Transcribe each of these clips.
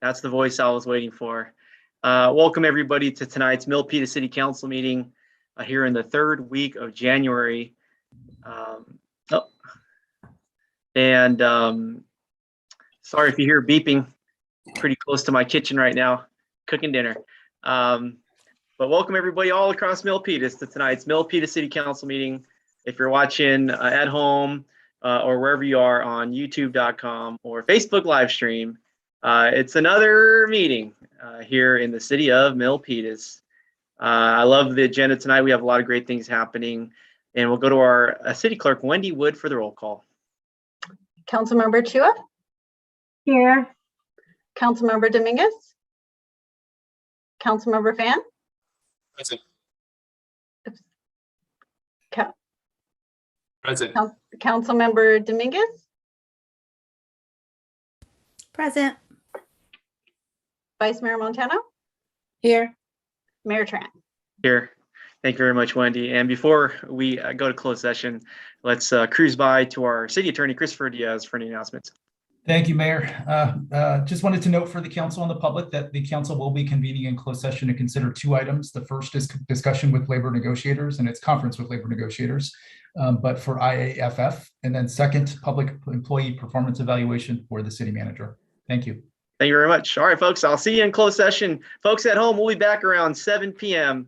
That's the voice I was waiting for. Welcome everybody to tonight's Milpitas City Council meeting here in the third week of January. Sorry if you hear beeping. Pretty close to my kitchen right now, cooking dinner. But welcome everybody all across Milpitas to tonight's Milpitas City Council meeting. If you're watching at home or wherever you are on youtube.com or Facebook live stream, it's another meeting here in the city of Milpitas. I love the agenda tonight. We have a lot of great things happening, and we'll go to our city clerk, Wendy Wood, for the roll call. Councilmember Chua? Here. Councilmember Dominguez? Councilmember Fan? Present. Present. Councilmember Dominguez? Present. Vice Mayor Montano? Here. Mayor Tran? Here. Thank you very much, Wendy. And before we go to closed session, let's cruise by to our city attorney, Christopher Diaz, for any announcements. Thank you, Mayor. Just wanted to note for the council and the public that the council will be convening in closed session to consider two items. The first is discussion with labor negotiators, and it's conference with labor negotiators, but for IAFF. And then second, public employee performance evaluation for the city manager. Thank you. Thank you very much. All right, folks, I'll see you in closed session. Folks at home, we'll be back around 7 p.m.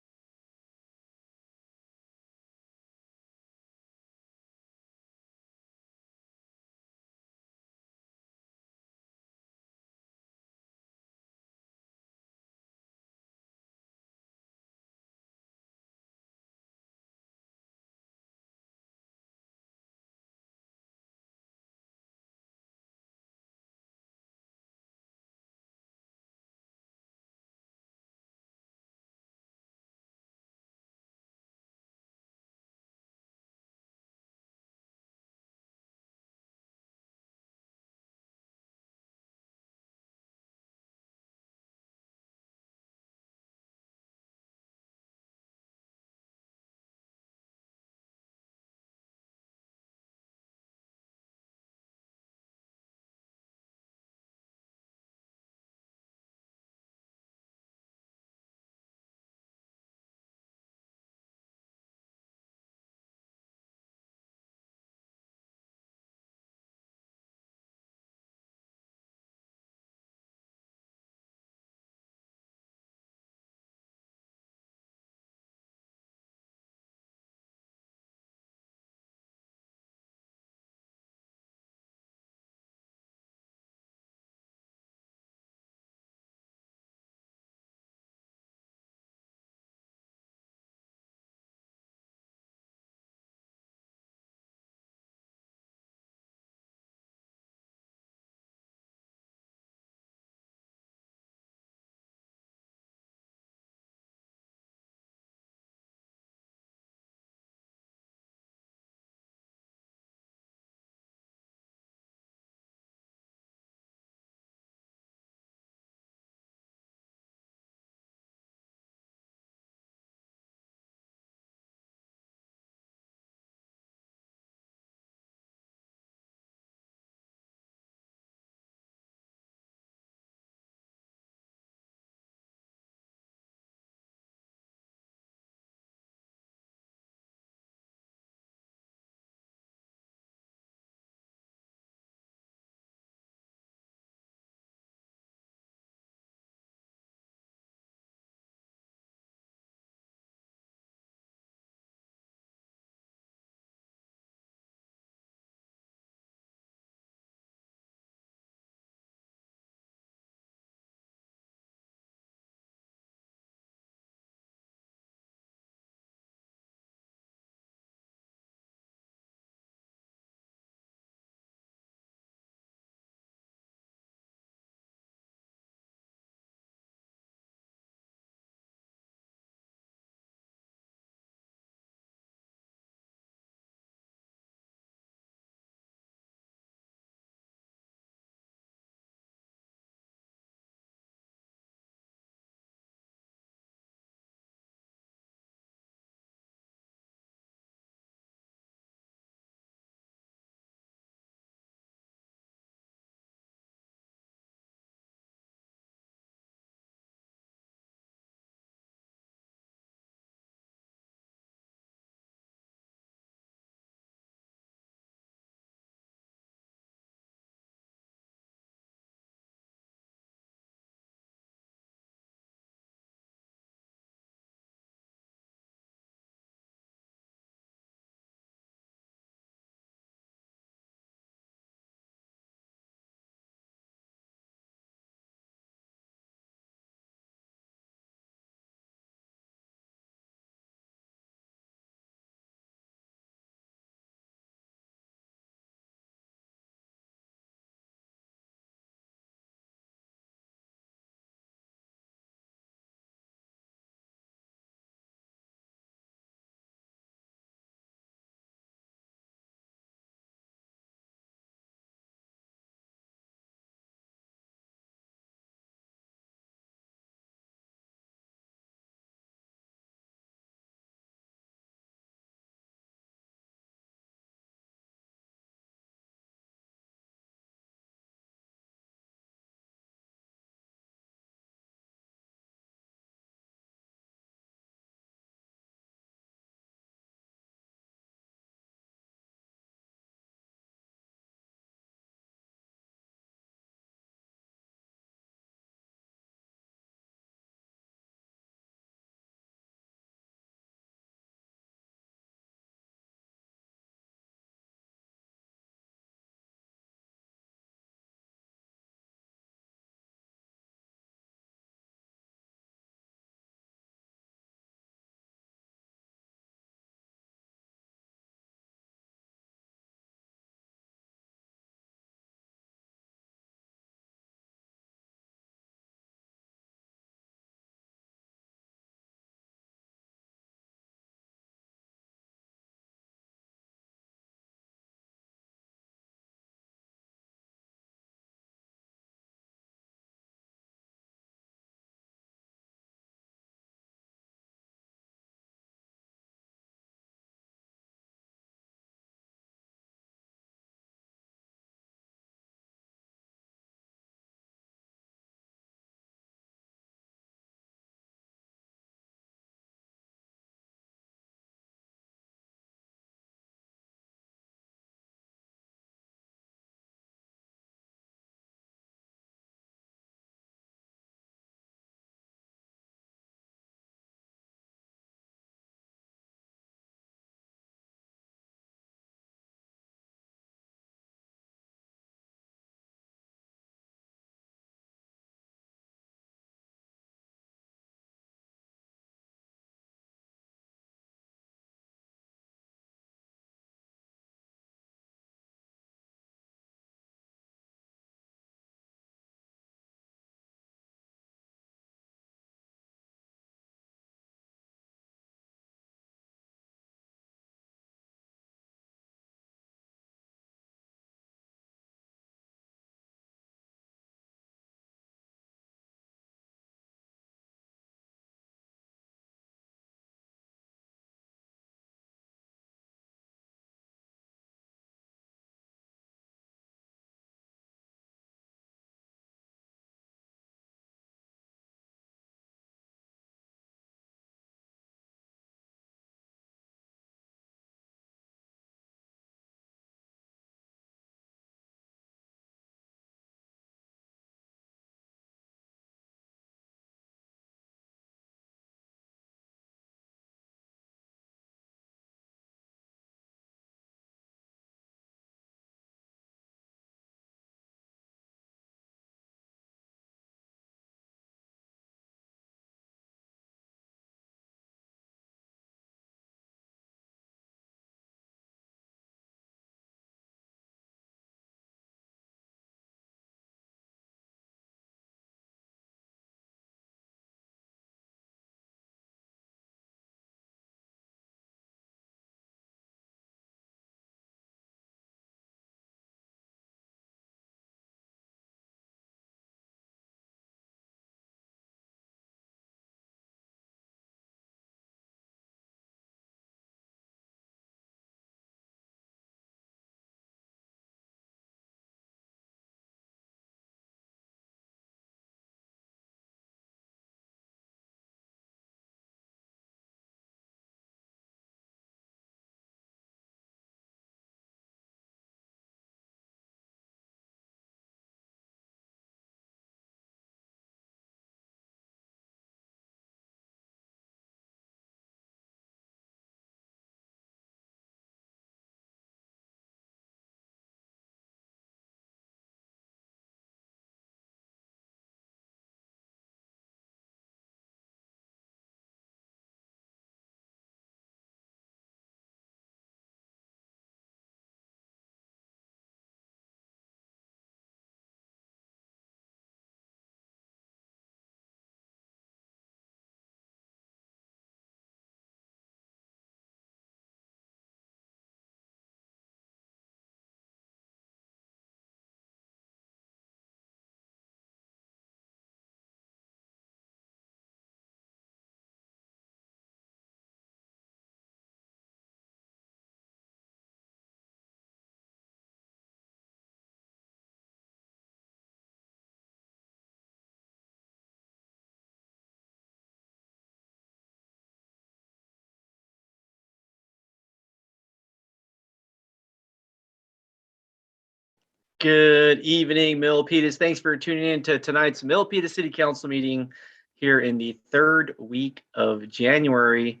Good evening, Milpitas. Thanks for tuning in to tonight's Milpitas City Council meeting here in the third week of January.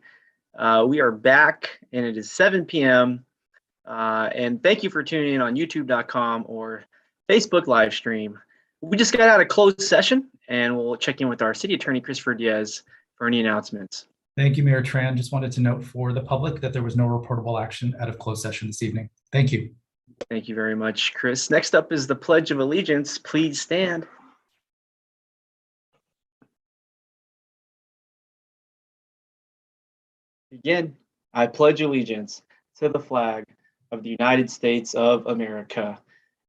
We are back and it is 7 p.m. And thank you for tuning in on youtube.com or Facebook live stream. We just got out of closed session and we'll check in with our city attorney, Christopher Diaz, for any announcements. Thank you, Mayor Tran. Just wanted to note for the public that there was no reportable action out of closed session this evening. Thank you. Thank you very much, Chris. Next up is the Pledge of Allegiance. Please stand. Again, I pledge allegiance to the flag of the United States of America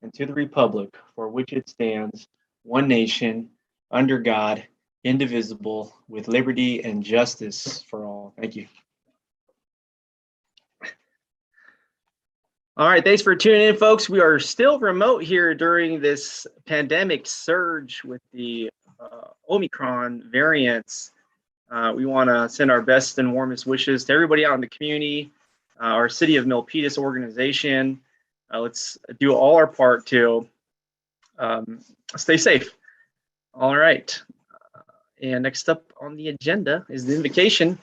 and to the republic for which it stands, one nation, under God, indivisible, with liberty and justice for all. Thank you. All right, thanks for tuning in, folks. We are still remote here during this pandemic surge with the Omicron variants. We want to send our best and warmest wishes to everybody out in the community, our City of Milpitas organization. Let's do all our part to stay safe. All right. And next up on the agenda is the invocation.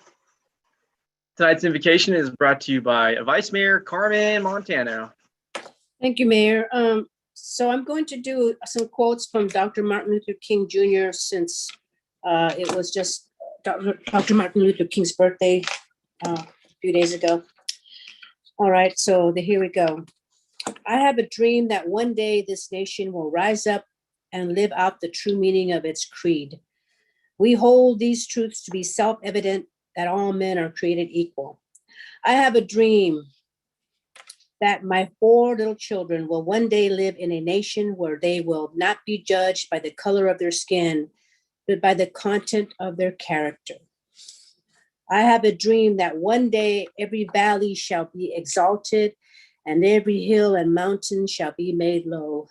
Tonight's invocation is brought to you by Vice Mayor Carmen Montano. Thank you, Mayor. So I'm going to do some quotes from Dr. Martin Luther King Jr. since it was just Dr. Martin Luther King's birthday a few days ago. All right, so here we go. I have a dream that one day this nation will rise up and live out the true meaning of its creed. We hold these truths to be self-evident that all men are created equal. I have a dream that my 4 little children will one day live in a nation where they will not be judged by the color of their skin, but by the content of their character. I have a dream that one day every valley shall be exalted and every hill and mountain shall be made low.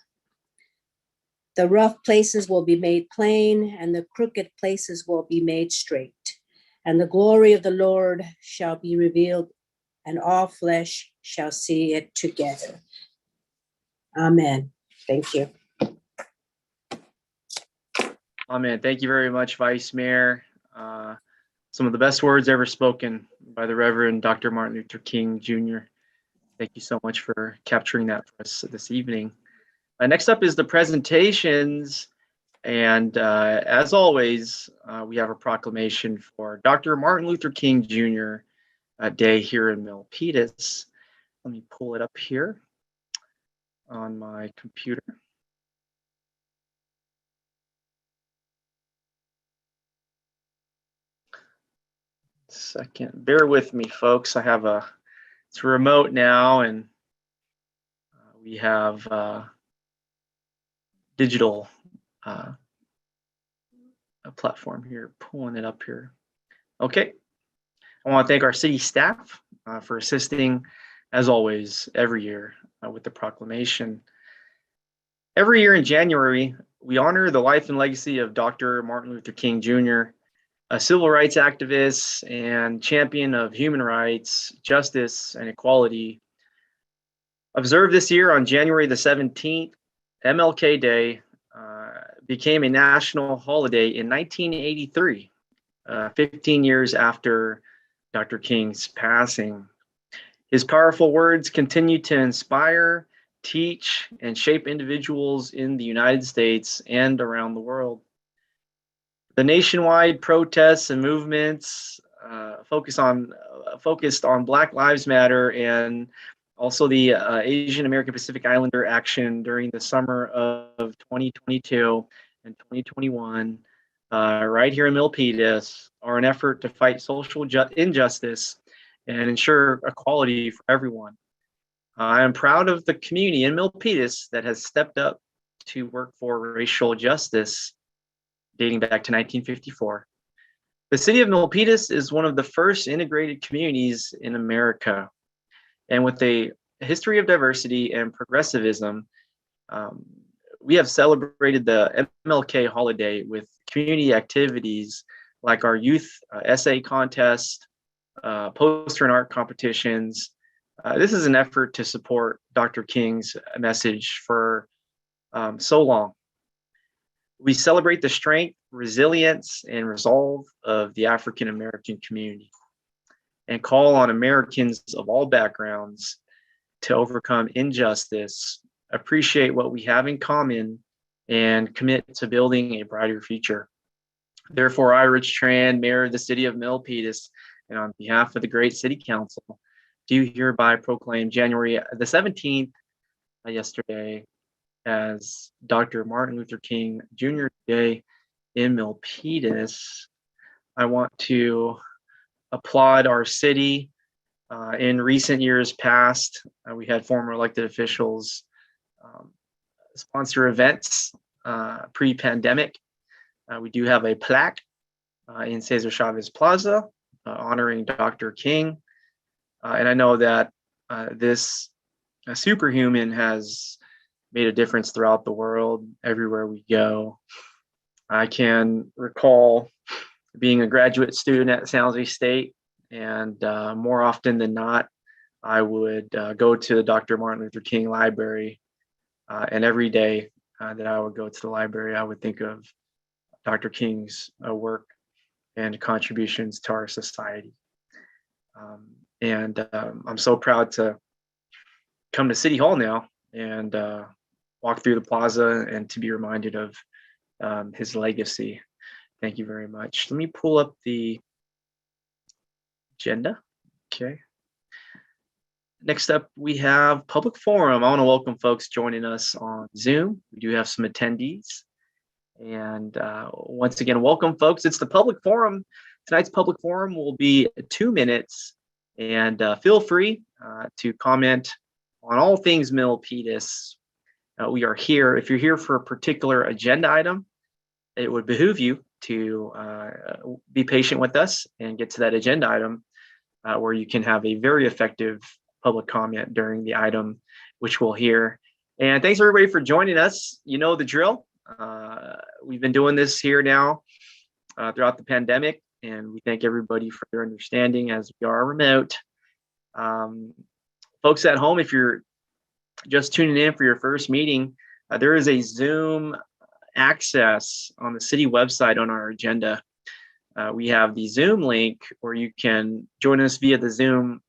The rough places will be made plain and the crooked places will be made straight. And the glory of the Lord shall be revealed, and all flesh shall see it together. Amen. Thank you. Amen. Thank you very much, Vice Mayor. Some of the best words ever spoken by the Reverend Dr. Martin Luther King Jr. Thank you so much for capturing that for us this evening. Next up is the presentations. And as always, we have a proclamation for Dr. Martin Luther King Jr. Day here in Milpitas. Let me pull it up here on my computer. Second, bear with me, folks. It's remote now, and we have digital a platform here, pulling it up here. Okay. I want to thank our city staff for assisting, as always, every year with the proclamation. Every year in January, we honor the life and legacy of Dr. Martin Luther King Jr., a civil rights activist and champion of human rights, justice, and equality. Observed this year on January the 17th, MLK Day became a national holiday in 1983, 15 years after Dr. King's passing. His powerful words continue to inspire, teach, and shape individuals in the United States and around the world. The nationwide protests and movements focused on Black Lives Matter and also the Asian American Pacific Islander action during the summer of 2022 and 2021, right here in Milpitas, are an effort to fight social injustice and ensure equality for everyone. I am proud of the community in Milpitas that has stepped up to work for racial justice dating back to 1954. The city of Milpitas is one of the first integrated communities in America. And with a history of diversity and progressivism, we have celebrated the MLK holiday with community activities like our youth essay contest, poster and art competitions. This is an effort to support Dr. King's message for so long. We celebrate the strength, resilience, and resolve of the African American community and call on Americans of all backgrounds to overcome injustice, appreciate what we have in common, and commit to building a brighter future. Therefore, I, Rich Tran, Mayor of the City of Milpitas, and on behalf of the great City Council, do hereby proclaim January the 17th, yesterday, as Dr. Martin Luther King Jr. Day in Milpitas. I want to applaud our city. In recent years past, we had former elected officials sponsor events pre-pandemic. We do have a plaque in Cesar Chavez Plaza honoring Dr. King. And I know that this superhuman has made a difference throughout the world, everywhere we go. I can recall being a graduate student at San Jose State, and more often than not, I would go to the Dr. Martin Luther King Library, and every day that I would go to the library, I would think of Dr. King's work and contributions to our society. I'm so proud to come to City Hall now and walk through the plaza and to be reminded of his legacy. Thank you very much. Let me pull up the agenda. Okay. Next up, we have public forum. I want to welcome folks joining us on Zoom. We do have some attendees. And once again, welcome folks. It's the public forum. Tonight's public forum will be 2 minutes, and feel free to comment on all things Milpitas. We are here. If you're here for a particular agenda item, it would behoove you to be patient with us and get to that agenda item where you can have a very effective public comment during the item, which we'll hear. And thanks everybody for joining us. You know the drill. We've been doing this here now throughout the pandemic, and we thank everybody for their understanding as we are remote. Folks at home, if you're just tuning in for your first meeting, there is a Zoom access on the city website on our agenda. We have the Zoom link where you can join us via the Zoom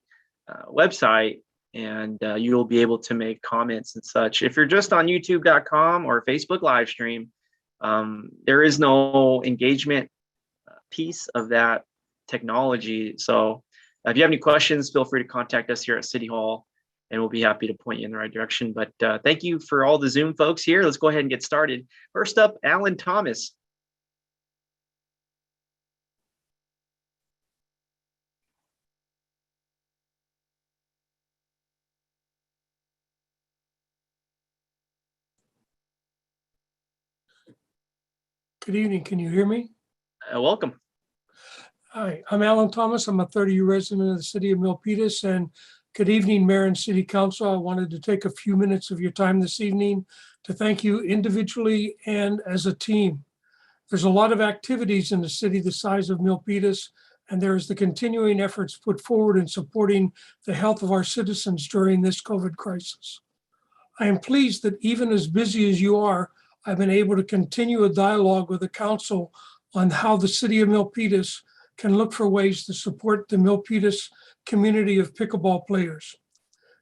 website, and you'll be able to make comments and such. If you're just on youtube.com or Facebook live stream, there is no engagement piece of that technology. So if you have any questions, feel free to contact us here at City Hall, and we'll be happy to point you in the right direction. But thank you for all the Zoom folks here. Let's go ahead and get started. First up, Alan Thomas. Good evening. Can you hear me? Welcome. Hi, I'm Alan Thomas. I'm a 30-year resident of the city of Milpitas, and good evening, Mayor and City Council. I wanted to take a few minutes of your time this evening to thank you individually and as a team. There's a lot of activities in the city the size of Milpitas, and there is the continuing efforts put forward in supporting the health of our citizens during this COVID crisis. I am pleased that even as busy as you are, I've been able to continue a dialogue with the council on how the city of Milpitas can look for ways to support the Milpitas community of pickleball players.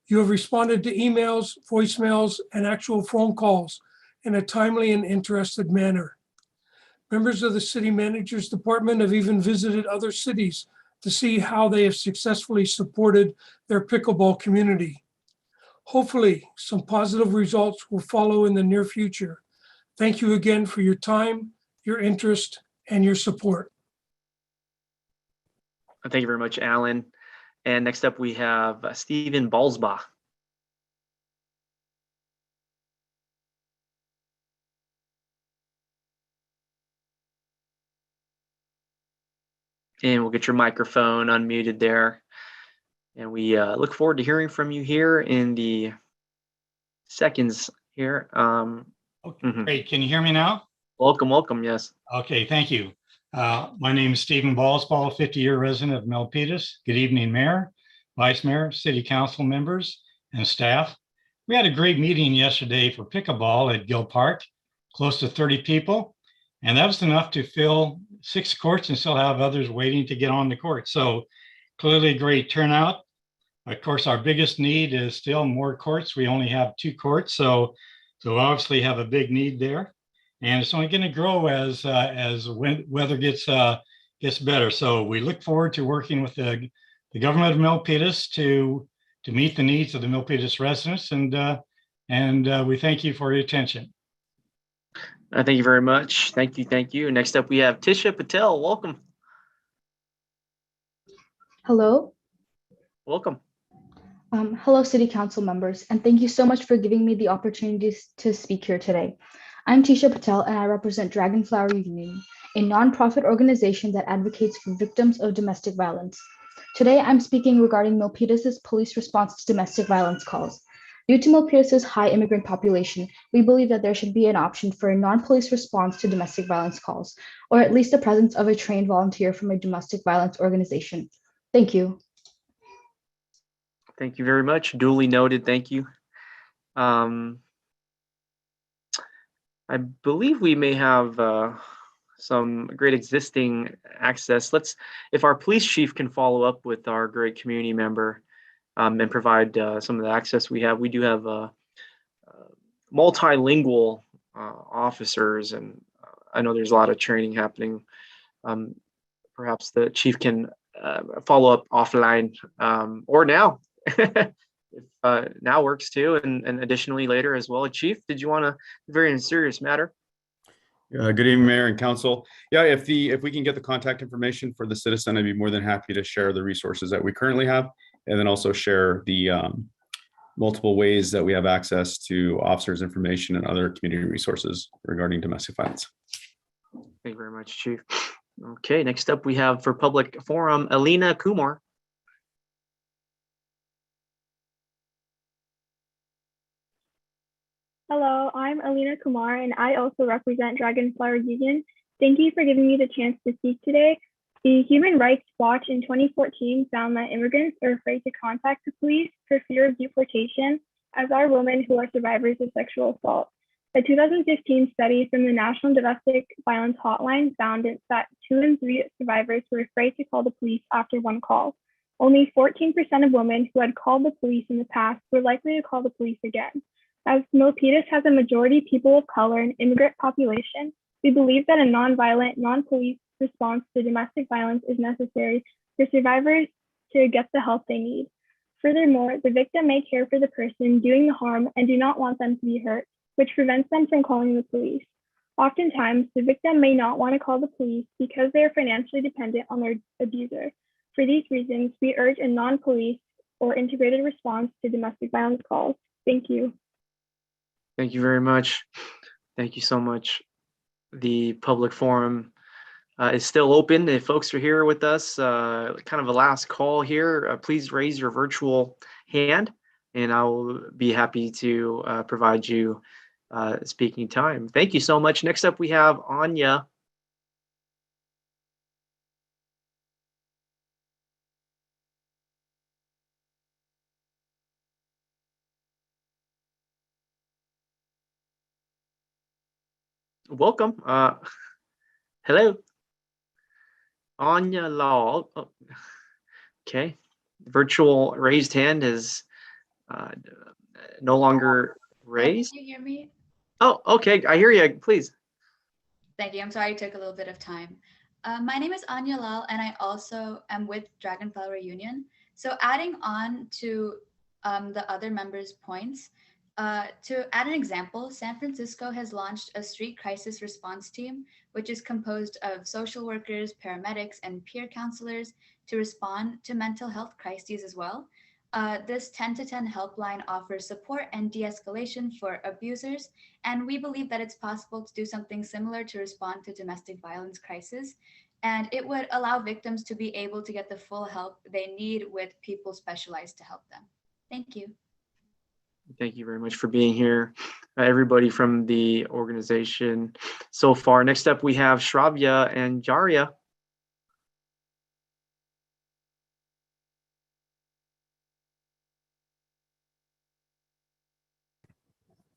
You have responded to emails, voicemails, and actual phone calls in a timely and interested manner. Members of the city manager's department have even visited other cities to see how they have successfully supported their pickleball community. Hopefully, some positive results will follow in the near future. Thank you again for your time, your interest, and your support. Thank you very much, Alan. And next up, we have Stephen Balzbach. And we'll get your microphone unmuted there. And we look forward to hearing from you here in the seconds here. Okay, great. Can you hear me now? Welcome, yes. Okay, thank you. My name is Stephen Balzbach, 50-year resident of Milpitas. Good evening, Mayor, Vice Mayor, City Council members, and staff. We had a great meeting yesterday for pickleball at Gill Park, close to 30 people. And that was enough to fill 6 courts and still have others waiting to get on the court. So clearly great turnout. Of course, our biggest need is still more courts. We only have 2 courts. So obviously have a big need there. And it's only going to grow as weather gets better. So we look forward to working with the government of Milpitas to meet the needs of the Milpitas residents. And we thank you for your attention. Thank you very much. Thank you. Thank you. Next up, we have Tisha Patel. Welcome. Hello. Welcome. Hello, City Council members, and thank you so much for giving me the opportunity to speak here today. I'm Tisha Patel, and I represent Dragonflower Union, a nonprofit organization that advocates for victims of domestic violence. Today, I'm speaking regarding Milpitas' police response to domestic violence calls. Due to Milpitas' high immigrant population, we believe that there should be an option for a non-police response to domestic violence calls, or at least the presence of a trained volunteer from a domestic violence organization. Thank you. Thank you very much. Duly noted. Thank you. I believe we may have some great existing access. If our police chief can follow up with our great community member and provide some of the access we have. We do have multilingual officers, and I know there's a lot of training happening. Perhaps the chief can follow up offline or now. If now works too, and additionally later as well. Chief, did you want a very serious matter? Good evening, Mayor and Council. Yeah, if we can get the contact information for the citizen, I'd be more than happy to share the resources that we currently have, and then also share the multiple ways that we have access to officers' information and other community resources regarding domestic violence. Thank you very much, Chief. Okay, next up we have for public forum, Alina Kumar. Hello, I'm Alina Kumar, and I also represent Dragonflower Union. Thank you for giving me the chance to speak today. The Human Rights Watch in 2014 found that immigrants are afraid to contact the police for fear of deportation, as are women who are survivors of sexual assault. A 2015 study from the National Domestic Violence Hotline found that 2 in 3 survivors were afraid to call the police after one call. Only 14% of women who had called the police in the past were likely to call the police again. As Milpitas has a majority people of color and immigrant population, we believe that a nonviolent, non-police response to domestic violence is necessary for survivors to get the help they need. Furthermore, the victim may care for the person doing the harm and do not want them to be hurt, which prevents them from calling the police. Oftentimes, the victim may not want to call the police because they are financially dependent on their abuser. For these reasons, we urge a non-police or integrated response to domestic violence calls. Thank you. Thank you very much. Thank you so much. The public forum is still open. If folks are here with us, kind of a last call here, please raise your virtual hand and I will be happy to provide you speaking time. Thank you so much. Next up, we have Anya. Welcome. Hello. Anya Law. Oh, okay. Virtual raised hand is no longer raised. Can you hear me? Oh, okay. I hear you. Please. Thank you. I'm sorry it took a little bit of time. My name is Anya Lal, and I also am with Dragonflower Union. So adding on to the other members' points, to add an example, San Francisco has launched a street crisis response team, which is composed of social workers, paramedics, and peer counselors to respond to mental health crises as well. This 10 to 10 helpline offers support and de-escalation for abusers, and we believe that it's possible to do something similar to respond to domestic violence crisis, and it would allow victims to be able to get the full help they need with people specialized to help them. Thank you. Thank you very much for being here, everybody from the organization so far. Next up, we have Shravya and Jarya.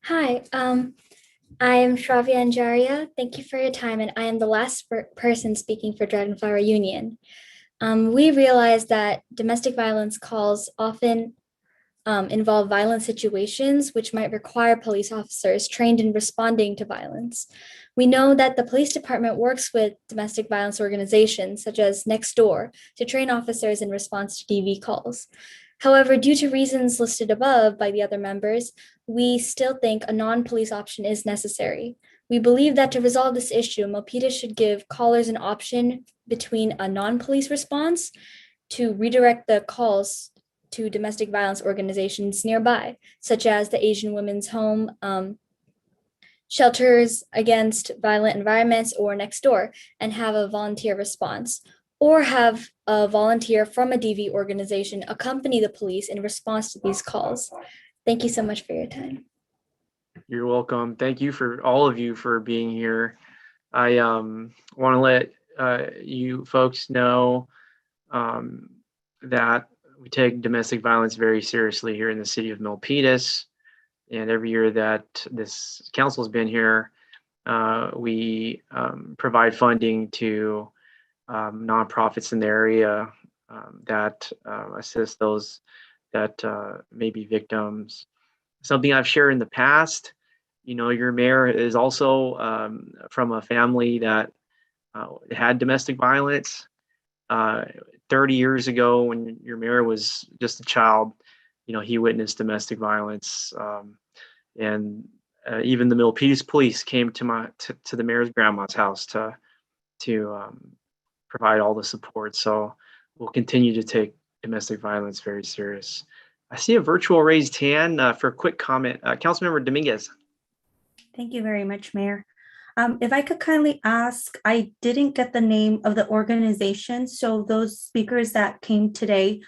Hi, I am Shravya Anjaria. Thank you for your time, and I am the last person speaking for Dragonflower Union. We realize that domestic violence calls often involve violent situations which might require police officers trained in responding to violence. We know that the police department works with domestic violence organizations such as Nextdoor to train officers in response to DV calls. However, due to reasons listed above by the other members, we still think a non-police option is necessary. We believe that to resolve this issue, Milpitas should give callers an option between a non-police response to redirect the calls to domestic violence organizations nearby, such as the Asian Women's Home, Shelters Against Violent Environments, or Nextdoor, and have a volunteer response, or have a volunteer from a DV organization accompany the police in response to these calls. Thank you so much for your time. You're welcome. Thank you for all of you for being here. I want to let you folks know that we take domestic violence very seriously here in the city of Milpitas. And every year that this council has been here, we provide funding to nonprofits in the area that assist those that may be victims. Something I've shared in the past, you know, your mayor is also from a family that had domestic violence. 30 years ago, when your mayor was just a child, you know, he witnessed domestic violence. And even the Milpitas police came to the mayor's grandma's house to provide all the support. So we'll continue to take domestic violence very serious. I see a virtual raised hand for a quick comment. Councilmember Dominguez. Thank you very much, Mayor. If I could kindly ask, I didn't get the name of the organization. So those speakers that came today,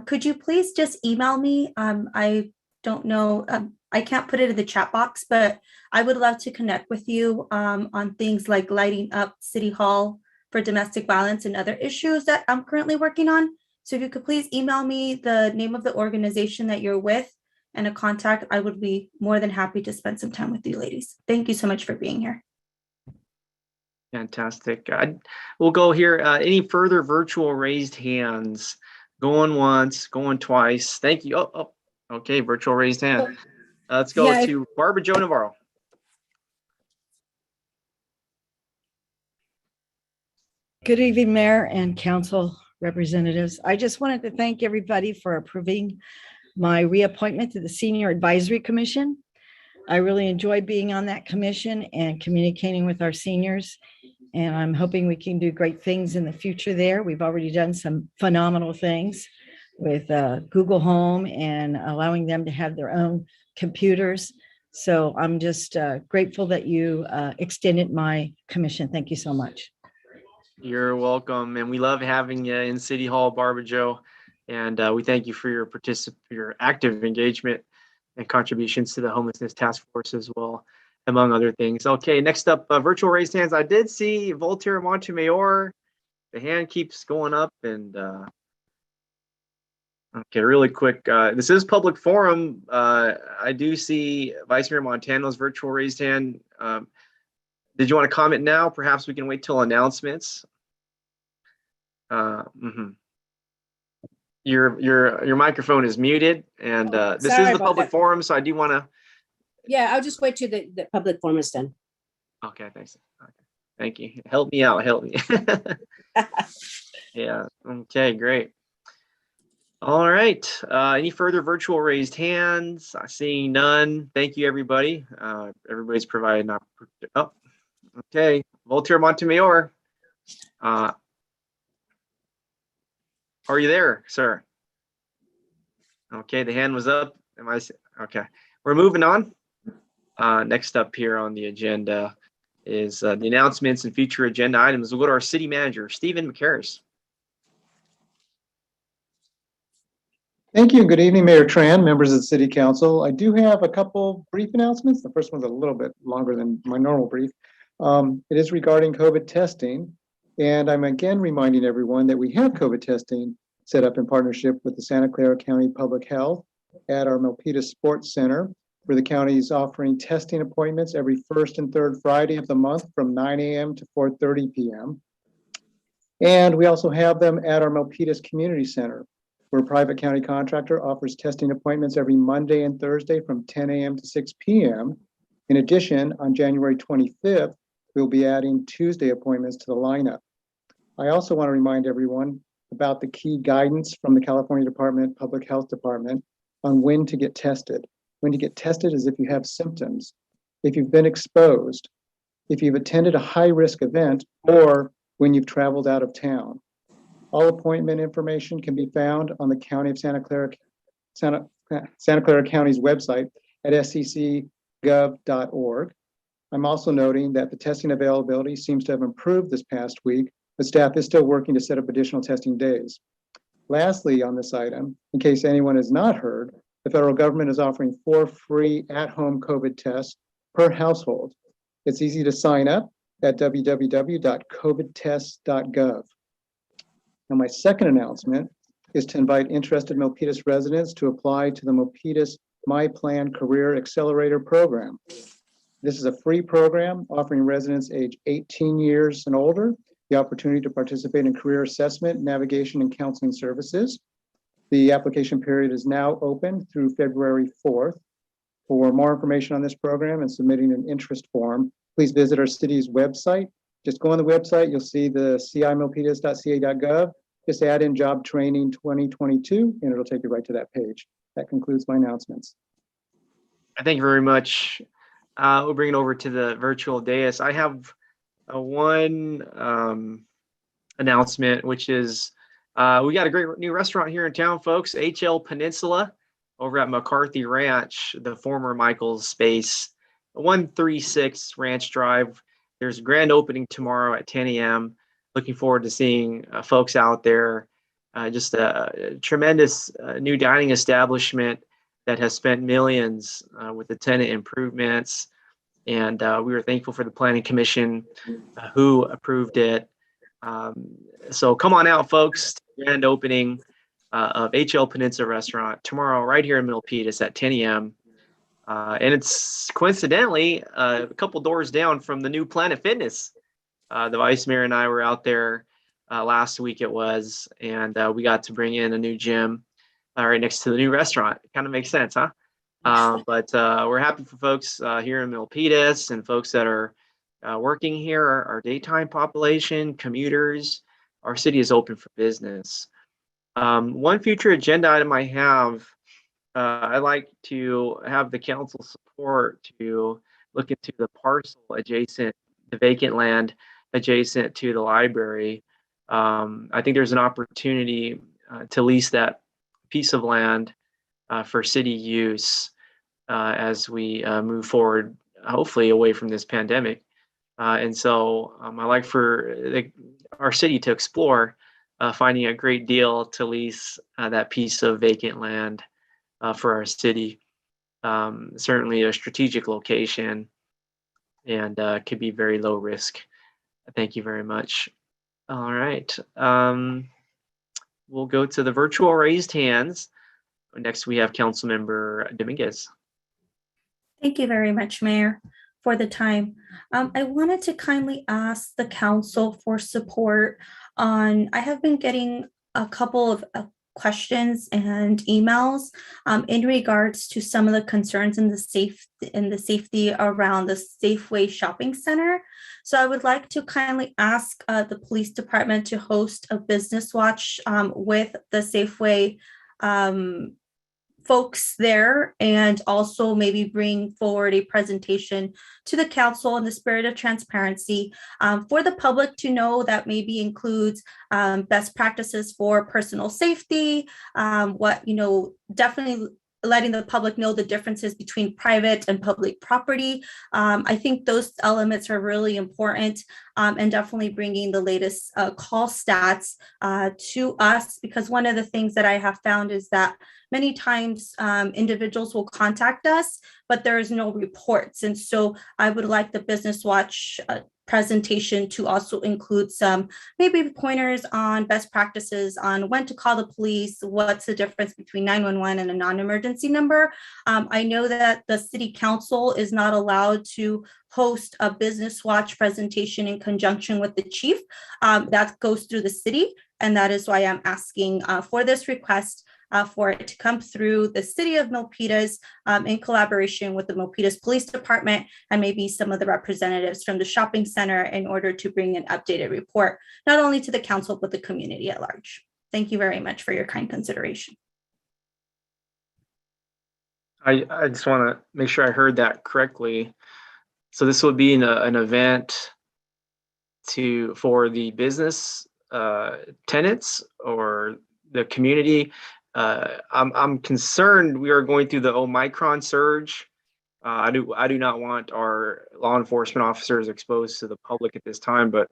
could you please just email me? I don't know, I can't put it in the chat box, but I would love to connect with you on things like lighting up City Hall for domestic violence and other issues that I'm currently working on. So if you could please email me the name of the organization that you're with and a contact, I would be more than happy to spend some time with you ladies. Thank you so much for being here. Fantastic. We'll go here. Any further virtual raised hands? Going once, going twice. Thank you. Oh, okay. Virtual raised hand. Let's go to Barbara Jo Navarro. Good evening, Mayor and Council representatives. I just wanted to thank everybody for approving my reappointment to the Senior Advisory Commission. I really enjoy being on that commission and communicating with our seniors, and I'm hoping we can do great things in the future there. We've already done some phenomenal things with Google Home and allowing them to have their own computers. So I'm just grateful that you extended my commission. Thank you so much. You're welcome, and we love having you in City Hall, Barbara Jo, and we thank you for your active engagement and contributions to the Homelessness Task Force as well, among other things. Okay, next up, virtual raised hands. I did see Voltaire Montemayor. The hand keeps going up, and okay, really quick. This is public forum. I do see Vice Mayor Montano's virtual raised hand. Did you want to comment now? Perhaps we can wait till announcements. Your microphone is muted, and this is the public forum, so I do want to. Yeah, I'll just wait till the public forum is done. Okay, thanks. Okay. Thank you. Help me out. Help me. Yeah. Okay, great. All right. Any further virtual raised hands? Seeing none. Thank you, everybody. Everybody's provided an opportunity. Oh, okay. Voltaire Montemayor. Are you there, sir? Okay, the hand was up. Okay? We're moving on. Next up here on the agenda is the announcements and future agenda items. We'll go to our city manager, Stephen McCarris. Thank you. Good evening, Mayor Tran, members of the City Council. I do have a couple brief announcements. The first one's a little bit longer than my normal brief. It is regarding COVID testing. And I'm again reminding everyone that we have COVID testing set up in partnership with the Santa Clara County Public Health at our Milpitas Sports Center. where the county is offering testing appointments every first and third Friday of the month from 9 a.m. to 4:30 p.m. And we also have them at our Milpitas Community Center, where a private county contractor offers testing appointments every Monday and Thursday from 10 a.m. to 6 p.m. In addition, on January 25th, we'll be adding Tuesday appointments to the lineup. I also want to remind everyone about the key guidance from the California Public Health Department on when to get tested. When to get tested is if you have symptoms, if you've been exposed, if you've attended a high-risk event, or when you've traveled out of town. All appointment information can be found on the County of Santa Clara County's website at sccgov.org. I'm also noting that the testing availability seems to have improved this past week, but staff is still working to set up additional testing days. Lastly, on this item, in case anyone has not heard, the federal government is offering 4 free at-home COVID tests per household. It's easy to sign up at www.covidtests.gov. Now, my second announcement is to invite interested Milpitas residents to apply to the Milpitas Myplan Career Accelerator program. This is a free program offering residents age 18 years and older the opportunity to participate in career assessment, navigation, and counseling services. The application period is now open through February 4th. For more information on this program and submitting an interest form, please visit our city's website. Just go on the website, you'll see the cimilpitas.ca.gov. Just add in job training 2022, and it'll take you right to that page. That concludes my announcements. Thank you very much. We'll bring it over to the virtual dais. I have one announcement, which is we got a great new restaurant here in town, folks. HL Peninsula over at McCarthy Ranch, the former Michael's space, 136 Ranch Drive. There's a grand opening tomorrow at 10 a.m. Looking forward to seeing folks out there. Just a tremendous new dining establishment that has spent millions with the tenant improvements. And we were thankful for the Planning Commission who approved it. So come on out, folks. Grand opening of HL Peninsula Restaurant tomorrow right here in Milpitas at 10 a.m. And it's coincidentally a couple doors down from the new Planet Fitness. The Vice Mayor and I were out there last week it was, and we got to bring in a new gym right next to the new restaurant. It kind of makes sense, huh? But we're happy for folks here in Milpitas and folks that are working here, our daytime population, commuters. Our city is open for business. One future agenda item I have, I'd like to have the council support to look into the parcel adjacent, the vacant land adjacent to the library. I think there's an opportunity to lease that piece of land for city use as we move forward, hopefully away from this pandemic. And so I'd like for our city to explore finding a great deal to lease that piece of vacant land for our city. Certainly a strategic location and could be very low risk. Thank you very much. All right. We'll go to the virtual raised hands. Next, we have Councilmember Dominguez. Thank you very much, Mayor, for the time. I wanted to kindly ask the council for support on, I have been getting a couple of questions and emails in regards to some of the concerns in the safety around the Safeway shopping center. So I would like to kindly ask the police department to host a business watch with the Safeway folks there, and also maybe bring forward a presentation to the council in the spirit of transparency for the public to know, that maybe includes best practices for personal safety, definitely letting the public know the differences between private and public property. I think those elements are really important, and definitely bringing the latest call stats to us, because one of the things that I have found is that many times individuals will contact us, but there is no reports. And so I would like the Business Watch presentation to also include some maybe pointers on best practices on when to call the police, what's the difference between 911 and a non-emergency number. I know that the city council is not allowed to host a business watch presentation in conjunction with the chief. That goes through the city, and that is why I'm asking for this request for it to come through the city of Milpitas in collaboration with the Milpitas Police Department and maybe some of the representatives from the shopping center in order to bring an updated report, not only to the council, but the community at large. Thank you very much for your kind consideration. I just want to make sure I heard that correctly. So this would be an event for the business tenants or the community. I'm concerned we are going through the Omicron surge. I do not want our law enforcement officers exposed to the public at this time, but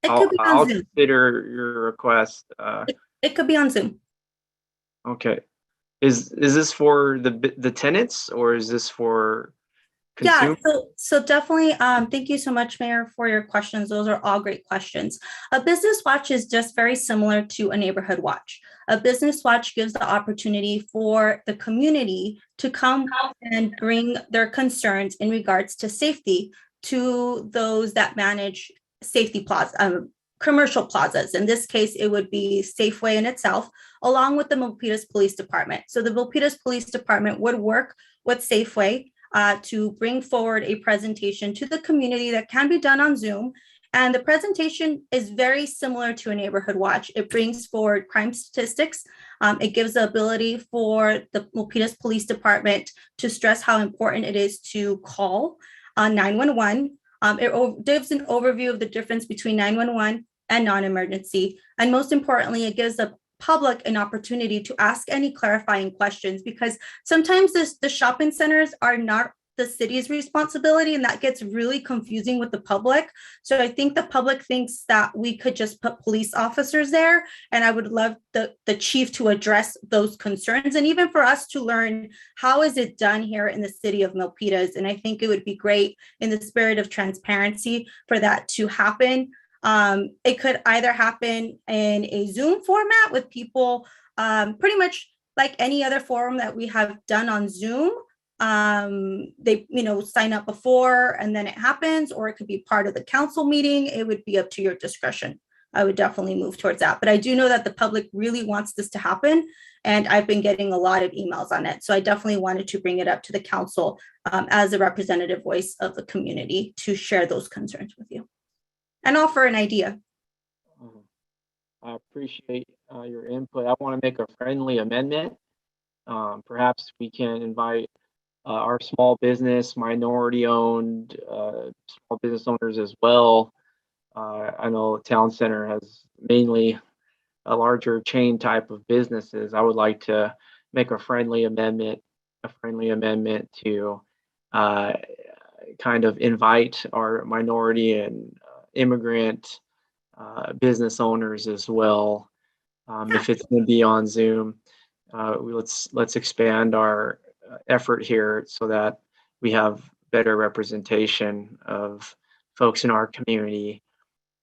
I'll consider your request. It could be on Zoom. Okay. Is this for the tenants or is this for consumers? Yeah, so definitely, thank you so much, Mayor, for your questions. Those are all great questions. A business watch is just very similar to a neighborhood watch. A business watch gives the opportunity for the community to come and bring their concerns in regards to safety to those that manage safety plaza, commercial plazas. In this case, it would be Safeway in itself, along with the Milpitas Police Department. So the Milpitas Police Department would work with Safeway to bring forward a presentation to the community that can be done on Zoom. And the presentation is very similar to a neighborhood watch. It brings forward crime statistics. It gives the ability for the Milpitas Police Department to stress how important it is to call 911. It gives an overview of the difference between 911 and non-emergency. And most importantly, it gives the public an opportunity to ask any clarifying questions, because sometimes the shopping centers are not the city's responsibility, and that gets really confusing with the public. So I think the public thinks that we could just put police officers there, and I would love the chief to address those concerns, and even for us to learn how is it done here in the city of Milpitas. And I think it would be great, in the spirit of transparency, for that to happen. It could either happen in a Zoom format with people pretty much like any other forum that we have done on Zoom. They sign up before and then it happens, or it could be part of the council meeting. It would be up to your discretion. I would definitely move towards that. But I do know that the public really wants this to happen, and I've been getting a lot of emails on it. So I definitely wanted to bring it up to the council as a representative voice of the community to share those concerns with you and offer an idea. I appreciate your input. I want to make a friendly amendment. Perhaps we can invite our small business, minority-owned small business owners as well. I know Town Center has mainly a larger chain type of businesses. I would like to make a friendly amendment to kind of invite our minority and immigrant business owners as well. If it's going to be on Zoom, let's expand our effort here so that we have better representation of folks in our community.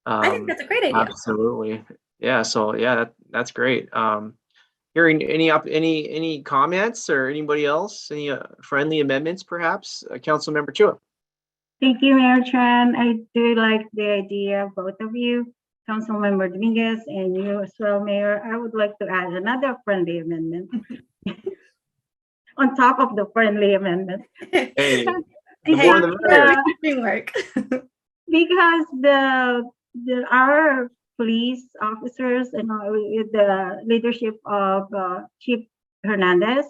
I think that's a great idea. Absolutely. Yeah. So yeah, that's great. Hearing any comments or anybody else, any friendly amendments, perhaps? Councilmember Chua. Thank you, Mayor Tran. I do like the idea of both of you, Councilmember Dominguez, and you as well, Mayor. I would like to add another friendly amendment on top of the friendly amendment. Hey, the more the better. Because our police officers and with the leadership of Chief Hernandez,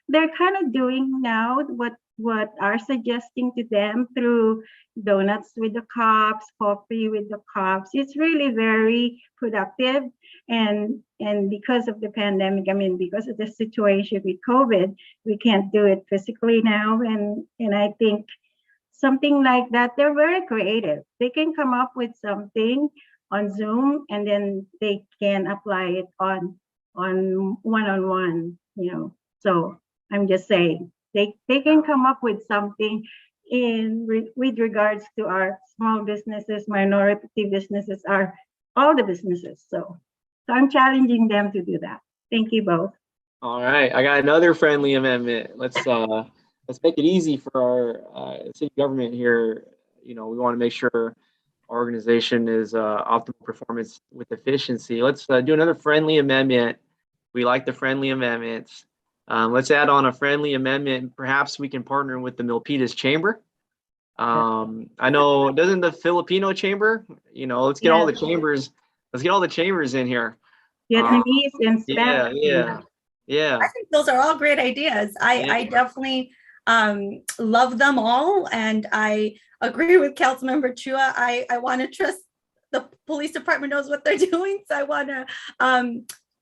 they're kind of doing now what are suggesting to them through donuts with the cops, coffee with the cops. It's really very productive. And because of the pandemic, because of the situation with COVID, we can't do it physically now. And I think something like that, they're very creative. They can come up with something on Zoom, and then they can apply it on one-on-one, So I'm just saying, they can come up with something with regards to our small businesses, minority businesses, are all the businesses. So I'm challenging them to do that. Thank you both. All right, I got another friendly amendment. Let's make it easy for our city government here. You know, we want to make sure our organization is optimal performance with efficiency. Let's do another friendly amendment. We like the friendly amendments. Let's add on a friendly amendment. Perhaps we can partner with the Milpitas Chamber. I know, doesn't the Filipino Chamber, you know, let's get all the chambers, in here. Vietnamese and Yeah, Spanish. yeah. I think those are all great ideas. I definitely love them all. And I agree with Councilmember Chua. I want to trust the police department knows what they're doing. So I want to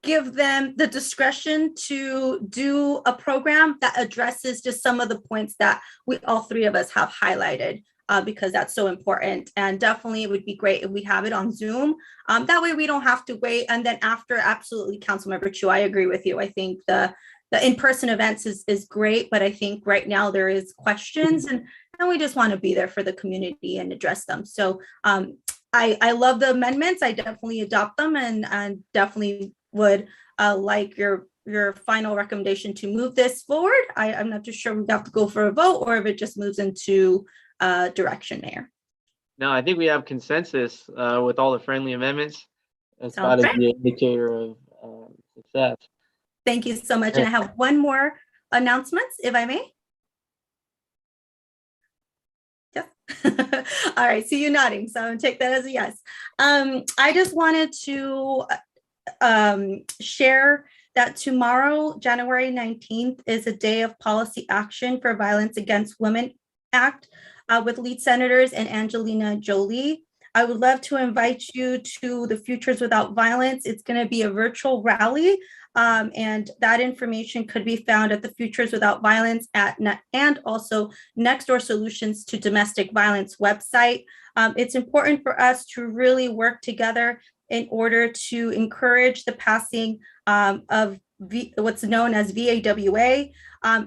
give them the discretion to do a program that addresses just some of the points that we all three of us have highlighted. Because that's so important. And definitely it would be great if we have it on Zoom. That way we don't have to wait. And then after, absolutely, Councilmember Chu, I agree with you. I think the in-person events is great, but I think right now there is questions and we just want to be there for the community and address them. So I love the amendments. I definitely adopt them and definitely would like your final recommendation to move this forward. I'm not too sure we have to go for a vote or if it just moves into direction, Mayor. No, I think we have consensus with all the friendly amendments. That's about Okay. the indicator of success. Thank you so much. And I have one more announcement, if I may. Yes. All right. See you nodding. So I'm gonna take that as a yes. I just wanted to share that tomorrow, January 19th, is a day of policy action for Violence Against Women Act with lead senators and Angelina Jolie. I would love to invite you to the Futures Without Violence. It's going to be a virtual rally, and that information could be found at the Futures Without Violence and also Next Door Solutions to Domestic Violence website. It's important for us to really work together in order to encourage the passing of what's known as VAWA.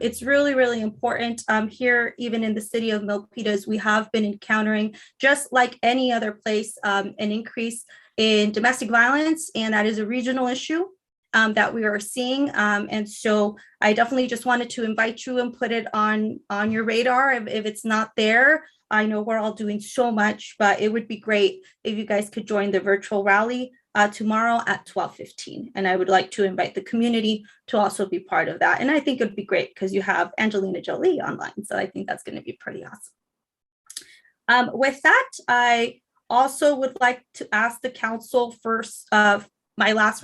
It's really, really important here, even in the city of Milpitas, we have been encountering, just like any other place, an increase in domestic violence, and that is a regional issue that we are seeing. And so I definitely just wanted to invite you and put it on your radar if it's not there. I know we're all doing so much, but it would be great if you guys could join the virtual rally tomorrow at 12:15. And I would like to invite the community to also be part of that. And I think it would be great because you have Angelina Jolie online. So I think that's going to be pretty awesome. With that, I also would like to ask the council first, my last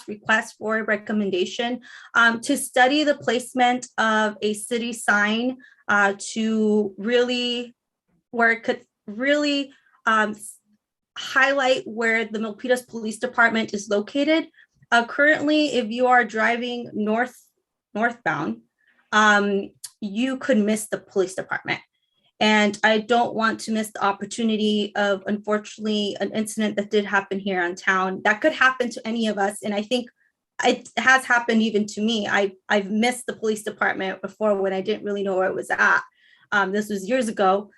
request for a recommendation to study the placement of a city sign to really, where it could really highlight where the Milpitas Police Department is located. Currently, if you are driving northbound, you could miss the police department. And I don't want to miss the opportunity of, unfortunately, an incident that did happen here in town. That could happen to any of us. And I think it has happened even to me. I've missed the police department before when I didn't really know where it was at. This was years ago.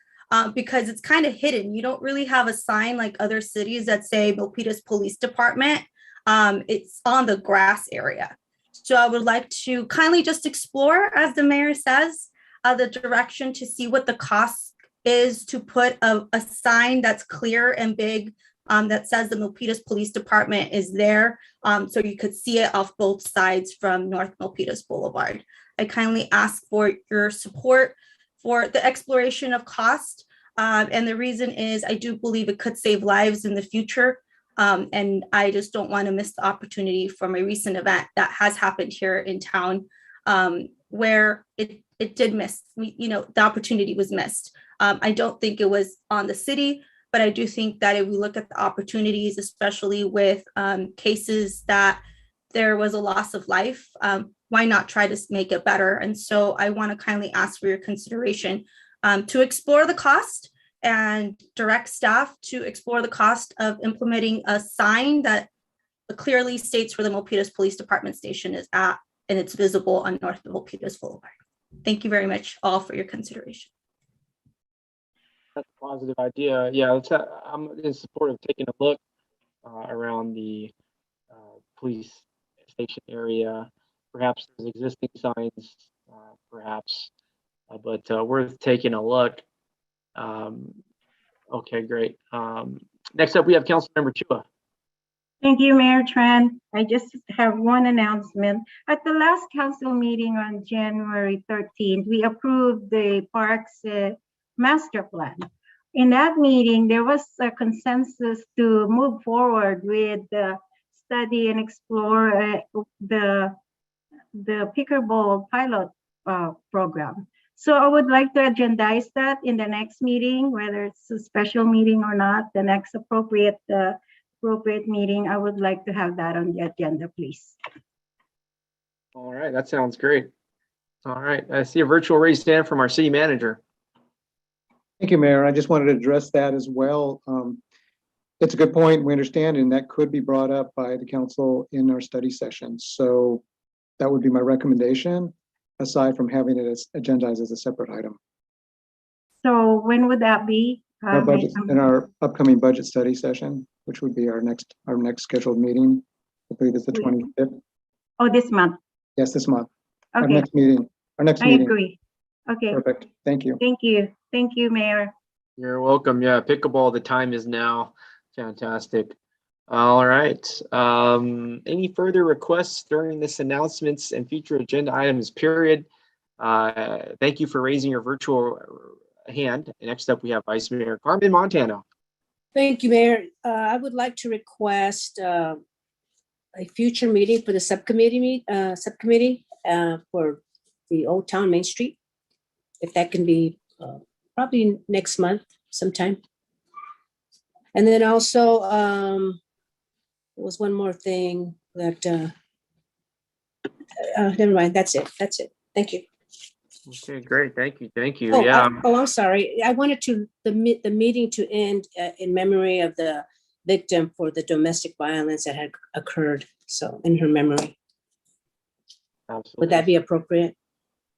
Because it's kind of hidden. You don't really have a sign like other cities that say Milpitas Police Department. It's on the grass area. So I would like to kindly just explore, as the mayor says, the direction to see what the cost is to put a sign that's clear and big that says the Milpitas Police Department is there. So you could see it off both sides from North Milpitas Boulevard. I kindly ask for your support for the exploration of cost. And the reason is I do believe it could save lives in the future. And I just don't want to miss the opportunity from a recent event that has happened here in town where it did miss, the opportunity was missed. I don't think it was on the city, but I do think that if we look at the opportunities, especially with cases that there was a loss of life, why not try to make it better? And so I want to kindly ask for your consideration to explore the cost and direct staff to explore the cost of implementing a sign that clearly states where the Milpitas Police Department station is at, and it's visible on North Milpitas Boulevard. Thank you very much all for your consideration. That's a positive idea. Yeah, I'm in support of taking a look around the police station area. Perhaps there's existing signs, perhaps, but worth taking a look. Okay, great. Next up, we have Councilmember Chua. Thank you, Mayor Tran. I just have one announcement. At the last council meeting on January 13th, we approved the parks master plan. In that meeting, there was a consensus to move forward with the study and explore the pickleball pilot program. So I would like to agendize that in the next meeting, whether it's a special meeting or not, the next appropriate meeting, I would like to have that on the agenda, please. All right, that sounds great. All right, I see a virtual raised hand from our city manager. Thank you, Mayor. I just wanted to address that as well. It's a good point. We understand, and that could be brought up by the council in our study session. So that would be my recommendation, aside from having it as agendized as a separate item. So when would that be? Our budget, in our upcoming budget study session, which would be our next scheduled meeting. I believe it's the 25th. Oh, this month. Yes, this month. Okay. Our next meeting. I agree. Okay. Perfect. Thank you. Thank you. Thank you, Mayor. You're welcome. Yeah, pickleball, the time is now. Fantastic. All right. Any further requests during this announcements and future agenda items period? Thank you for raising your virtual hand. Next up, we have Vice Mayor Carmen Montano. Thank you, Mayor. I would like to request a future meeting for the subcommittee for the Old Town Main Street. If that can be probably next month sometime. And then also, there was one more thing that, never mind, that's it. Thank you. Okay, great. Thank you. Thank you. Oh, Yeah. I'm sorry. I wanted the meeting to end in memory of the victim for the domestic violence that had occurred. So in her memory. Absolutely. Would that be appropriate?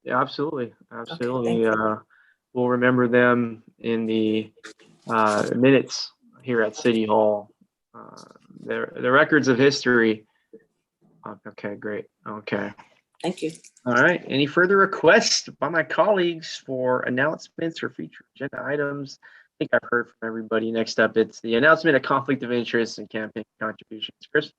Yeah, absolutely. Absolutely. Okay, thank you. We'll remember them in the minutes here at City Hall. The records of history. Okay, great. Okay. Thank you. All right. Any further requests by my colleagues for announcements or future agenda items? I think I've heard from everybody. Next up, it's the announcement of conflict of interest and campaign contributions. Chris?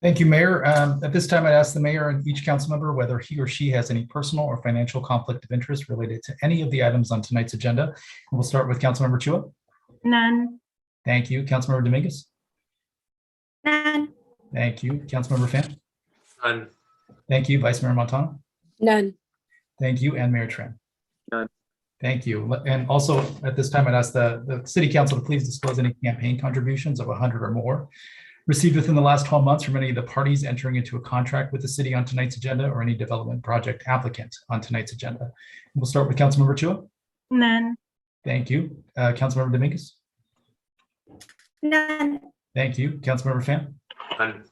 Thank you, Mayor. At this time, I'd ask the mayor and each council member whether he or she has any personal or financial conflict of interest related to any of the items on tonight's agenda. And we'll start with Councilmember Chua. None. Thank you. Councilmember Dominguez. None. Thank you. Councilmember Fan. None. Thank you. Vice Mayor Montano. None. Thank you. And Mayor Tran. None. Thank you. And also at this time, I'd ask the city council to please disclose any campaign contributions of 100 or more received within the last 12 months from any of the parties entering into a contract with the city on tonight's agenda or any development project applicant on tonight's agenda. We'll start with Councilmember Chua. None. Thank you. Councilmember Dominguez. None. Thank you. Councilmember Fan. None.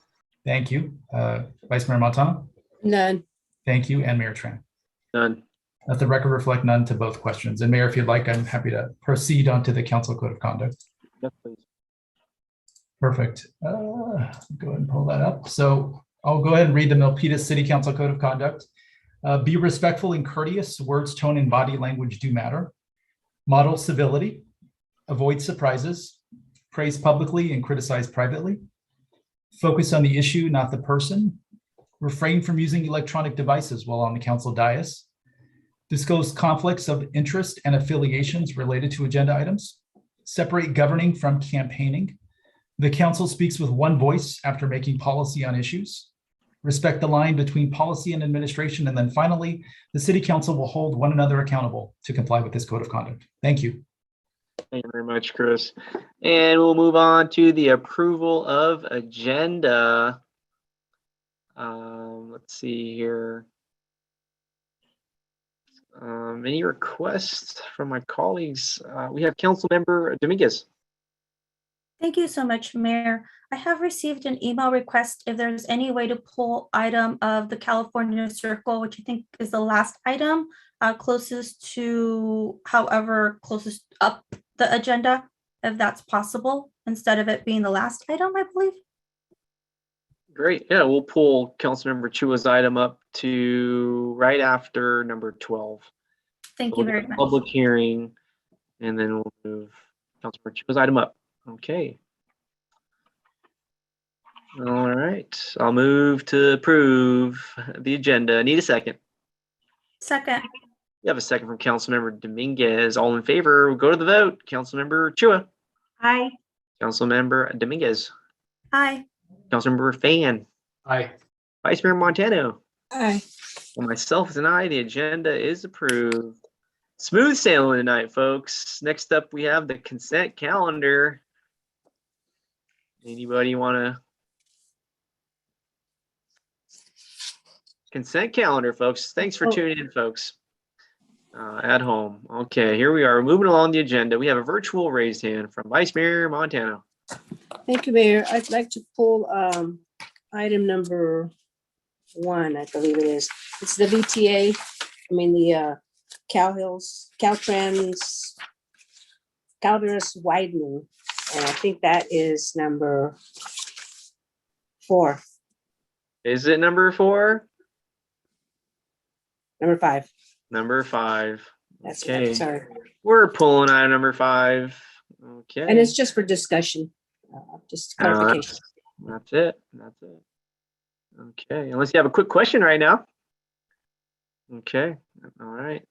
Thank you. Vice Mayor Montano. None. Thank you. And Mayor Tran. None. Let the record reflect none to both questions. And Mayor, if you'd like, I'm happy to proceed on to the council code of conduct. Yes, please. Perfect. Go ahead and pull that up. So I'll go ahead and read the Milpitas City Council Code of Conduct. Be respectful and courteous. Words, tone, and body language do matter. Model civility. Avoid surprises. Praise publicly and criticize privately. Focus on the issue, not the person. Refrain from using electronic devices while on the council dais. Disclose conflicts of interest and affiliations related to agenda items. Separate governing from campaigning. The council speaks with one voice after making policy on issues. Respect the line between policy and administration. And then finally, the city council will hold one another accountable to comply with this code of conduct. Thank you. Thank you very much, Chris. And we'll move on to the approval of agenda. Let's see here. Any requests from my colleagues? We have Councilmember Dominguez. Thank you so much, Mayor. I have received an email request if there's any way to pull item of the California Circle, which I think is the last item, closest to however closest up the agenda, if that's possible, instead of it being the last item, I believe. Great. Yeah, we'll pull Councilmember Chua's item up to right after number 12. Thank We'll you do very a much. public hearing, and then we'll move Councilmember Chua's item up. Okay. All right. I'll move to approve the agenda. Need a second. Second. We have a second from Councilmember Dominguez. All in favor, we'll go to the vote. Councilmember Chua. Aye. Councilmember Dominguez. Aye. Councilmember Fan. Aye. Vice Mayor Montano. Aye. And myself as an aye, the agenda is approved. Smooth sailing tonight, folks. Next up, we have the consent calendar. Anybody want to? Consent calendar, folks. Thanks for tuning in, folks. At home. Okay, here we are. Moving along the agenda. We have a virtual raised hand from Vice Mayor Montano. Thank you, Mayor. I'd like to pull item number 1, I believe it is. It's the VTA, the Caltrans widening. And I think that is number 4. Is it number 4? Number 5. Number 5. That's Okay. right, sorry. We're pulling item number 5. Okay. And it's just for discussion, just clarification. That's it. That's it. Okay. Unless you have a quick question right now. Okay. All right.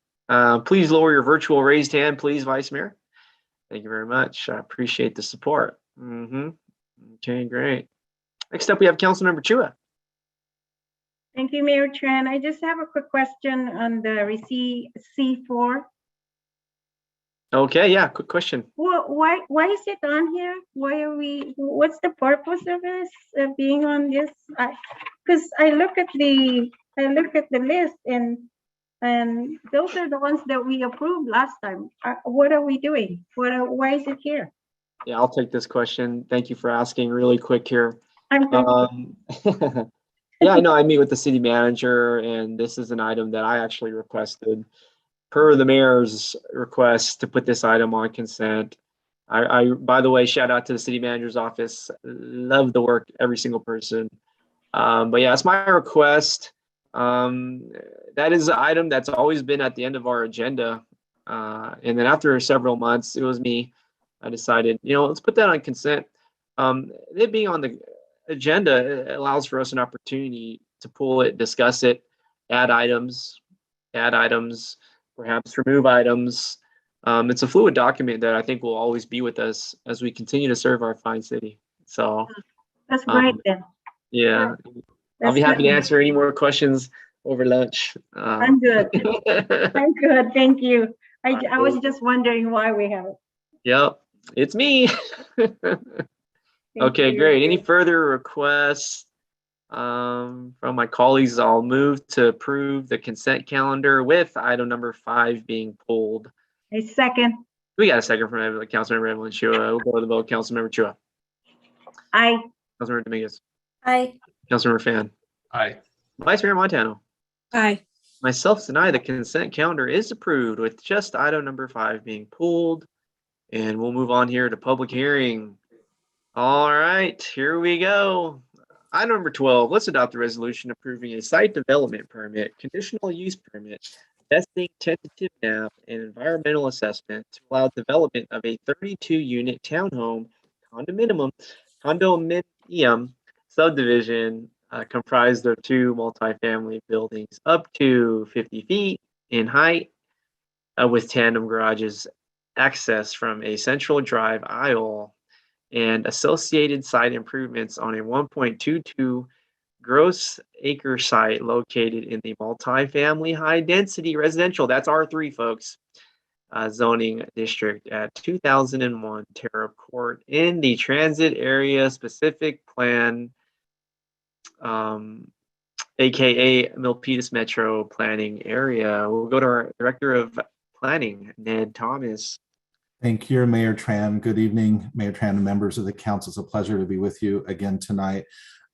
Please lower your virtual raised hand, please, Vice Mayor. Thank you very much. I appreciate the support. Okay, great. Next up, we have Councilmember Chua. Thank you, Mayor Tran. I just have a quick question on the C4. Okay, yeah, quick question. Why is it on here? What's the purpose of this, being on this? Because I look at the list and those are the ones that we approved last time. What are we doing? Why is it here? Yeah, I'll take this question. Thank you for asking really quick here. Yeah, I know I meet with the city manager, and this is an item that I actually requested per the mayor's request to put this item on consent. I by the way, shout out to the city manager's office. Love the work, every single person. But yeah, it's my request. That is an item that's always been at the end of our agenda. And then after several months, it was me. I decided, let's put that on consent. It being on the agenda, it allows for us an opportunity to pull it, discuss it, add items, perhaps remove items. It's a fluid document that I think will always be with us as we continue to serve our fine city. So that's great then. Yeah, I'll be happy to answer any more questions over lunch. I'm good. I'm good. Thank you. I was just wondering why we have it. Yep, it's me. Okay, great. Any further requests from my colleagues? I'll move to approve the consent calendar with item number 5 being pulled. A second. We got a second from Councilmember Evelyn Chua. We'll go to the vote. Councilmember Chua. Aye. Councilmember Dominguez. Aye. Councilmember Fan. Aye. Vice Mayor Montano. Aye. Myself deny the consent calendar is approved with just item number 5 being pulled. And we'll move on here to public hearing. All right, here we go. Item number 12, let's adopt a resolution approving a site development permit, conditional use permit, testing tentative map, and environmental assessment to allow development of a 32-unit townhome condominium subdivision comprised of 2 multifamily buildings up to 50 feet in height with tandem garages access from a central drive aisle and associated site improvements on a 1.22 gross acre site located in the multifamily high density residential, that's R3 folks, zoning district at 2001 Terra Court in the transit area specific plan, aka Milpitas Metro Planning Area. We'll go to our Director of Planning, Ned Thomas. Thank you, Mayor Tran. Good evening, Mayor Tran and members of the council. It's a pleasure to be with you again tonight.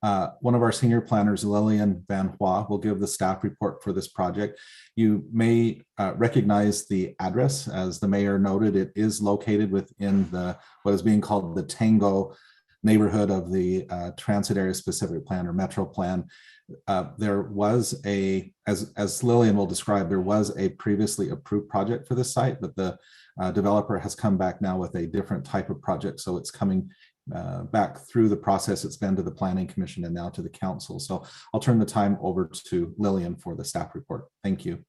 One of our senior planners, Lillian Van Hoa, will give the staff report for this project. You may recognize the address. As the mayor noted, it is located within what is being called the Tango neighborhood of the Transit Area Specific Plan or Metro Plan. There was as Lillian will describe, there was a previously approved project for this site, but the developer has come back now with a different type of project. So it's coming back through the process. It's been to the Planning Commission and now to the council. So I'll turn the time over to Lillian for the staff report. Thank you.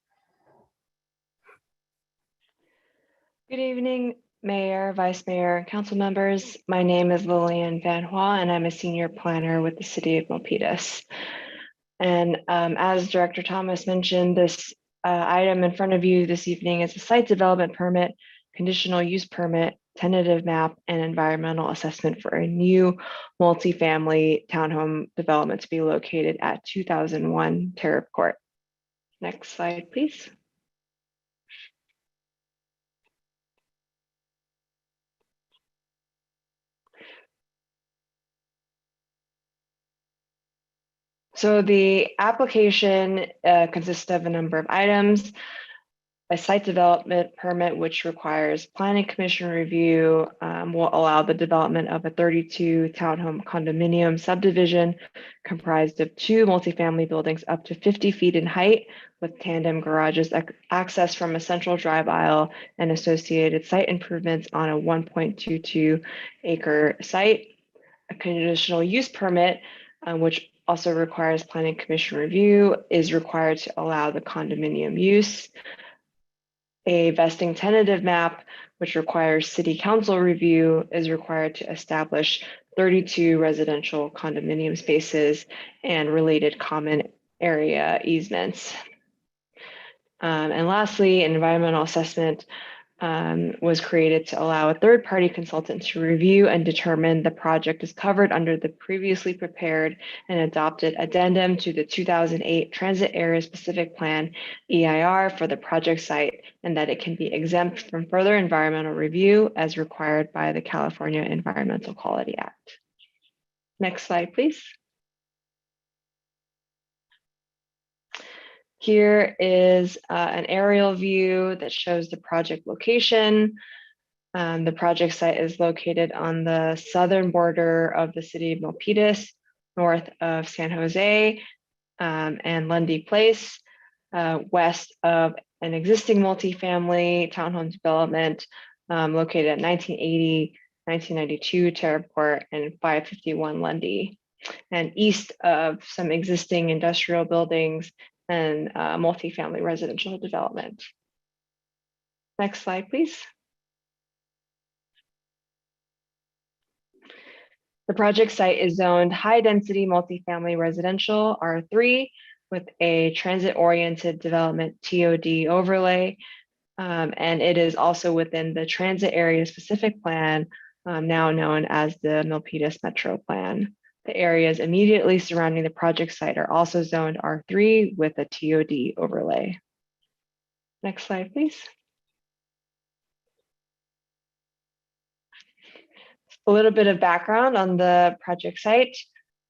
Good evening, Mayor, Vice Mayor, and council members. My name is Lillian Van Hoa, and I'm a senior planner with the City of Milpitas. And as Director Thomas mentioned, this item in front of you this evening is a site development permit, conditional use permit, tentative map, and environmental assessment for a new multifamily townhome development to be located at 2001 Tariff Court. Next slide, please. So the application consists of a number of items. A site development permit, which requires planning commission review, will allow the development of a 32 townhome condominium subdivision comprised of 2 multifamily buildings up to 50 feet in height with tandem garages, access from a central drive aisle, and associated site improvements on a 1.22 acre site. A conditional use permit, which also requires planning commission review, is required to allow the condominium use. A vesting tentative map, which requires city council review, is required to establish 32 residential condominium spaces and related common area easements. And lastly, an environmental assessment was created to allow a third-party consultant to review and determine the project is covered under the previously prepared and adopted addendum to the 2008 Transit Area Specific Plan EIR for the project site, and that it can be exempt from further environmental review as required by the California Environmental Quality Act. Next slide, please. Here is an aerial view that shows the project location. The project site is located on the southern border of the city of Milpitas, north of San Jose and Lundy Place, west of an existing multifamily townhome development located at 1980, 1992 Tariff Court and 551 Lundy, and east of some existing industrial buildings and multifamily residential development. Next slide, please. The project site is zoned high density multifamily residential R3 with a transit oriented development TOD overlay. And it is also within the transit area specific plan, now known as the Milpitas Metro Plan. The areas immediately surrounding the project site are also zoned R3 with a TOD overlay. Next slide, please. A little bit of background on the project site.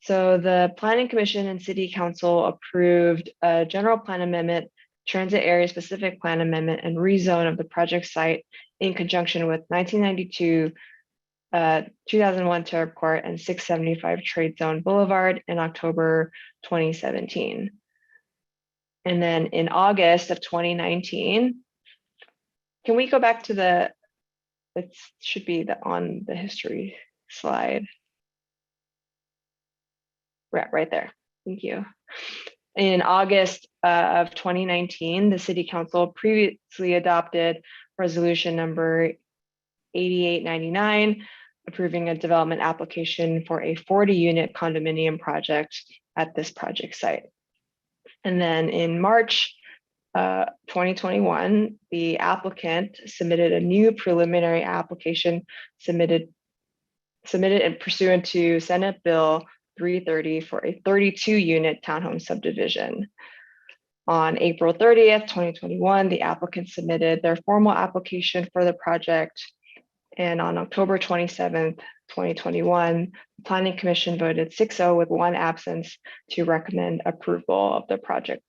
So the Planning Commission and City Council approved a general plan amendment, transit area specific plan amendment, and rezone of the project site in conjunction with 1992 2001 Tariff Court and 675 Trade Zone Boulevard in October 2017. And then in August of 2019, can we go back to the, it should be on the history slide. Right there, thank you. In August of 2019, the City Council previously adopted resolution number 8899, approving a development application for a 40-unit condominium project at this project site. And then in March 2021, the applicant submitted a new preliminary application submitted and pursuant to Senate Bill 330 for a 32-unit townhome subdivision. On April 30th, 2021, the applicant submitted their formal application for the project And on October 27th, 2021, the Planning Commission voted 6-0 with 1 absence to recommend approval of the project.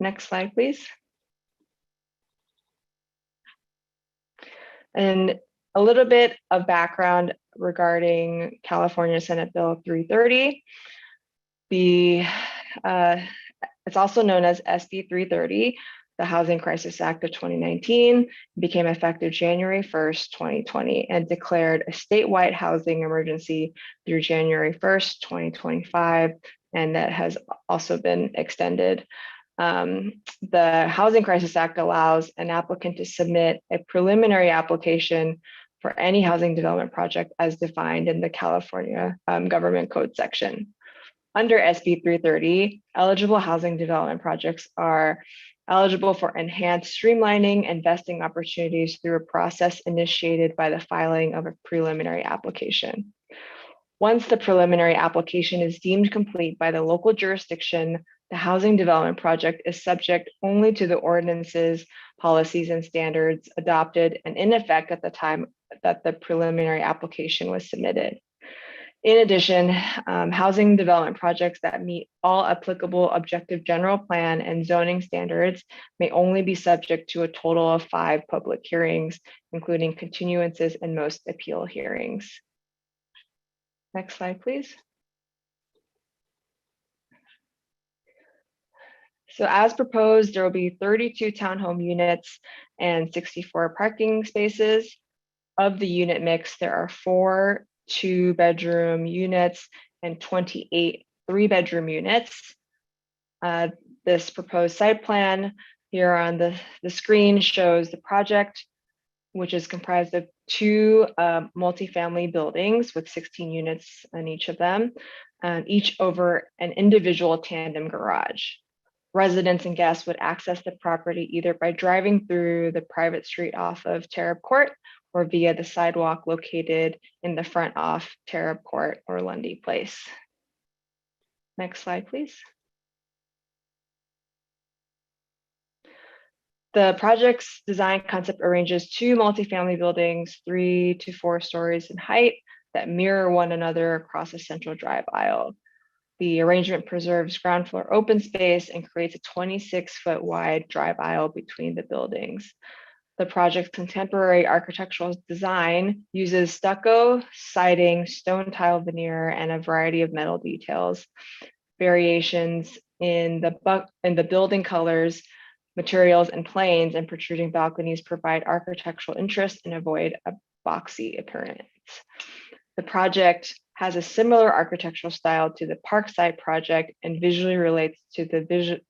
Next slide, please. And a little bit of background regarding California Senate Bill 330. It's also known as SB 330, the Housing Crisis Act of 2019, became effective January 1st, 2020, and declared a statewide housing emergency through January 1st, 2025, and that has also been extended. The Housing Crisis Act allows an applicant to submit a preliminary application for any housing development project as defined in the California Government Code section. Under SB 330, eligible housing development projects are eligible for enhanced streamlining and vesting opportunities through a process initiated by the filing of a preliminary application. Once the preliminary application is deemed complete by the local jurisdiction, the housing development project is subject only to the ordinances, policies, and standards adopted and in effect at the time that the preliminary application was submitted. In addition, housing development projects that meet all applicable objective general plan and zoning standards may only be subject to a total of 5 public hearings, including continuances and most appeal hearings. Next slide, please. So as proposed, there will be 32 townhome units and 64 parking spaces. Of the unit mix, there are 4 2-bedroom units and 28 3-bedroom units. This proposed site plan here on the screen shows the project, which is comprised of 2 multifamily buildings with 16 units in each of them, each over an individual tandem garage. Residents and guests would access the property either by driving through the private street off of Tarab Court or via the sidewalk located in the front off Tarab Court or Lundy Place. Next slide, please. The project's design concept arranges 2 multifamily buildings, 3 to 4 stories in height that mirror one another across a central drive aisle. The arrangement preserves ground floor open space and creates a 26-foot wide drive aisle between the buildings. The project's contemporary architectural design uses stucco, siding, stone tile veneer, and a variety of metal details. Variations in the building colors, materials, and planes and protruding balconies provide architectural interest and avoid a boxy appearance. The project has a similar architectural style to the Parkside project and visually relates to the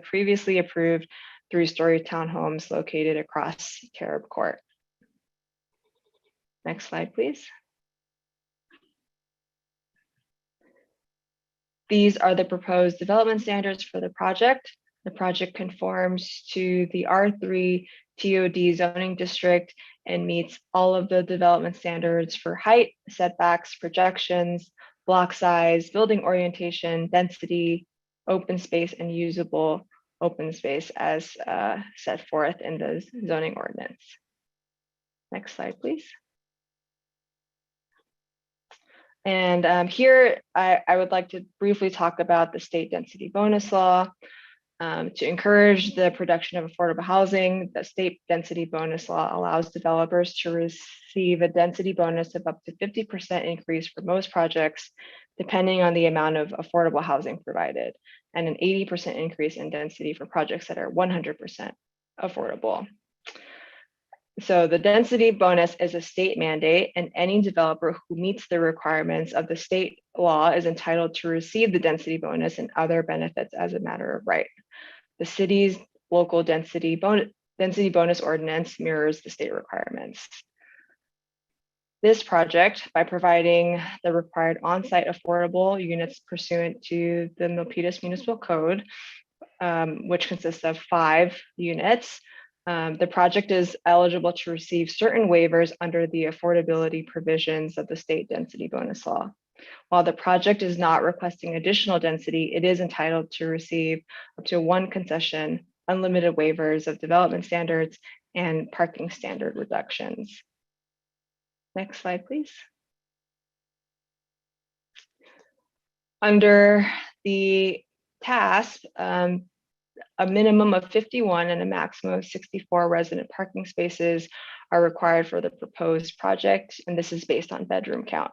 previously approved 3-story townhomes located across Tarab Court. Next slide, please. These are the proposed development standards for the project. The project conforms to the R3 TOD zoning district and meets all of the development standards for height, setbacks, projections, block size, building orientation, density, open space, and usable open space as set forth in the zoning ordinance. Next slide, please. And here I would like to briefly talk about the state density bonus law. To encourage the production of affordable housing, the state density bonus law allows developers to receive a density bonus of up to 50% increase for most projects, depending on the amount of affordable housing provided, and an 80% increase in density for projects that are 100% affordable. So the density bonus is a state mandate, and any developer who meets the requirements of the state law is entitled to receive the density bonus and other benefits as a matter of right. The city's local density bonus ordinance mirrors the state requirements. This project, by providing the required on-site affordable units pursuant to the Milpitas Municipal Code, which consists of 5 units, the project is eligible to receive certain waivers under the affordability provisions of the state density bonus law. While the project is not requesting additional density, it is entitled to receive up to 1 concession, unlimited waivers of development standards, and parking standard reductions. Next slide, please. Under the task, a minimum of 51 and a maximum of 64 resident parking spaces are required for the proposed project, and this is based on bedroom count.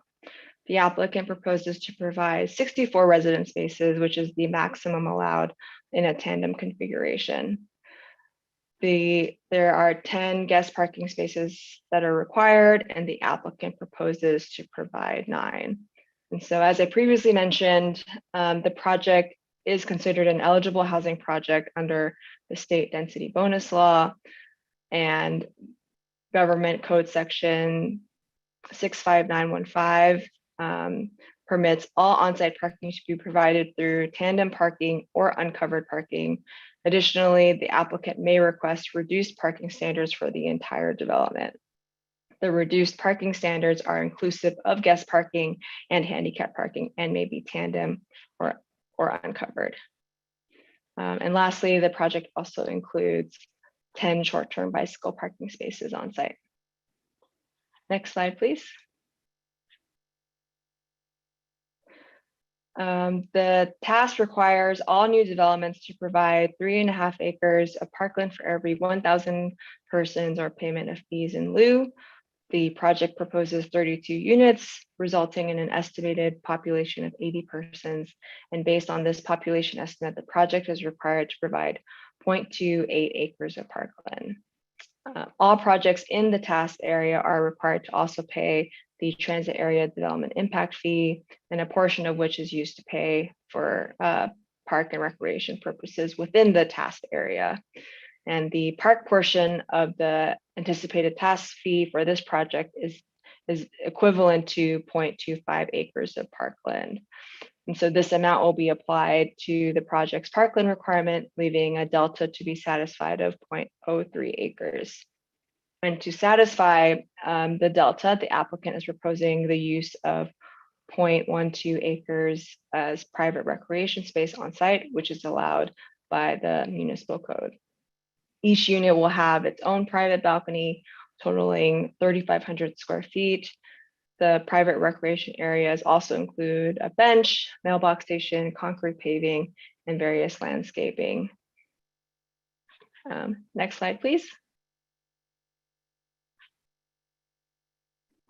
The applicant proposes to provide 64 resident spaces, which is the maximum allowed in a tandem configuration. There are 10 guest parking spaces that are required, and the applicant proposes to provide 9. And so, as I previously mentioned, the project is considered an eligible housing project under the state density bonus law, and government code section 65915 permits all on-site parking to be provided through tandem parking or uncovered parking. Additionally, the applicant may request reduced parking standards for the entire development. The reduced parking standards are inclusive of guest parking and handicap parking and may be tandem or uncovered. And lastly, the project also includes 10 short-term bicycle parking spaces on site. Next slide, please. The task requires all new developments to provide 3.5 acres of parkland for every 1,000 persons or payment of fees in lieu. The project proposes 32 units, resulting in an estimated population of 80 persons. And based on this population estimate, the project is required to provide 0.28 acres of parkland. All projects in the task area are required to also pay the transit area development impact fee, and a portion of which is used to pay for park and recreation purposes within the task area. And the park portion of the anticipated task fee for this project is equivalent to 0.25 acres of parkland. And so this amount will be applied to the project's parkland requirement, leaving a delta to be satisfied of 0.03 acres. And to satisfy the delta, the applicant is proposing the use of 0.12 acres as private recreation space on site, which is allowed by the municipal code. Each unit will have its own private balcony totaling 3,500 square feet. The private recreation areas also include a bench, mailbox station, concrete paving, and various landscaping. Next slide, please.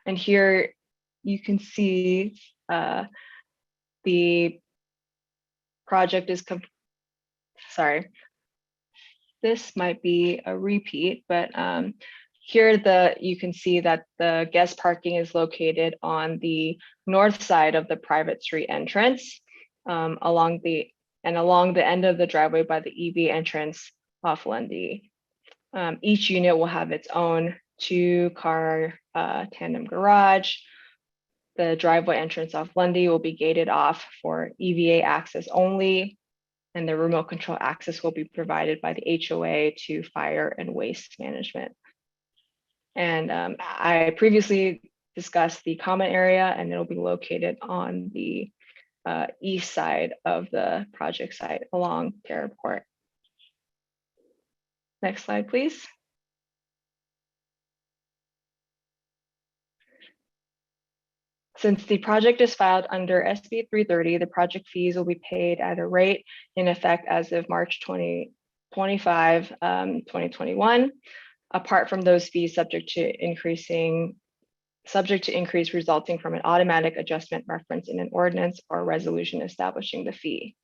And here you can see the project is sorry. This might be a repeat, but here you can see that the guest parking is located on the north side of the private street entrance, along the end of the driveway by the EV entrance off Lundy. Each unit will have its own 2-car tandem garage. The driveway entrance off Lundy will be gated off for EVA access only, and the remote control access will be provided by the HOA to fire and waste management. And I previously discussed the common area, and it'll be located on the east side of the project site along Terraport. Next slide, please. Since the project is filed under SB 330, the project fees will be paid at a rate in effect as of March 2021, apart from those fees subject to increase resulting from an automatic adjustment reference in an ordinance or resolution establishing the fee.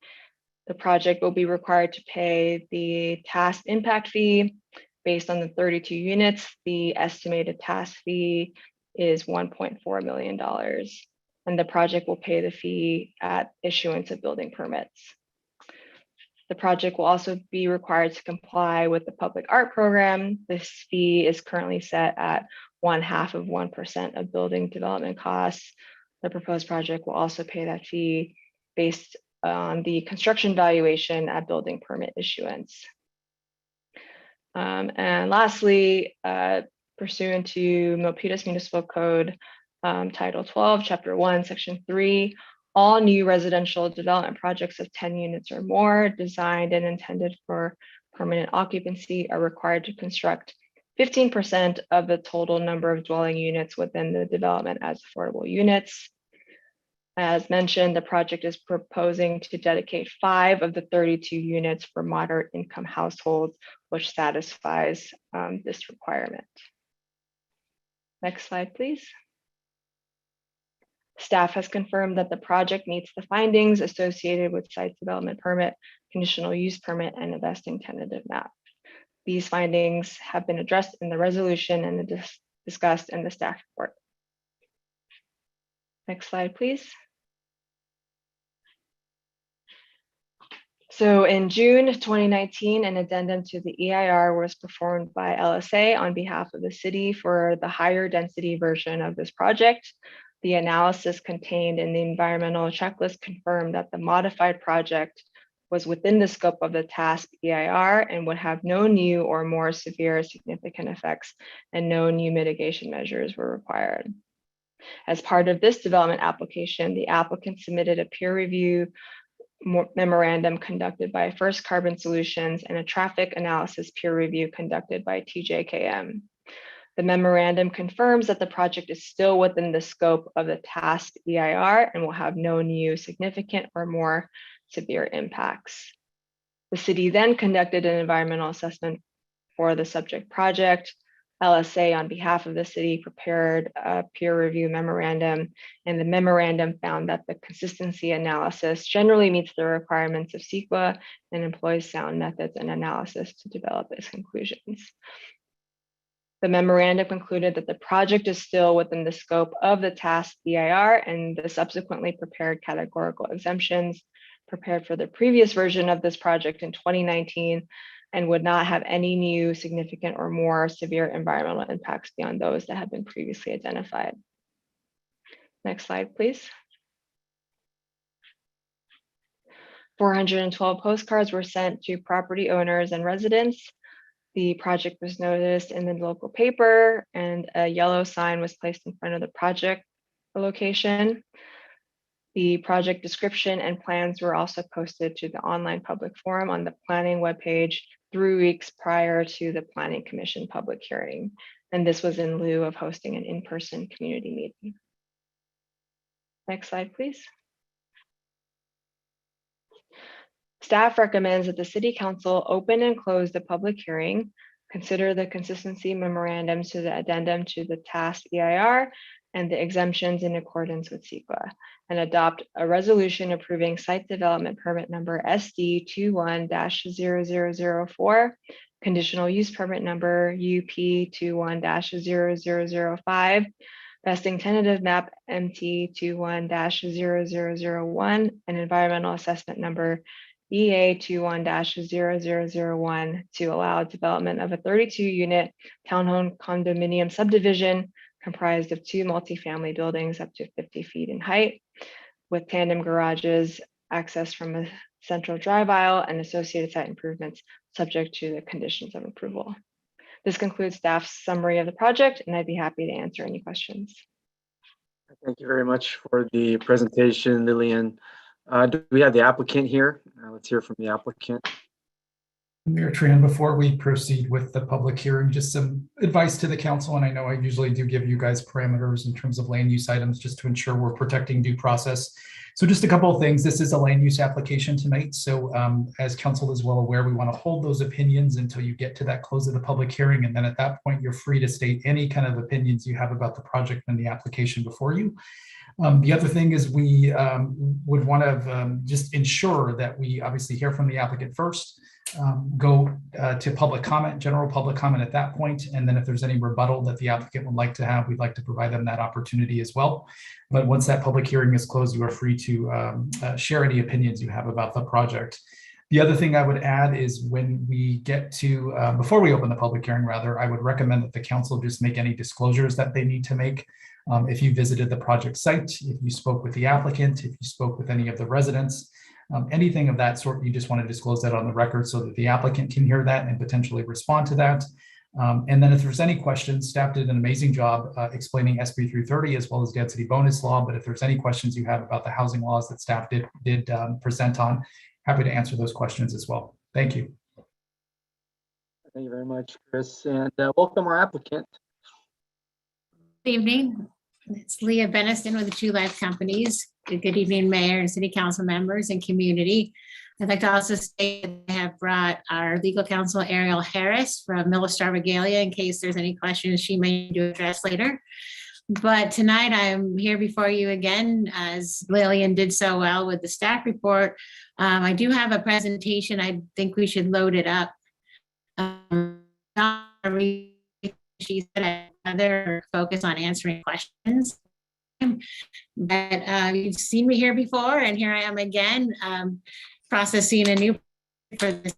The project will be required to pay the task impact fee based on the 32 units. The estimated task fee is $1.4 million, and the project will pay the fee at issuance of building permits. The project will also be required to comply with the public art program. This fee is currently set at 0.5% of building development costs. The proposed project will also pay that fee based on the construction valuation at building permit issuance. And lastly, pursuant to Milpitas Municipal Code, Title 12, Chapter 1, Section 3, all new residential development projects of 10 units or more designed and intended for permanent occupancy are required to construct 15% of the total number of dwelling units within the development as affordable units. As mentioned, the project is proposing to dedicate 5 of the 32 units for moderate income households, which satisfies this requirement. Next slide, please. Staff has confirmed that the project meets the findings associated with site development permit, conditional use permit, and a vesting tentative map. These findings have been addressed in the resolution and discussed in the staff report. Next slide, please. So in June 2019, an addendum to the EIR was performed by LSA on behalf of the city for the higher density version of this project. The analysis contained in the environmental checklist confirmed that the modified project was within the scope of the task EIR and would have no new or more severe significant effects, and no new mitigation measures were required. As part of this development application, the applicant submitted a peer review memorandum conducted by First Carbon Solutions and a traffic analysis peer review conducted by TJKM. The memorandum confirms that the project is still within the scope of the task EIR and will have no new significant or more severe impacts. The city then conducted an environmental assessment for the subject project. LSA, on behalf of the city, prepared a peer review memorandum, and the memorandum found that the consistency analysis generally meets the requirements of CEQA and employs sound methods and analysis to develop its conclusions. The memorandum concluded that the project is still within the scope of the task EIR, and the subsequently prepared categorical exemptions prepared for the previous version of this project in 2019 and would not have any new significant or more severe environmental impacts beyond those that have been previously identified. Next slide, please. 412 postcards were sent to property owners and residents. The project was noticed in the local paper, and a yellow sign was placed in front of the project location. The project description and plans were also posted to the online public forum on the planning webpage 3 weeks prior to the Planning Commission public hearing. And this was in lieu of hosting an in-person community meeting. Next slide, please. Staff recommends that the City Council open and close the public hearing, consider the consistency memorandums to the addendum to the task EIR and the exemptions in accordance with CEQA, and adopt a resolution approving site development permit number SD 21-0004, conditional use permit number UP 21-0005, vesting tentative map MT 21-0001, and environmental assessment number EA 21-0001 to allow development of a 32-unit townhome condominium subdivision comprised of 2 multifamily buildings up to 50 feet in height, with tandem garages, access from a central drive aisle, and associated site improvements subject to the conditions of approval. This concludes staff's summary of the project, and I'd be happy to answer any questions. Thank you very much for the presentation, Lillian. Do we have the applicant here? Let's hear from the applicant. Mayor Tran, before we proceed with the public hearing, just some advice to the council, and I know I usually do give you guys parameters in terms of land use items just to ensure we're protecting due process. So just a couple of things. This is a land use application tonight. So as council is well aware, we want to hold those opinions until you get to that close of the public hearing. And then at that point, you're free to state any kind of opinions you have about the project and the application before you. The other thing is we would want to just ensure that we obviously hear from the applicant first, go to public comment, general public comment at that point. And then if there's any rebuttal that the applicant would like to have, we'd like to provide them that opportunity as well. But once that public hearing is closed, you are free to share any opinions you have about the project. The other thing I would add is when we get to, before we open the public hearing rather, I would recommend that the council just make any disclosures that they need to make. If you visited the project site, if you spoke with the applicant, if you spoke with any of the residents, anything of that sort, you just want to disclose that on the record so that the applicant can hear that and potentially respond to that. And then if there's any questions, staff did an amazing job explaining SB 330 as well as density bonus law. But if there's any questions you have about the housing laws that staff did present on, happy to answer those questions as well. Thank you. Thank you very much, Chris, and welcome our applicant. Good evening. It's Leah Beniston with the Two Life Companies. Good evening, Mayor and City Council members and community. I'd like to also state that I have brought our legal counsel, Ariel Harris from Miller Star Regalia, in case there's any questions she may need to address later. But tonight I'm here before you again, as Lillian did so well with the staff report. I do have a presentation. I think we should load it up. She said I'd rather focus on answering questions. But you've seen me here before, and here I am again, processing a new for the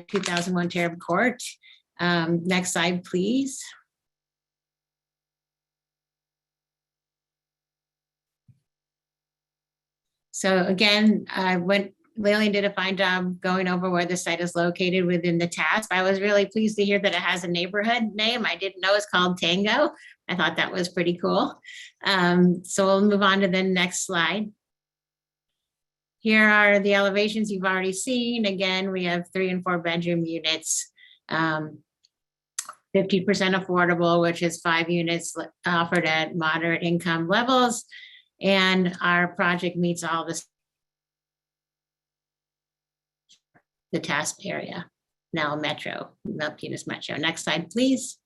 2001 Terror Court. Next slide, please. So again, Lillian did a fine job going over where the site is located within the task. I was really pleased to hear that it has a neighborhood name. I didn't know it's called Tango. I thought that was pretty cool. So we'll move on to the next slide. Here are the elevations you've already seen. Again, we have 3 and 4 bedroom units, 50% affordable, which is 5 units offered at moderate income levels. And our project meets all the task area, now Metro, Milpitas Metro. Next slide, please.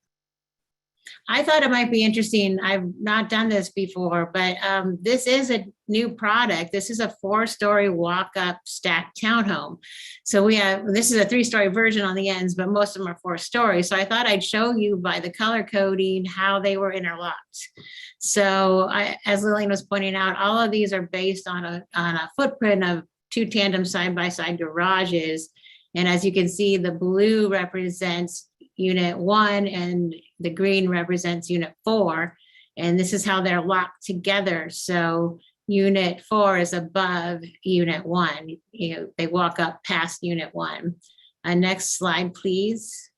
I thought it might be interesting. I've not done this before, but this is a new product. This is a 4-story walk-up stacked townhome. So this is a 3-story version on the ends, but most of them are 4 stories. So I thought I'd show you by the color coding how they were interlocked. So as Lillian was pointing out, all of these are based on a footprint of 2 tandem side-by-side garages. And as you can see, the blue represents unit 1 and the green represents unit 4. And this is how they're locked together. So unit 4 is above unit 1. They walk up past unit 1. Next slide, please.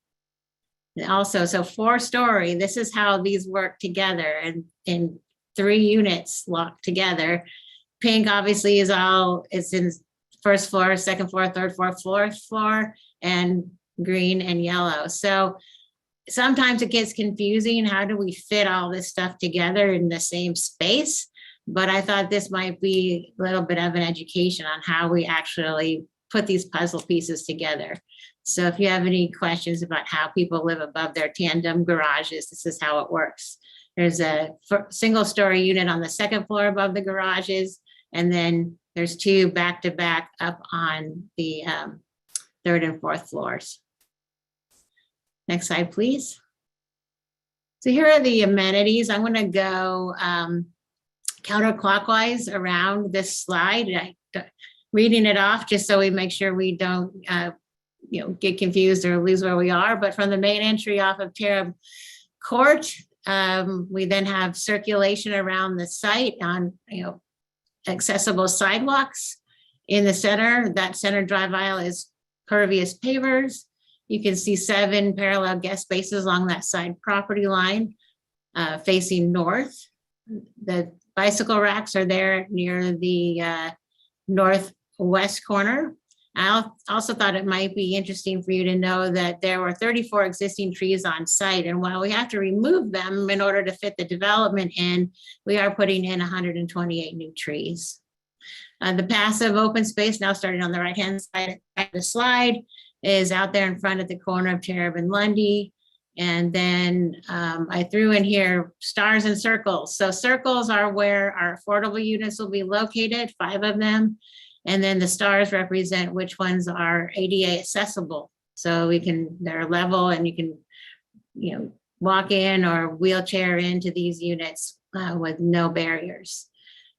Also, so 4-story, this is how these work together, and in 3 units locked together. Pink obviously it's in first floor, second floor, third floor, fourth floor, and green and yellow. So sometimes it gets confusing. How do we fit all this stuff together in the same space? But I thought this might be a little bit of an education on how we actually put these puzzle pieces together. So if you have any questions about how people live above their tandem garages, this is how it works. There's a single story unit on the second floor above the garages, and then there's 2 back-to-back up on the 3rd and 4th floors. Next slide, please. So here are the amenities. I'm going to go counterclockwise around this slide, reading it off just so we make sure we don't get confused or lose where we are. But from the main entry off of Terra Court, we then have circulation around the site on accessible sidewalks. In the center, that center drive aisle is pervious pavers. You can see 7 parallel guest spaces along that side property line facing north. The bicycle racks are there near the northwest corner. I also thought it might be interesting for you to know that there were 34 existing trees on site, and while we have to remove them in order to fit the development in, we are putting in 128 new trees. The passive open space, now starting on the right-hand side of the slide, is out there in front at the corner of Cherub and Lundy. And then I threw in here stars and circles. So circles are where our affordable units will be located, 5 of them. And then the stars represent which ones are ADA accessible. So they're level and you can, walk in or wheelchair into these units with no barriers.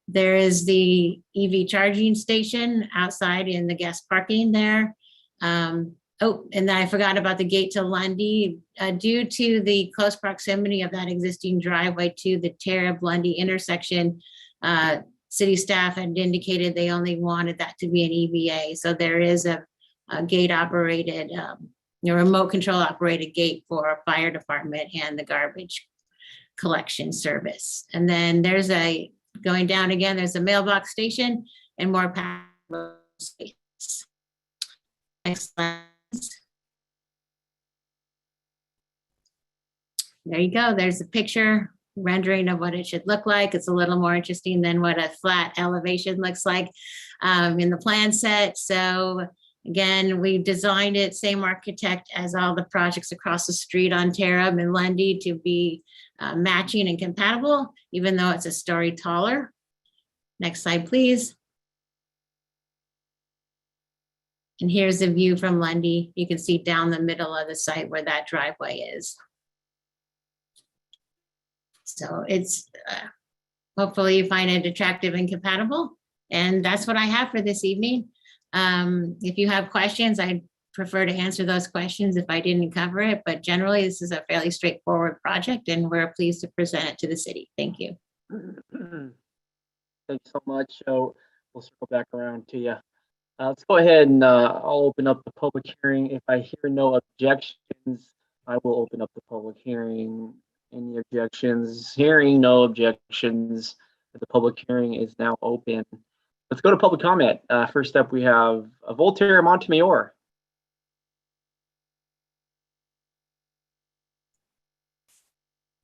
There is the EV charging station outside in the guest parking there. And then I forgot about the gate to Lundy. Due to the close proximity of that existing driveway to the Terrab-Lundy intersection, city staff had indicated they only wanted that to be an EVA. So there is a gate operated, remote control operated gate for fire department and the garbage collection service. And then there's going down again, there's a mailbox station and more space. Next slide. there you go. There's a picture rendering of what it should look like. It's a little more interesting than what a flat elevation looks like in the plan set. So again, we designed it, same architect as all the projects across the street on Terram and Lundy to be matching and compatible, even though it's a story taller. Next slide, please. And here's a view from Lundy. You can see down the middle of the site where that driveway is. So it's hopefully you find it attractive and compatible. And that's what I have for this evening. If you have questions, I'd prefer to answer those questions if I didn't cover it, but generally this is a fairly straightforward project and we're pleased to present it to the city. Thank you. Thanks so much. So we'll circle back around to you. Let's go ahead and I'll open up the public hearing. If I hear no objections, I will open up the public hearing. Any objections? Hearing no objections, the public hearing is now open. Let's go to public comment. First up, we have Voltaire Montemayor.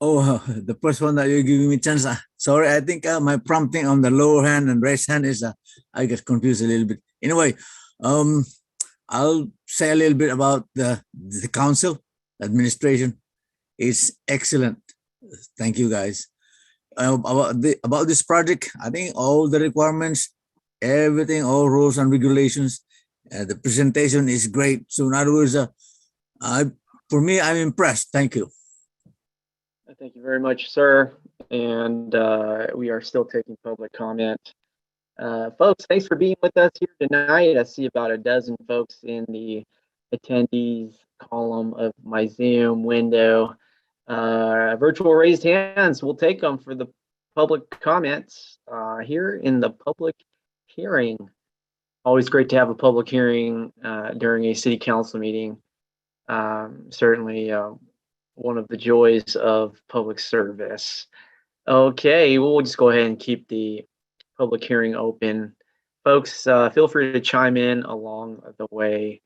Oh, the first one that you're giving me chance. Sorry, I think my prompting on the lower hand and raised hand is I get confused a little bit. Anyway, I'll say a little bit about the council administration. It's excellent. Thank you, guys. About this project, I think all the requirements, everything, all rules and regulations, the presentation is great. So in other words, for me, I'm impressed. Thank you. Thank you very much, sir. And we are still taking public comment. Folks, thanks for being with us here tonight. I see about a dozen folks in the attendees column of my Zoom window. Virtual raised hands, we'll take them for the public comments here in the public hearing. Always great to have a public hearing during a city council meeting. Certainly one of the joys of public service. Okay, we'll just go ahead and keep the public hearing open. Folks, feel free to chime in along the way,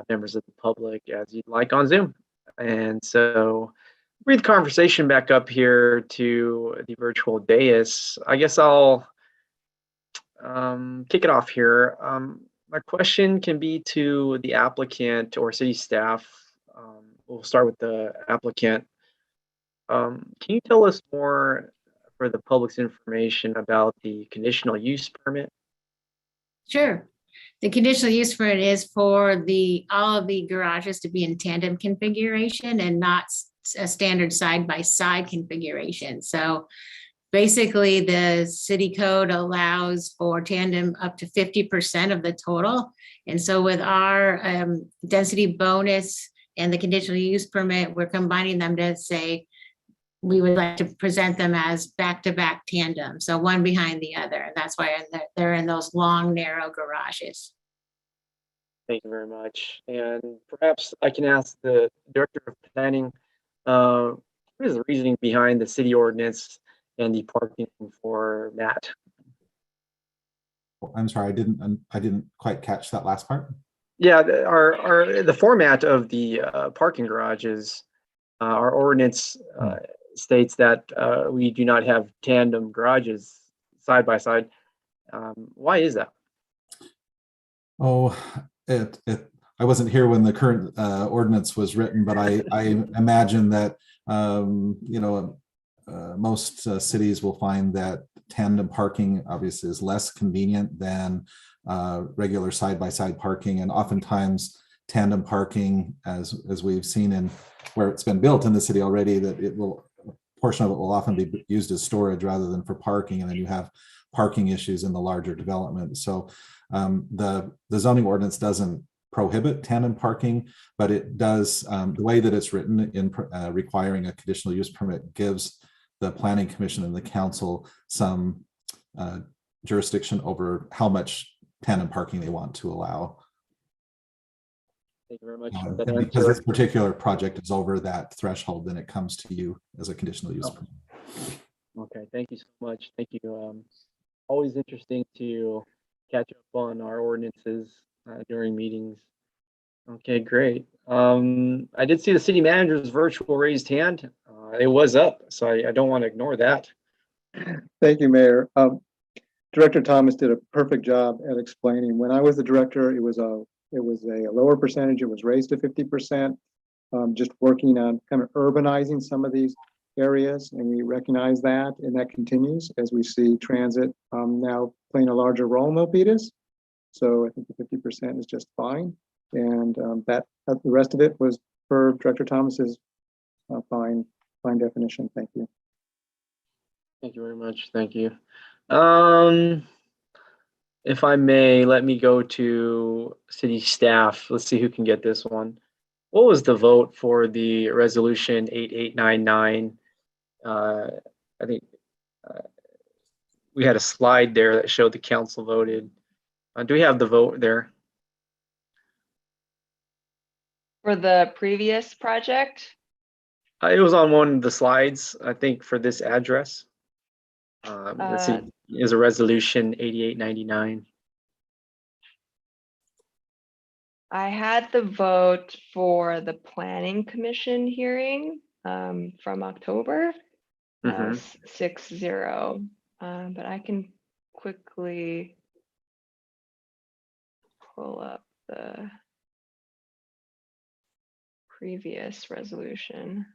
members of the public, as you'd like on Zoom. And so bring the conversation back up here to the virtual dais. I guess I'll kick it off here. My question can be to the applicant or city staff. We'll start with the applicant. Can you tell us more for the public's information about the conditional use permit? Sure. The conditional use permit is for all of the garages to be in tandem configuration and not a standard side-by-side configuration. So basically the city code allows for tandem up to 50% of the total. And so with our density bonus and the conditional use permit, we're combining them to say, we would like to present them as back-to-back tandem. So one behind the other. That's why they're in those long, narrow garages. Thank you very much. And perhaps I can ask the Director of Planning, what is the reasoning behind the city ordinance and the parking format? I'm sorry, I didn't quite catch that last part. Yeah, the format of the parking garages, our ordinance states that we do not have tandem garages side by side. Why is that? Oh, I wasn't here when the current ordinance was written, but I imagine that most cities will find that tandem parking obviously is less convenient than regular side-by-side parking, and oftentimes tandem parking, as we've seen in where it's been built in the city already, that a portion of it will often be used as storage rather than for parking, and then you have parking issues in the larger development. So the zoning ordinance doesn't prohibit tandem parking, but it does, the way that it's written in requiring a conditional use permit gives the planning commission and the council some jurisdiction over how much tandem parking they want to allow. Thank you very much. And because this particular project is over that threshold, then it comes to you as a conditional use permit. Okay, thank you so much. Thank you. Always interesting to catch up on our ordinances during meetings. Okay, great. I did see the city manager's virtual raised hand. It was up, so I don't want to ignore that. Thank you, Mayor. Director Thomas did a perfect job at explaining. When I was the director, it was a lower percentage. It was raised to 50%. Just working on kind of urbanizing some of these areas, and we recognize that, and that continues as we see transit now playing a larger role in Milpitas. So I think the 50% is just fine, and the rest of it was per Director Thomas's fine definition. Thank you. Thank you very much. Thank you. If I may, let me go to city staff. Let's see who can get this one. What was the vote for the resolution 8899? I think we had a slide there that showed the council voted. Do we have the vote there? For the previous project? It was on one of the slides, I think, for this address. Let's see, is a resolution 8899. I had the vote for the planning commission hearing from October, 6-0. But I can quickly pull up the previous resolution.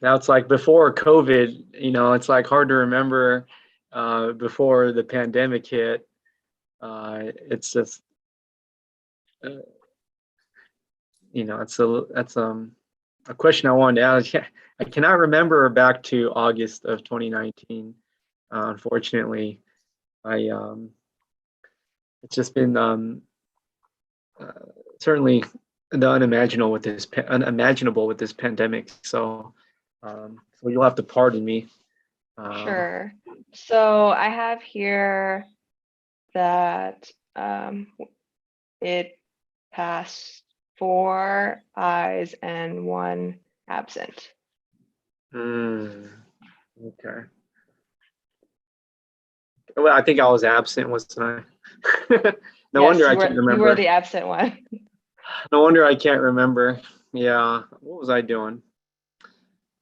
Now it's like before COVID, it's like hard to remember before the pandemic hit. It's just, that's a question I wanted to ask. I cannot remember back to August of 2019. Unfortunately, it's just been certainly the unimaginable with this pandemic. So you'll have to pardon me. Sure. So I have here that it passed 4 ayes and 1 absent. Okay. Well, I think I was absent, wasn't I? No wonder I can't remember. You were the absent one. No wonder I can't remember. Yeah, what was I doing?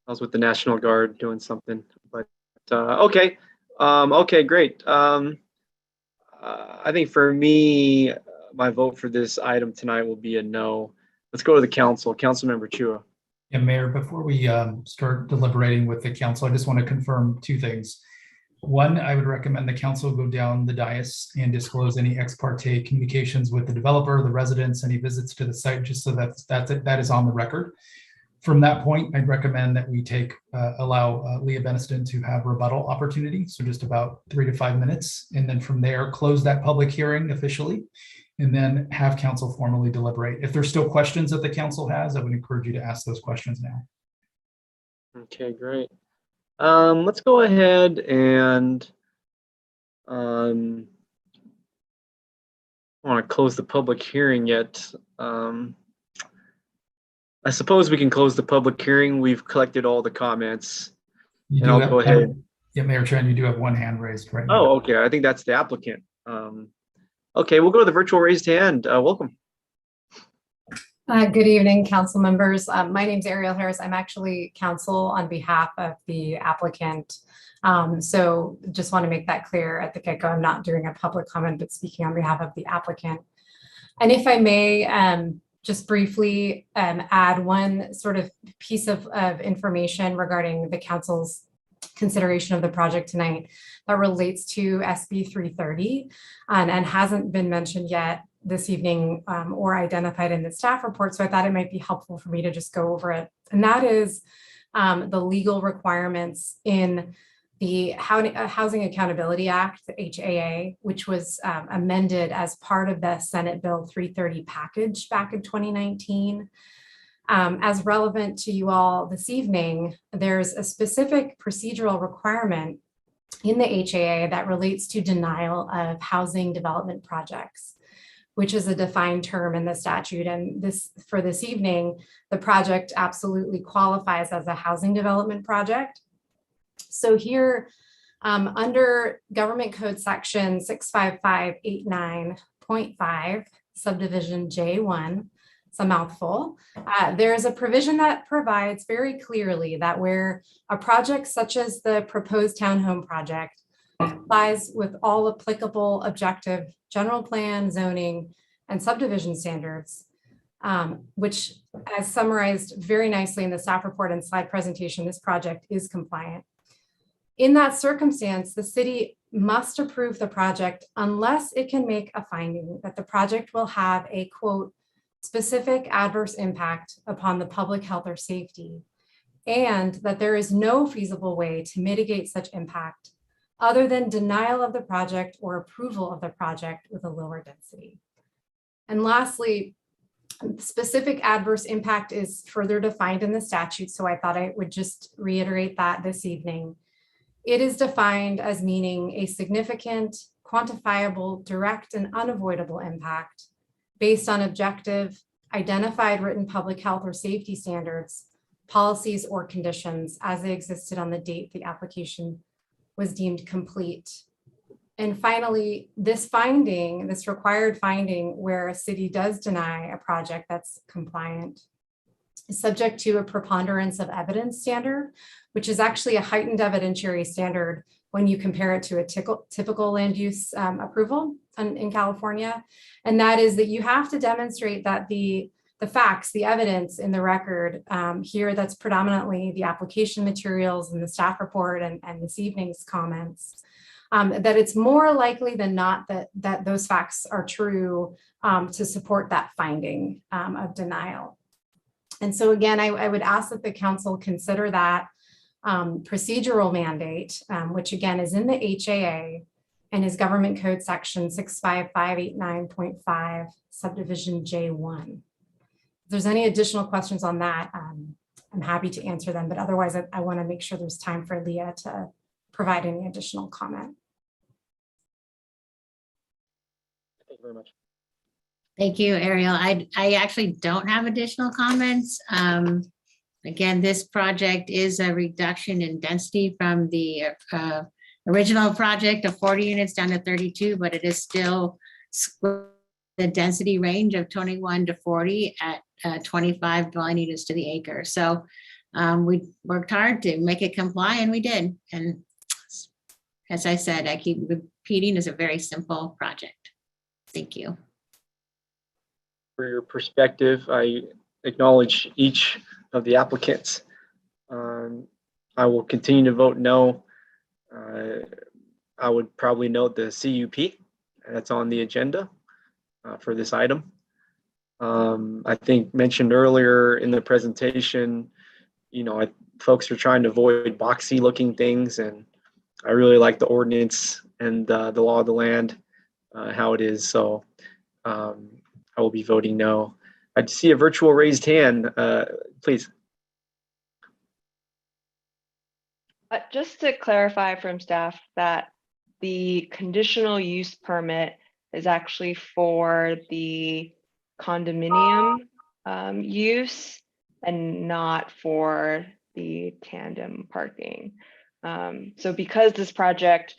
I was with the National Guard doing something. But okay, okay, great. I think for me, my vote for this item tonight will be a no. Let's go to the council. Councilmember Chua. Yeah, Mayor, before we start deliberating with the council, I just want to confirm 2 things. One, I would recommend the council go down the dais and disclose any ex parte communications with the developer, the residents, any visits to the site, just so that is on the record. From that point, I'd recommend that we allow Leah Beniston to have rebuttal opportunity, so just about 3 to 5 minutes, and then from there close that public hearing officially, and then have council formally deliberate. If there's still questions that the council has, I would encourage you to ask those questions now. Okay, great. Let's go ahead and I don't want to close the public hearing yet. I suppose we can close the public hearing. We've collected all the comments. And I'll go ahead. Yeah, Mayor Tran, you do have 1 hand raised right now. Oh, okay. I think that's the applicant. Okay, we'll go to the virtual raised hand. Welcome. Good evening, council members. My name is Ariel Harris. I'm actually counsel on behalf of the applicant. So just want to make that clear at the get-go. I'm not doing a public comment, but speaking on behalf of the applicant. And if I may, just briefly add one sort of piece of information regarding the council's consideration of the project tonight that relates to SB 330 and hasn't been mentioned yet this evening or identified in the staff report. So I thought it might be helpful for me to just go over it. And that is the legal requirements in the Housing Accountability Act, the HAA, which was amended as part of the Senate Bill 330 package back in 2019. As relevant to you all this evening, there's a specific procedural requirement in the HAA that relates to denial of housing development projects, which is a defined term in the statute. And for this evening, the project absolutely qualifies as a housing development project. So here, under Government Code Section 65589.5, subdivision J1, It's a mouthful. There is a provision that provides very clearly that where a project such as the proposed townhome project complies with all applicable objective general plan, zoning, and subdivision standards, which, as summarized very nicely in the staff report and slide presentation, this project is compliant. In that circumstance, the city must approve the project unless it can make a finding that the project will have a, quote, specific adverse impact upon the public health or safety, and that there is no feasible way to mitigate such impact other than denial of the project or approval of the project with a lower density. And lastly, specific adverse impact is further defined in the statute, so I thought I would just reiterate that this evening. It is defined as meaning a significant, quantifiable, direct, and unavoidable impact based on objective, identified written public health or safety standards, policies, or conditions as they existed on the date the application was deemed complete. And finally, this finding, this required finding where a city does deny a project that's compliant is subject to a preponderance of evidence standard, which is actually a heightened evidentiary standard when you compare it to a typical land use approval in California. And that is that you have to demonstrate that the facts, the evidence in the record here, that's predominantly the application materials and the staff report and this evening's comments, that it's more likely than not that those facts are true to support that finding of denial. And so again, I would ask that the council consider that procedural mandate, which again is in the HAA and is Government Code Section 65589.5, subdivision J1. If there's any additional questions on that, I'm happy to answer them, but otherwise I want to make sure there's time for Leah to provide any additional comment. Thank you very much. Thank you, Ariel. I actually don't have additional comments. Again, this project is a reduction in density from the original project of 40 units down to 32, but it is still the density range of 21 to 40 at 25 dwelling units to the acre. So we worked hard to make it comply, and we did. And as I said, I keep repeating, it's a very simple project. Thank you. For your perspective, I acknowledge each of the applicants. I will continue to vote no. I would probably note the CUP that's on the agenda for this item. I think mentioned earlier in the presentation, folks are trying to avoid boxy looking things, and I really like the ordinance and the law of the land, how it is. So I will be voting no. I see a virtual raised hand, please. Just to clarify from staff that the conditional use permit is actually for the condominium use and not for the tandem parking. So because this project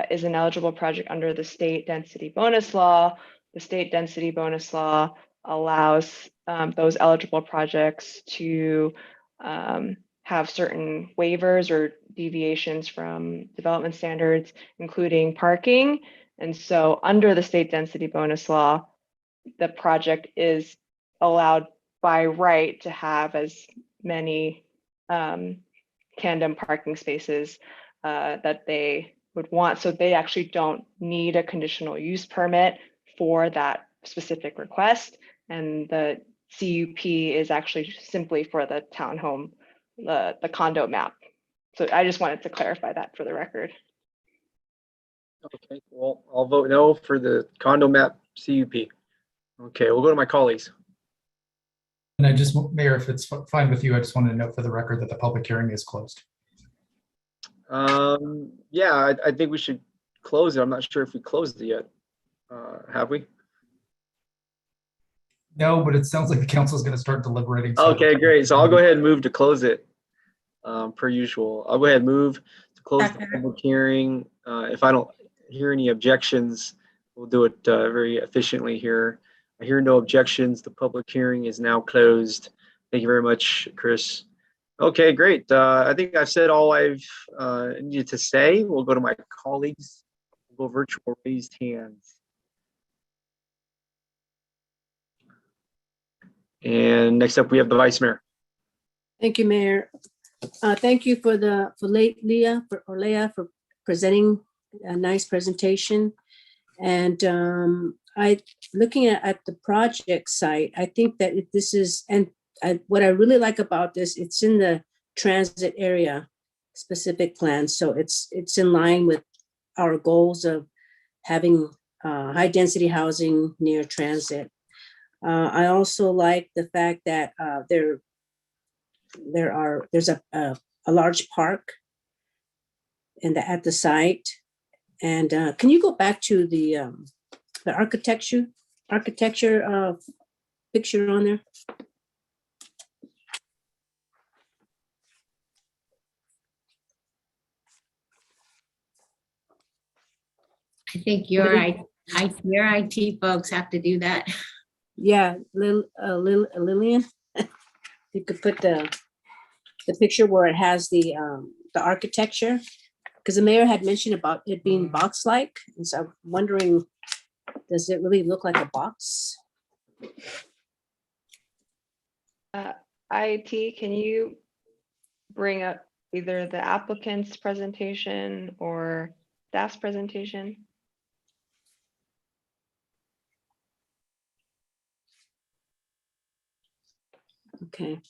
is an eligible project under the state density bonus law, the state density bonus law allows those eligible projects to have certain waivers or deviations from development standards, including parking. And so under the state density bonus law, the project is allowed by right to have as many tandem parking spaces that they would want. So they actually don't need a conditional use permit for that specific request. And the CUP is actually simply for the townhome, the condo map. So I just wanted to clarify that for the record. Okay, well, I'll vote no for the condo map CUP. Okay, we'll go to my colleagues. And I just, Mayor, if it's fine with you, I just wanted to note for the record that the public hearing is closed. Yeah, I think we should close it. I'm not sure if we closed it yet. Have we? No, but it sounds like the council is going to start deliberating. So okay, great. So I'll go ahead and move to close it per usual. I'll go ahead and move to close the public hearing. If I don't hear any objections, we'll do it very efficiently here. I hear no objections. The public hearing is now closed. Thank you very much, Chris. Okay, great. I think I've said all I've needed to say. We'll go to my colleagues. We'll go virtual raised hands. And next up, we have the Vice Mayor. Thank you, Mayor. Thank you for Leah for presenting a nice presentation. And looking at the project site, I think that this is, and what I really like about this, it's in the transit area specific plan. So it's in line with our goals of having high density housing near transit. I also like the fact that there's a large park at the site. And can you go back to the architecture picture on there? I think your IT folks have to do that. Yeah, Lillian, you could put the picture where it has the architecture, because the mayor had mentioned about it being box-like, and so I'm wondering, does it really look like a box? IT, can you bring up either the applicant's presentation or staff's presentation? Okay.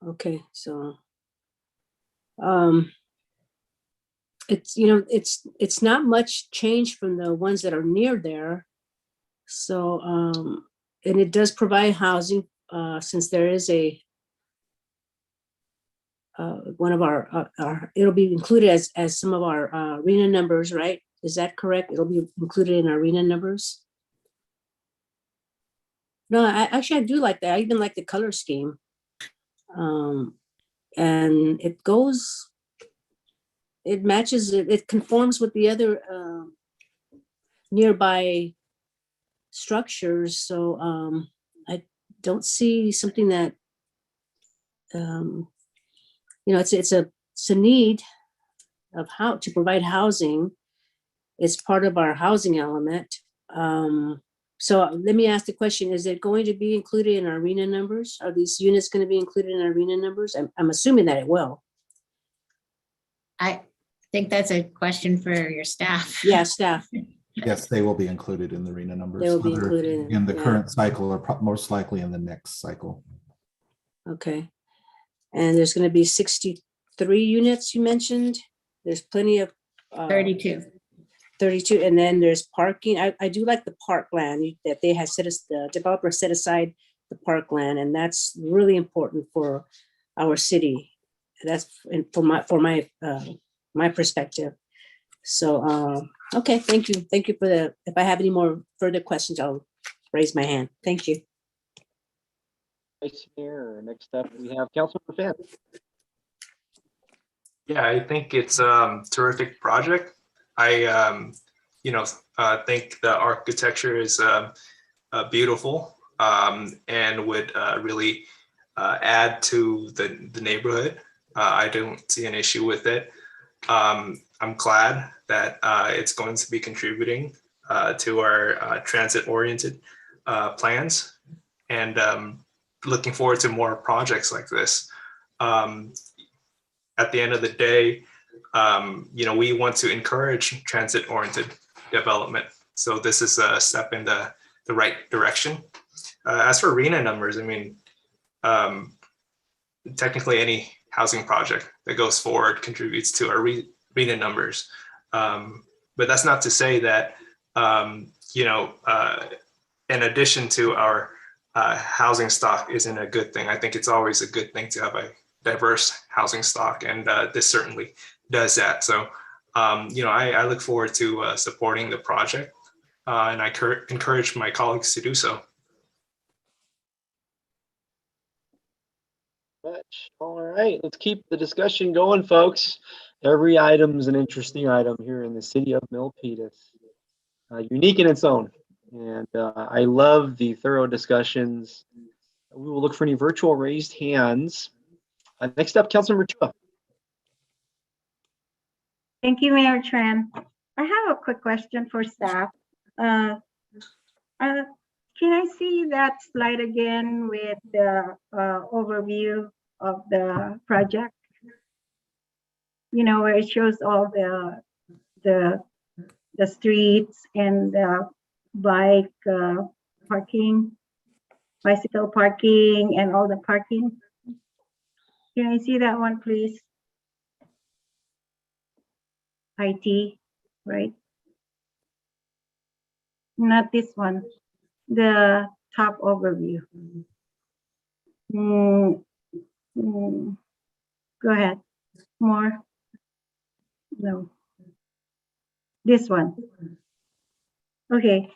Okay, so it's, it's not much change from the ones that are near there. So and it does provide housing since there is one of our it'll be included as some of our arena numbers, right? Is that correct? It'll be included in our arena numbers. No, I do like that. I even like the color scheme. And it matches, it conforms with the other nearby structures. So I don't see something that, it's a need of how to provide housing. It's part of our housing element. So let me ask the question, is it going to be included in our arena numbers? Are these units going to be included in our arena numbers? I'm assuming that it will. I think that's a question for your staff. Yeah, staff. Yes, they will be included in the arena numbers. They will be whether included in the yeah. current cycle or most likely in the next cycle. Okay. And there's going to be 63 units you mentioned. There's plenty of 32. 32, and then there's parking. I do like the parkland that they have the developer set aside the parkland, and that's really important for our city. That's for my perspective. So okay, thank you for the. If I have any more further questions, I'll raise my hand. Thank you. Vice Mayor. Next up, we have Councilmember Finn. Yeah, I think it's a terrific project. I, think the architecture is beautiful and would really add to the neighborhood. I don't see an issue with it. I'm glad that it's going to be contributing to our transit-oriented plans, and looking forward to more projects like this. At the end of the day, we want to encourage transit-oriented development. So this is a step in the right direction. As for arena numbers, I mean, technically any housing project that goes forward contributes to our arena numbers. But that's not to say that, in addition to our housing stock isn't a good thing. I think it's always a good thing to have a diverse housing stock, and this certainly does that. So, I look forward to supporting the project, and I encourage my colleagues to do so. All right, let's keep the discussion going, folks. Every item is an interesting item here in the city of Milpitas. unique in its own. And I love the thorough discussions. We will look for any virtual raised hands. Next up, Councilmember Chua. Thank you, Mayor Tran. I have a quick question for staff. Can I see that slide again with the overview of the project? You know, where it shows all the streets and the bike parking, bicycle parking, and all the parking. Can I see that one, please? IT, right? Not this one, the top overview. Go ahead, more. No, this one. Okay,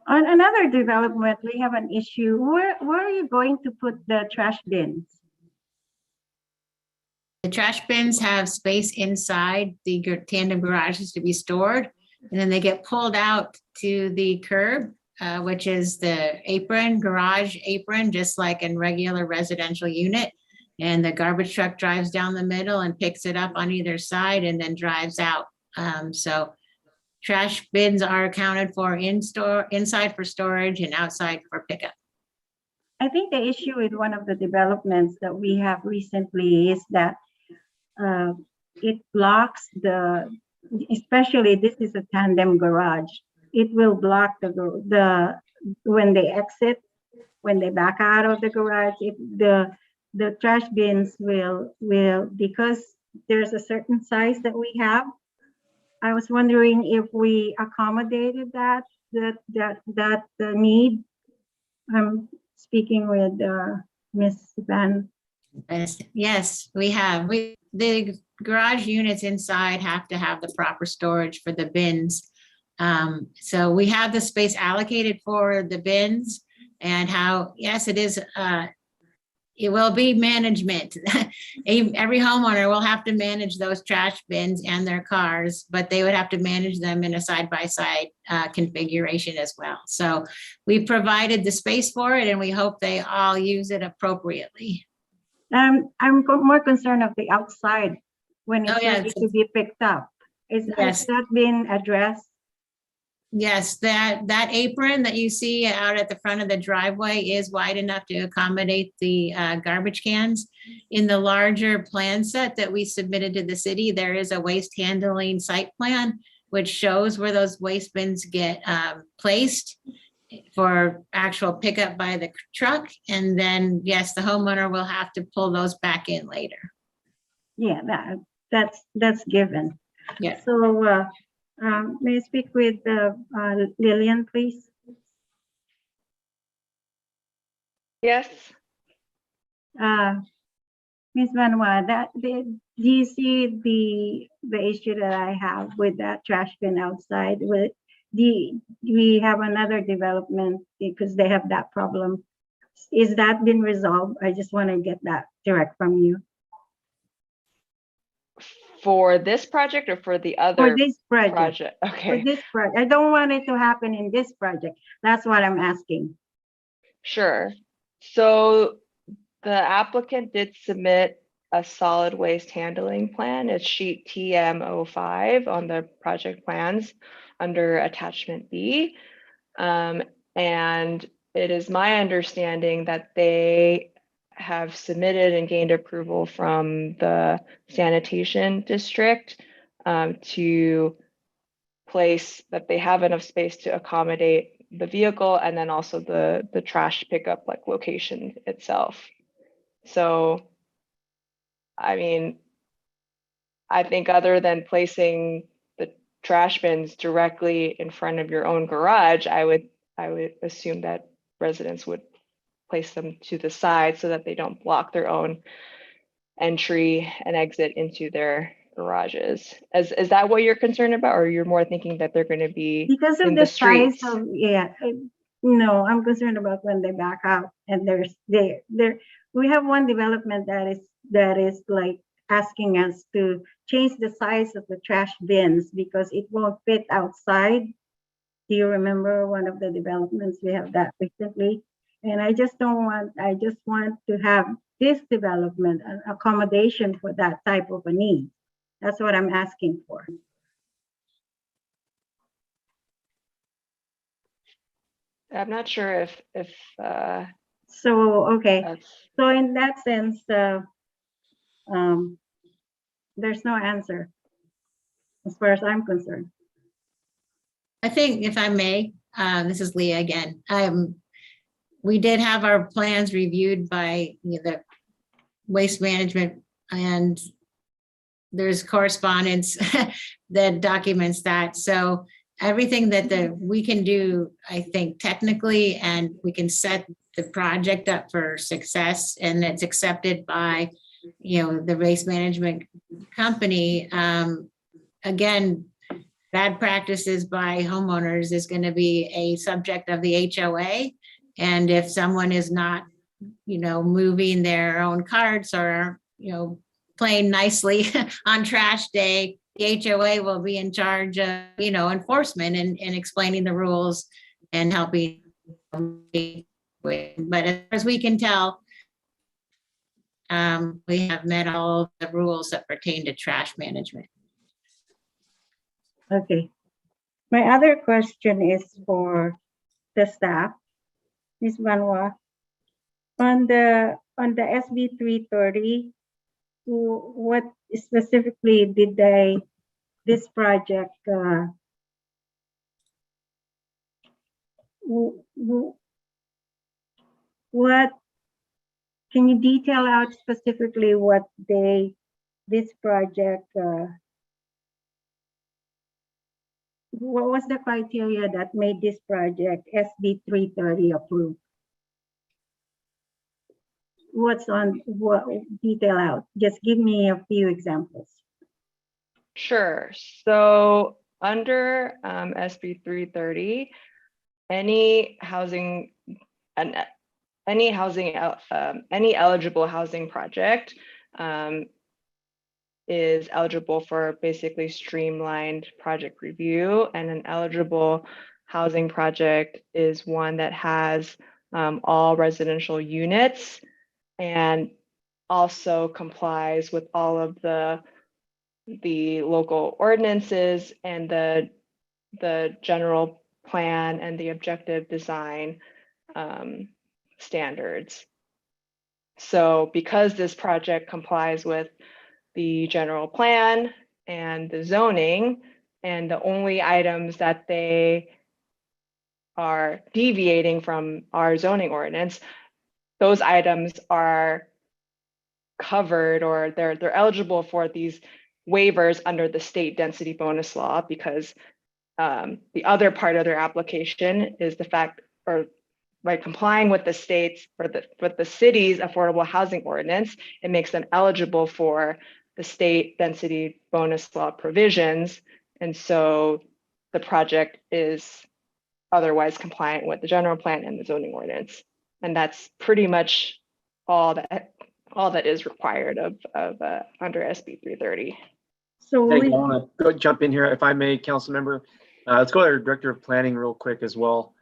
on another development, we have an issue. Where are you going to put the trash bins? The trash bins have space inside the tandem garages to be stored, and then they get pulled out to the curb, which is the apron, garage apron, just like in regular residential unit. And the garbage truck drives down the middle and picks it up on either side and then drives out. So trash bins are accounted for inside for storage and outside for pickup. I think the issue with one of the developments that we have recently is that it blocks especially this is a tandem garage. It will block when they exit, when they back out of the garage, the trash bins will, because there's a certain size that we have. I was wondering if we accommodated that need. I'm speaking with Ms. Van. Yes, we have. The garage units inside have to have the proper storage for the bins. So we have the space allocated for the bins, and yes, it is. It will be management. Every homeowner will have to manage those trash bins and their cars, but they would have to manage them in a side-by-side configuration as well. So we provided the space for it, and we hope they all use it appropriately. I'm more concerned of the outside when it's ready to be picked up. Has that been addressed? Yes, that apron that you see out at the front of the driveway is wide enough to accommodate the garbage cans. In the larger plan set that we submitted to the city, there is a waste handling site plan, which shows where those waste bins get placed for actual pickup by the truck. And then, yes, the homeowner will have to pull those back in later. Yeah, that's given. Yeah. So may I speak with Lillian, please? Yes. Ms. Manuel, do you see the issue that I have with that trash bin outside? We have another development because they have that problem. Is that been resolved? I just want to get that direct from you. For this project or for the other? For this project. Okay. For this project. I don't want it to happen in this project. That's what I'm asking. Sure. So the applicant did submit a solid waste handling plan. It's sheet TM05 on the project plans under attachment B. And it is my understanding that they have submitted and gained approval from the sanitation district to place that they have enough space to accommodate the vehicle and then also the trash pickup location itself. So, I mean, I think other than placing the trash bins directly in front of your own garage, I would assume that residents would place them to the side so that they don't block their own entry and exit into their garages. Is that what you're concerned about, or you're more thinking that they're going to be because of in the size streets? of no, I'm concerned about when they back out and we have one development that is like asking us to change the size of the trash bins because it won't fit outside Do you remember one of the developments? We have that recently. And I just want to have this development, an accommodation for that type of a need. That's what I'm asking for. I'm not sure if So, okay. that's, So in that sense, there's no answer as far as I'm concerned. I think if I may, this is Leah again. We did have our plans reviewed by the waste management, and there's correspondence that documents that. So everything that we can do, I think technically, and we can set the project up for success, and it's accepted by, the waste management company. Again, bad practices by homeowners is going to be a subject of the HOA. And if someone is not, moving their own carts or, playing nicely on trash day, the HOA will be in charge of, enforcement and explaining the rules and helping. But as far as we can tell, we have met all the rules that pertain to trash management. Okay. My other question is for the staff. Ms. Banwa, on the SB 330, what specifically did this project what can you detail out specifically what this project what was the criteria that made this project SB 330 approved? What detail out? Just give me a few examples. sure. So under SB 330, any eligible housing project is eligible for basically streamlined project review, and an eligible housing project is one that has all residential units and also complies with all of the local ordinances and the general plan and the objective design standards. So because this project complies with the general plan and the zoning, and the only items that they are deviating from our zoning ordinance, those items are covered, or they're eligible for these waivers under the state density bonus law, because the other part of their application is the fact, or by complying with the state's with the city's affordable housing ordinance, it makes them eligible for the state density bonus law provisions. And so the project is otherwise compliant with the general plan and the zoning ordinance. And that's pretty much all that is required of under SB 330. So I want to go jump in here, if I may, council member. Let's go to our director of planning real quick as well.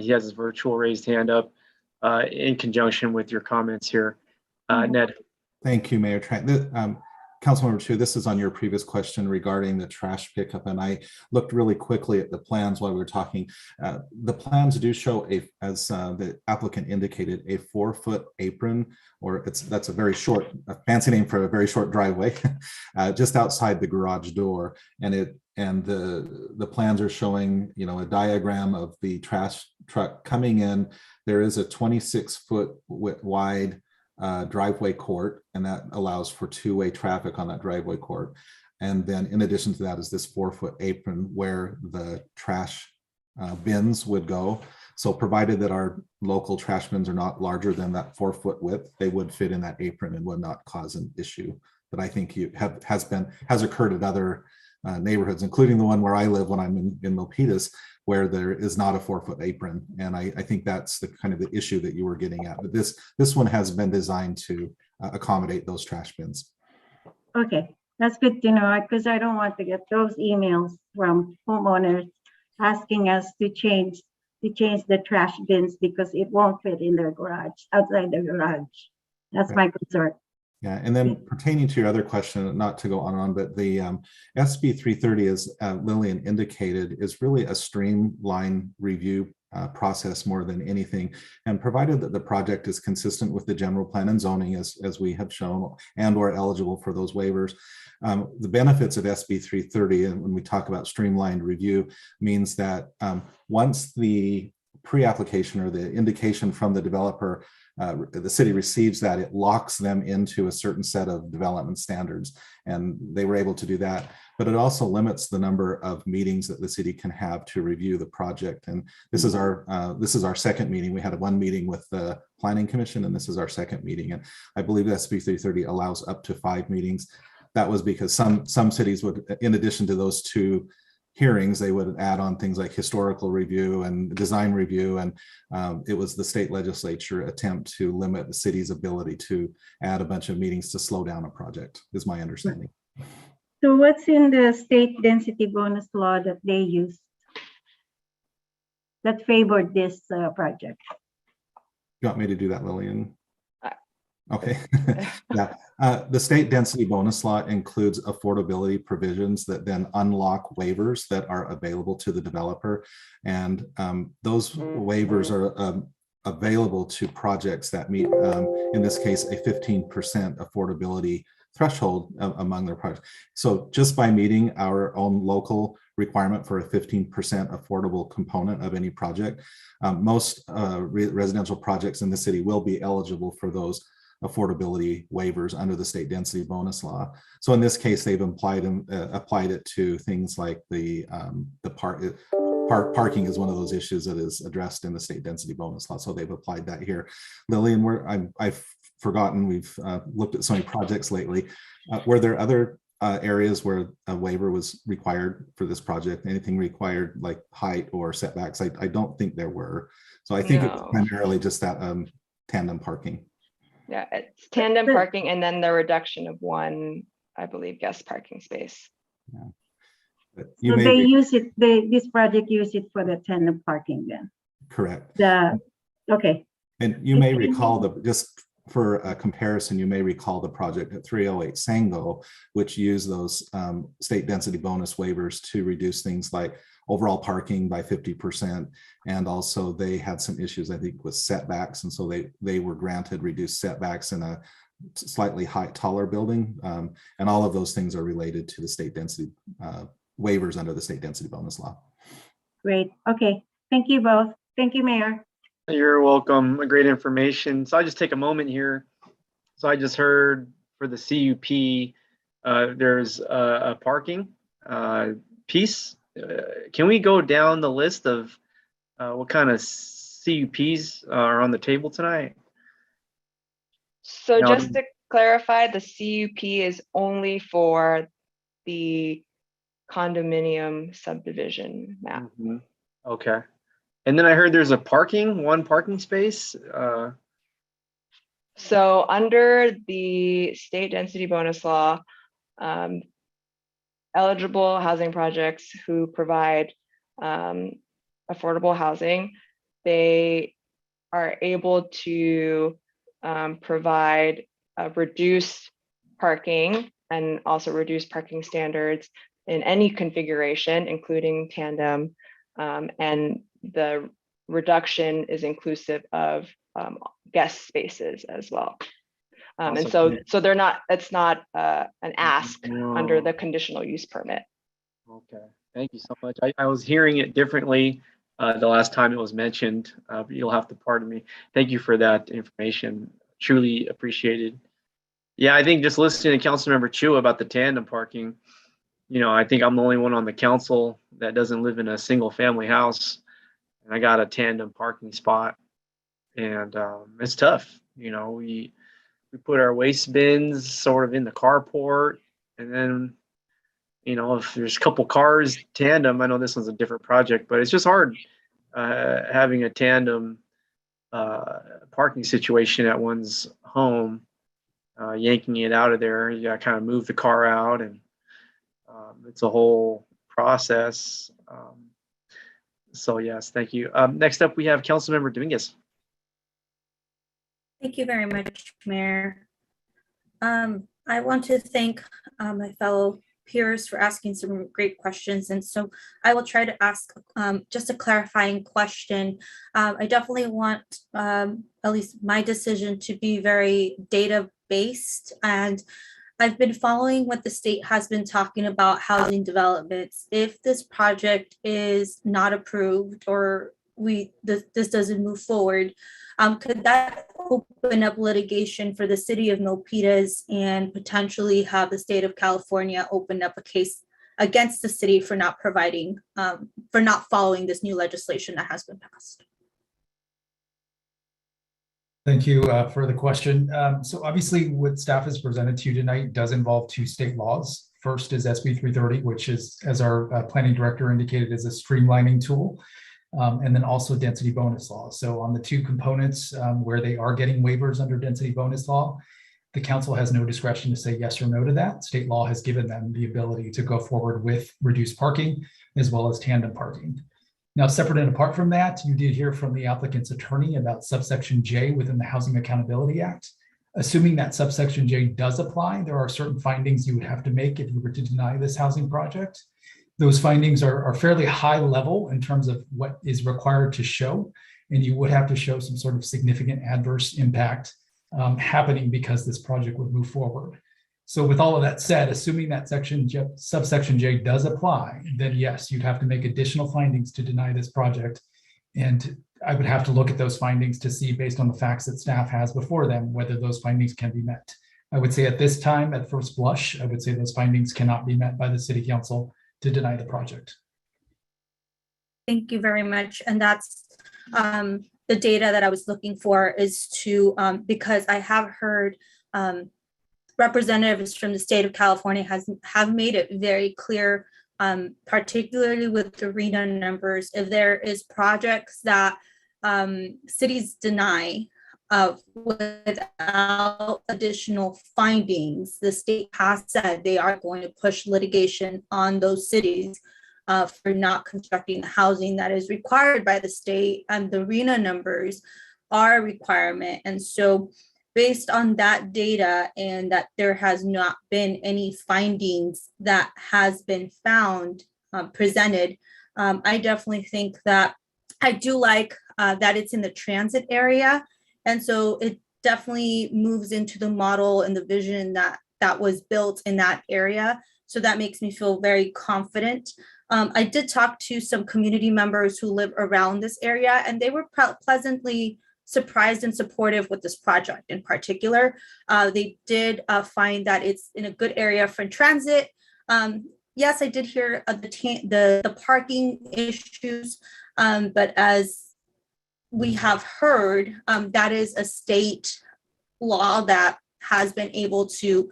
He has his virtual raised hand up in conjunction with your comments here. Ned. Thank you, Mayor Tran. Councilmember Chu, this is on your previous question regarding the trash pickup, and I looked really quickly at the plans while we were talking. The plans do show, as the applicant indicated, a 4-foot apron, or that's a very short, a fancy name for a very short driveway, just outside the garage door. And the plans are showing, a diagram of the trash truck coming in. There is a 26-foot wide driveway court, and that allows for two-way traffic on that driveway court. And then in addition to that is this 4-foot apron where the trash bins would go. So provided that our local trash bins are not larger than that 4-foot width, they would fit in that apron and would not cause an issue. But I think has occurred at other neighborhoods, including the one where I live when I'm in Milpitas, where there is not a 4-foot apron. And I think that's the kind of the issue that you were getting at. But this one has been designed to accommodate those trash bins. Okay, that's good to know, because I don't want to get those emails from homeowners asking us to change the trash bins because it won't fit in their garage, outside their garage. That's my concern. Yeah, and then pertaining to your other question, not to go on and on, but the SB 330, as Lillian indicated, is really a streamlined review process more than anything. And provided that the project is consistent with the general plan and zoning, as we have shown, and or eligible for those waivers, the benefits of SB 330, and when we talk about streamlined review, means that once the pre-application or the indication from the developer, the city receives that, it locks them into a certain set of development standards, and they were able to do that. But it also limits the number of meetings that the city can have to review the project. And this is our second meeting. We had one meeting with the Planning Commission, and this is our second meeting. And I believe SB 330 allows up to 5 meetings. That was because some cities would, in addition to those 2 hearings, they would add on things like historical review and design review. And it was the state legislature attempt to limit the city's ability to add a bunch of meetings to slow down a project, is my understanding. So what's in the state density bonus law that they used that favored this project? You want me to do that, Lillian? Okay. Yeah. The state density bonus law includes affordability provisions that then unlock waivers that are available to the developer. And those waivers are available to projects that meet, in this case, a 15% affordability threshold among their projects. So just by meeting our own local requirement for a 15% affordable component of any project, most residential projects in the city will be eligible for those affordability waivers under the state density bonus law. So in this case, they've applied it to things like the parking is one of those issues that is addressed in the state density bonus law. So they've applied that here. Lillian, I've forgotten, we've looked at so many projects lately. Were there other areas where a waiver was required for this project? Anything required like height or setbacks? I don't think there were. So I think it was primarily just that tandem parking. Yeah, it's tandem parking and then the reduction of 1, I believe, guest parking space. Yeah. So they use it, this project use it for the tandem parking then? Correct. Okay. And you may recall, just for a comparison, you may recall the project at 308 Sango, which used those state density bonus waivers to reduce things like overall parking by 50%. And also they had some issues, I think, with setbacks. And so they were granted reduced setbacks in a slightly taller building. And all of those things are related to the state density waivers under the state density bonus law. Great. Okay. Thank you both. Thank you, Mayor. You're welcome. Great information. So I just take a moment here. So I just heard for the CUP, there's a parking piece. Can we go down the list of what kind of CUPs are on the table tonight? So just to clarify, the CUP is only for the condominium subdivision map. Mm-hmm. Okay. And then I heard there's one parking space. So under the state density bonus law, eligible housing projects who provide affordable housing, they are able to provide reduced parking and also reduced parking standards in any configuration, including tandem, and the reduction is inclusive of guest spaces as well. And so they're not, it's not an ask under the conditional use permit. Okay, thank you so much. I was hearing it differently the last time it was mentioned. You'll have to pardon me. Thank you for that information. Truly appreciated. Yeah, I think just listening to Councilmember Chu about the tandem parking, I think I'm the only one on the council that doesn't live in a single family house. And I got a tandem parking spot, and it's tough. We put our waste bins sort of in the carport, and then, if there's a couple cars tandem, I know this one's a different project, but it's just hard having a tandem parking situation at one's home, yanking it out of there. You got to kind of move the car out, and it's a whole process. So yes, thank you. Next up, we have Councilmember Dominguez. Thank you very much, Mayor. I want to thank my fellow peers for asking some great questions. And so I will try to ask just a clarifying question. I definitely want at least my decision to be very data-based. And I've been following what the state has been talking about housing developments. If this project is not approved or this doesn't move forward, could that open up litigation for the city of Milpitas and potentially have the state of California open up a case against the city for not providing, for not following this new legislation that has been passed? Thank you for the question. So obviously what staff has presented to you tonight does involve two state laws. First is SB 330, which is, as our planning director indicated, is a streamlining tool. And then also density bonus law. So on the two components where they are getting waivers under density bonus law, the council has no discretion to say yes or no to that. State law has given them the ability to go forward with reduced parking as well as tandem parking. Now, separate and apart from that, you did hear from the applicant's attorney about subsection J within the Housing Accountability Act. Assuming that subsection J does apply, there are certain findings you would have to make if you were to deny this housing project. Those findings are fairly high level in terms of what is required to show, and you would have to show some sort of significant adverse impact happening because this project would move forward. So with all of that said, assuming that subsection J does apply, then yes, you'd have to make additional findings to deny this project. And I would have to look at those findings to see, based on the facts that staff has before them, whether those findings can be met. I would say at this time, at first blush, I would say those findings cannot be met by the city council to deny the project. Thank you very much. And that's the data that I was looking for, is to, because I have heard representatives from the state of California have made it very clear, particularly with the RENA numbers, if there is projects that cities deny without additional findings, the state has said they are going to push litigation on those cities for not constructing the housing that is required by the state, and the RENA numbers are a requirement. And so based on that data, and that there has not been any findings that has been found, presented, I definitely think that I do like that it's in the transit area. And so it definitely moves into the model and the vision that was built in that area. So that makes me feel very confident. I did talk to some community members who live around this area, and they were pleasantly surprised and supportive with this project in particular. They did find that it's in a good area for transit. Yes, I did hear the parking issues, but as we have heard, that is a state law that has been able to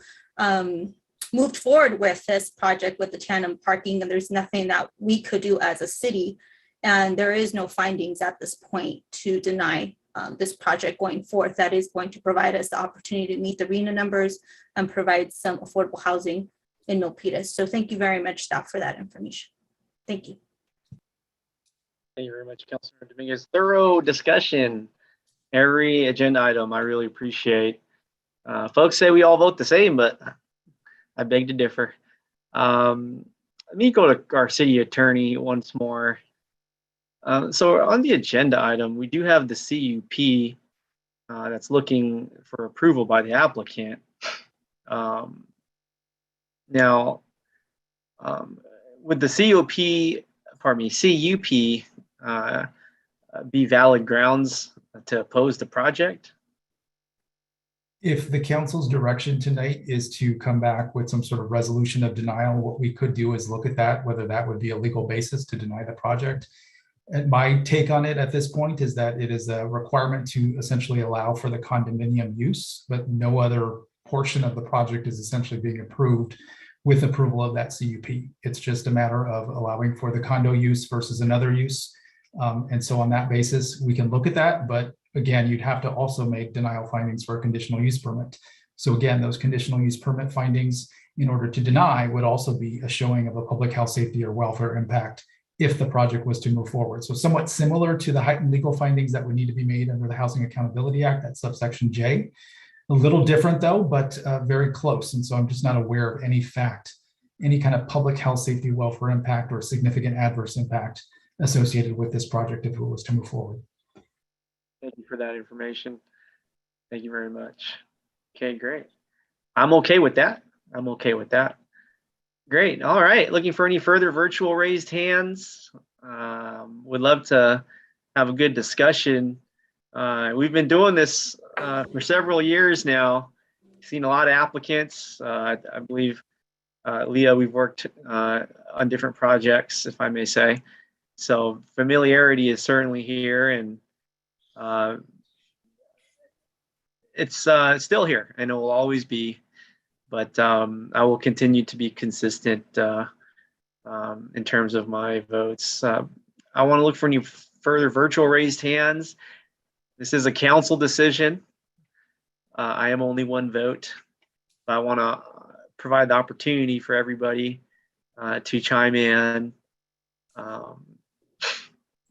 move forward with this project with the tandem parking, and there's nothing that we could do as a city. And there is no findings at this point to deny this project going forth that is going to provide us the opportunity to meet the RENA numbers and provide some affordable housing in Milpitas. So thank you very much, staff, for that information. Thank you. Thank you very much, Councilor Dominguez. Thorough discussion. Every agenda item I really appreciate. Folks say we all vote the same, but I beg to differ. Let me go to our city attorney once more. So on the agenda item, we do have the CUP that's looking for approval by the applicant. Now, would the CUP be valid grounds to oppose the project? If the council's direction tonight is to come back with some sort of resolution of denial, what we could do is look at that, whether that would be a legal basis to deny the project. And my take on it at this point is that it is a requirement to essentially allow for the condominium use, but no other portion of the project is essentially being approved with approval of that CUP. It's just a matter of allowing for the condo use versus another use. And so on that basis, we can look at that, but again, you'd have to also make denial findings for a conditional use permit. So again, those conditional use permit findings, in order to deny, would also be a showing of a public health, safety, or welfare impact if the project was to move forward. So somewhat similar to the heightened legal findings that would need to be made under the Housing Accountability Act, that's subsection J. A little different though, but very close. And so I'm just not aware of any fact, any kind of public health, safety, welfare impact or significant adverse impact associated with this project if it was to move forward. Thank you for that information. Thank you very much. Okay, great. I'm okay with that. I'm okay with that. Great. All right. Looking for any further virtual raised hands? Would love to have a good discussion. We've been doing this for several years now. Seen a lot of applicants. I believe, Leah, we've worked on different projects, if I may say. So familiarity is certainly here, and it's still here, and it will always be. But I will continue to be consistent in terms of my votes. I want to look for any further virtual raised hands. This is a council decision. I am only one vote. I want to provide the opportunity for everybody to chime in.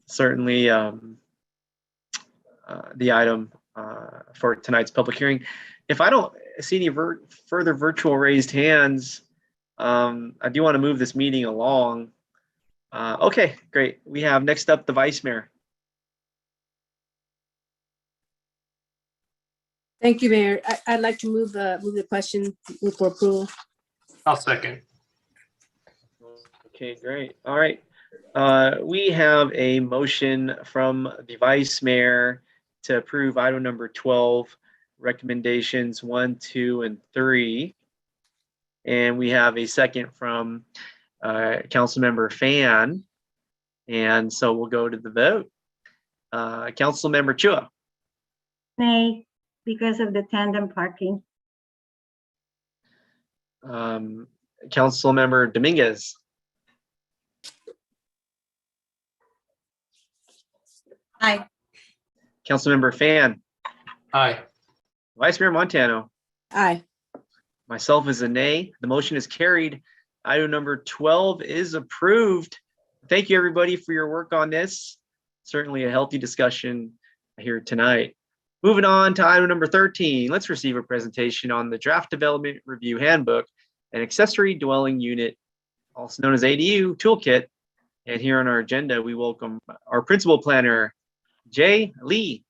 Certainly, the item for tonight's public hearing. If I don't see any further virtual raised hands, I do want to move this meeting along. Okay, great. We have next up the Vice Mayor. Thank you, Mayor. I'd like to move the question for approval. I'll second. Okay, great. All right. We have a motion from the Vice Mayor to approve item number 12, recommendations 1, 2, and 3. And we have a second from Councilmember Fan. And so we'll go to the vote. Councilmember Chua. Nay, because of the tandem parking. Councilmember Dominguez. Aye. Councilmember Fan. Aye. Vice Mayor Montano. Aye. Myself is a nay. The motion is carried. Item number 12 is approved. Thank you, everybody, for your work on this. Certainly a healthy discussion here tonight. Moving on to item number 13, let's receive a presentation on the Draft Development Review Handbook and Accessory Dwelling Unit, also known as ADU Toolkit. And here on our agenda, we welcome our Principal Planner, Jay Lee.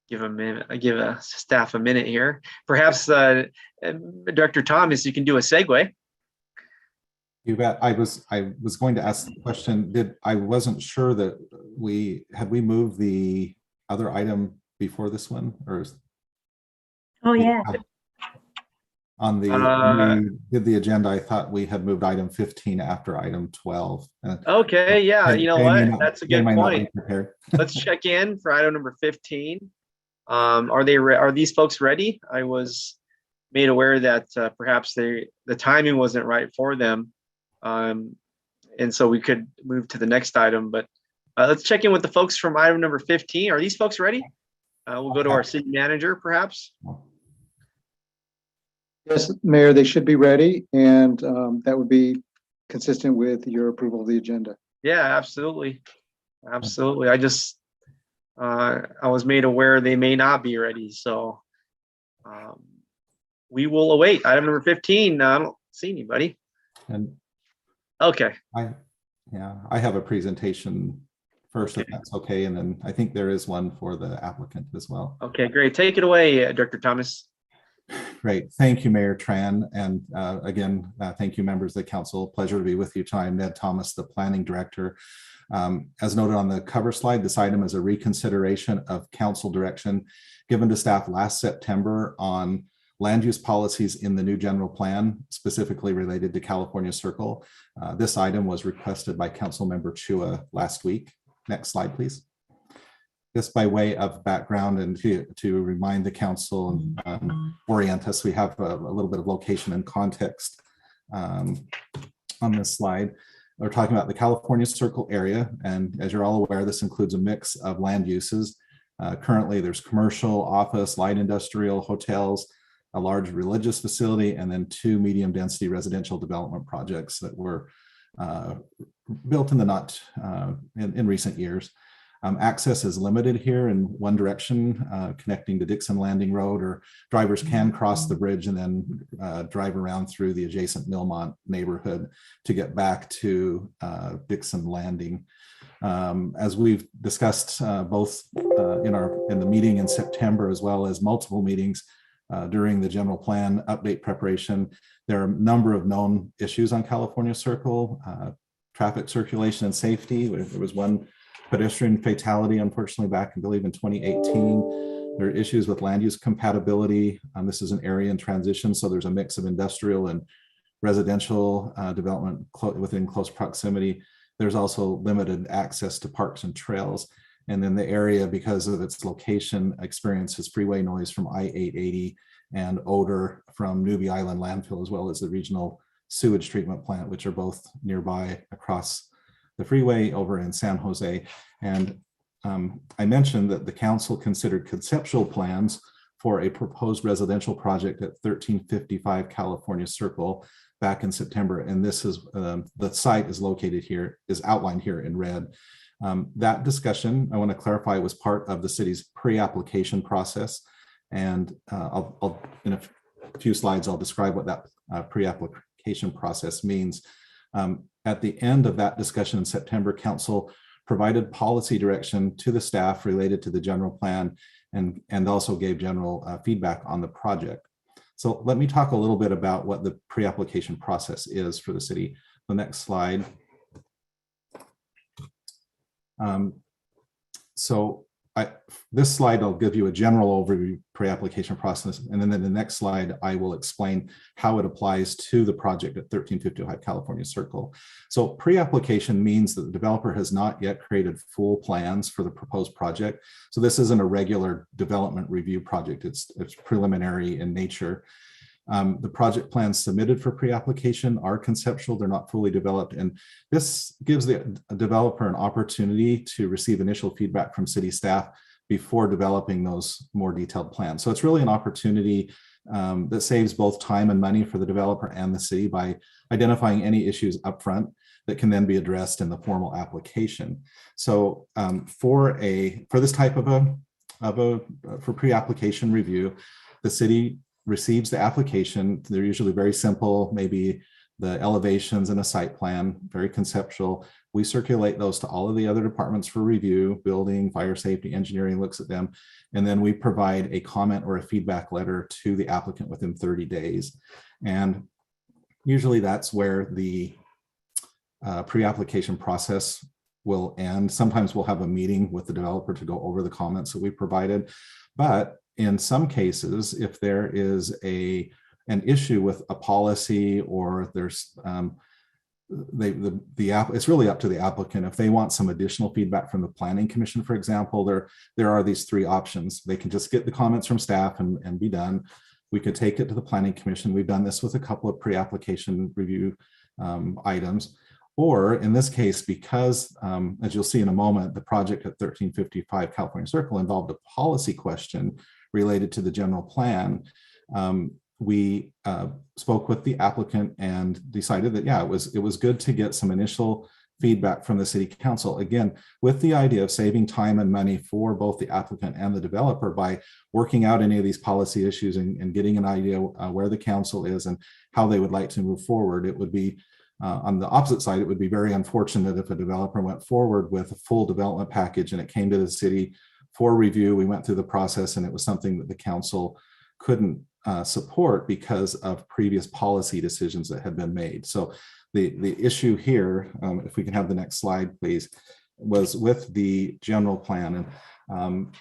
Give a staff a minute here. Perhaps Director Thomas, you can do a segue. You bet. I was going to ask the question. I wasn't sure that we moved the other item before this one, or is, Oh yeah. on the when we did the agenda, I thought we had moved item 15 after item 12. Okay, yeah, you know what? That's a good point. Prepared. Let's check in for item number 15. Are these folks ready? I was made aware that perhaps the timing wasn't right for them. And so we could move to the next item, but let's check in with the folks from item number 15. Are these folks ready? We'll go to our city manager, perhaps. Yes, Mayor, they should be ready, and that would be consistent with your approval of the agenda. Yeah, absolutely. Absolutely. I was made aware they may not be ready, so we will await. Item number 15, I don't see anybody. And okay. I have a presentation first, if that's okay, and then I think there is one for the applicant as well. Okay, great. Take it away, Director Thomas. Great. Thank you, Mayor Tran. And again, thank you, members of the council. Pleasure to be with you tonight. I'm Ned Thomas, the planning director. As noted on the cover slide, this item is a reconsideration of council direction given to staff last September on land use policies in the new general plan, specifically related to California Circle. This item was requested by Council Member Chua last week. Next slide, please. Just by way of background and to remind the council and orient us, we have a little bit of location and context on this slide. We're talking about the California Circle area, and as you're all aware, this includes a mix of land uses. Currently, there's commercial, office, light industrial, hotels, a large religious facility, and then 2 medium density residential development projects that were built in in recent years. Access is limited here in one direction, connecting to Dixon Landing Road, or drivers can cross the bridge and then drive around through the adjacent Millmont neighborhood to get back to Dixon Landing. As we've discussed both in the meeting in September, as well as multiple meetings during the general plan update preparation, there are a number of known issues on California Circle, traffic circulation and safety. There was one pedestrian fatality, unfortunately, back, I believe, in 2018. There are issues with land use compatibility. This is an area in transition, so there's a mix of industrial and residential development within close proximity. There's also limited access to parks and trails. And then the area, because of its location, experiences freeway noise from I-880 and odor from Newbie Island landfill, as well as the regional sewage treatment plant, which are both nearby across the freeway over in San Jose. And I mentioned that the council considered conceptual plans for a proposed residential project at 1355 California Circle back in September. And this is, the site is located here, is outlined here in red. That discussion, I want to clarify, was part of the city's pre-application process. And I'll in a few slides, I'll describe what that pre-application process means. At the end of that discussion in September, council provided policy direction to the staff related to the general plan and also gave general feedback on the project. So let me talk a little bit about what the pre-application process is for the city. The next slide. This slide, I'll give you a general overview pre-application process, and then in the next slide, I will explain how it applies to the project at 1355 California Circle. So pre-application means that the developer has not yet created full plans for the proposed project. So this isn't a regular development review project. It's preliminary in nature. The project plans submitted for pre-application are conceptual, they're not fully developed, and this gives the developer an opportunity to receive initial feedback from city staff before developing those more detailed plans. So it's really an opportunity that saves both time and money for the developer and the city by identifying any issues upfront that can then be addressed in the formal application. So for this type of for pre-application review, the city receives the application. They're usually very simple, maybe the elevations and a site plan, very conceptual. We circulate those to all of the other departments for review. Building, fire safety, engineering looks at them, and then we provide a comment or a feedback letter to the applicant within 30 days. And usually that's where the pre-application process will end. Sometimes we'll have a meeting with the developer to go over the comments that we provided, but in some cases, if there is an issue with a policy, or there's it's really up to the applicant. If they want some additional feedback from the Planning Commission, for example, there are these 3 options. They can just get the comments from staff and be done. We could take it to the Planning Commission. We've done this with a couple of pre-application review items. Or in this case, because as you'll see in a moment, the project at 1355 California Circle involved a policy question related to the general plan, we spoke with the applicant and decided that, yeah, it was good to get some initial feedback from the city council, again, with the idea of saving time and money for both the applicant and the developer by working out any of these policy issues and getting an idea where the council is and how they would like to move forward. It would be on the opposite side, it would be very unfortunate if a developer went forward with a full development package and it came to the city for review. We went through the process and it was something that the council couldn't support because of previous policy decisions that had been made. So the issue here, if we can have the next slide, please, was with the general plan. And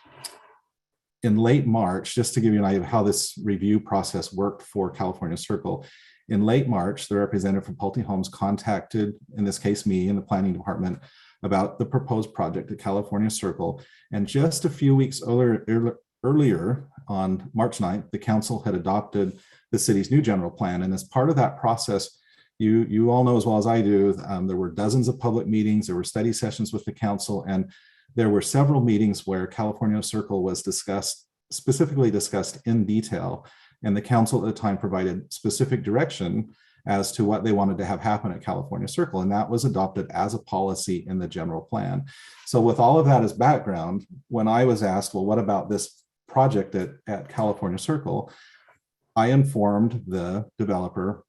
in late March, just to give you an idea of how this review process worked for California Circle, in late March, the representative from Pulte Homes contacted, in this case, me in the planning department, about the proposed project at California Circle. And just a few weeks earlier, on March 9th, the council had adopted the city's new general plan. And as part of that process, you all know as well as I do, there were dozens of public meetings, there were study sessions with the council, and there were several meetings where California Circle was specifically discussed in detail, and the council at the time provided specific direction as to what they wanted to have happen at California Circle, and that was adopted as a policy in the general plan. So with all of that as background, when I was asked, well, what about this project at California Circle, I informed the developer,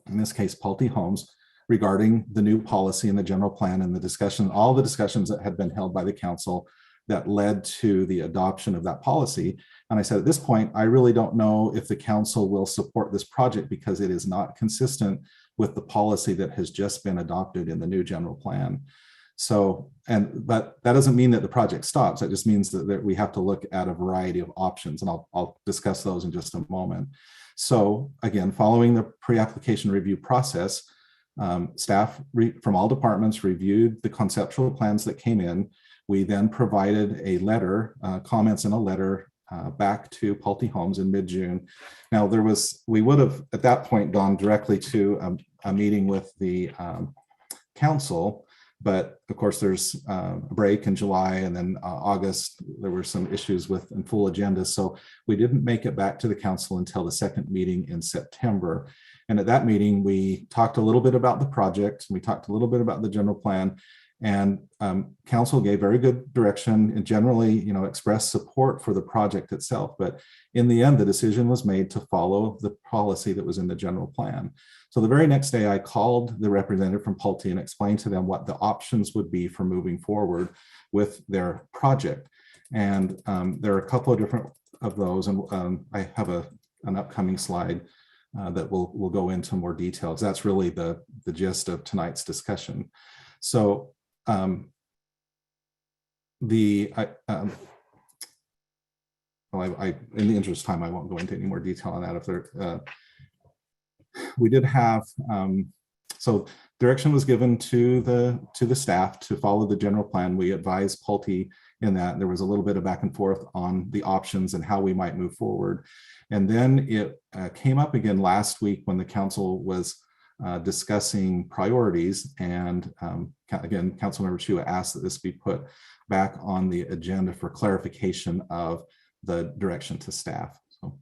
in this case, Pulte Homes, regarding the new policy in the general plan and the discussion, all the discussions that had been held by the council that led to the adoption of that policy. And I said, at this point, I really don't know if the council will support this project because it is not consistent with the policy that has just been adopted in the new general plan. So, but that doesn't mean that the project stops. It just means that we have to look at a variety of options, and I'll discuss those in just a moment. So again, following the pre-application review process, staff from all departments reviewed the conceptual plans that came in. We then provided a letter, comments in a letter back to Pulte Homes in mid-June. Now we would have at that point gone directly to a meeting with the council, but of course there's a break in July, and then August, there were some issues with and full agendas. So we didn't make it back to the council until the second meeting in September. And at that meeting, we talked a little bit about the project. We talked a little bit about the general plan, and council gave very good direction and generally, expressed support for the project itself. But in the end, the decision was made to follow the policy that was in the general plan. So the very next day, I called the representative from Pulte and explained to them what the options would be for moving forward with their project. And there are a couple of different of those, and I have an upcoming slide that we'll go into more details. That's really the gist of tonight's discussion. So in the interest of time, I won't go into any more detail on that. If there, we did have so direction was given to the staff to follow the general plan. We advised Pulte in that there was a little bit of back and forth on the options and how we might move forward. And then it came up again last week when the council was discussing priorities. And again, Councilmember Chua asked that this be put back on the agenda for clarification of the direction to staff. So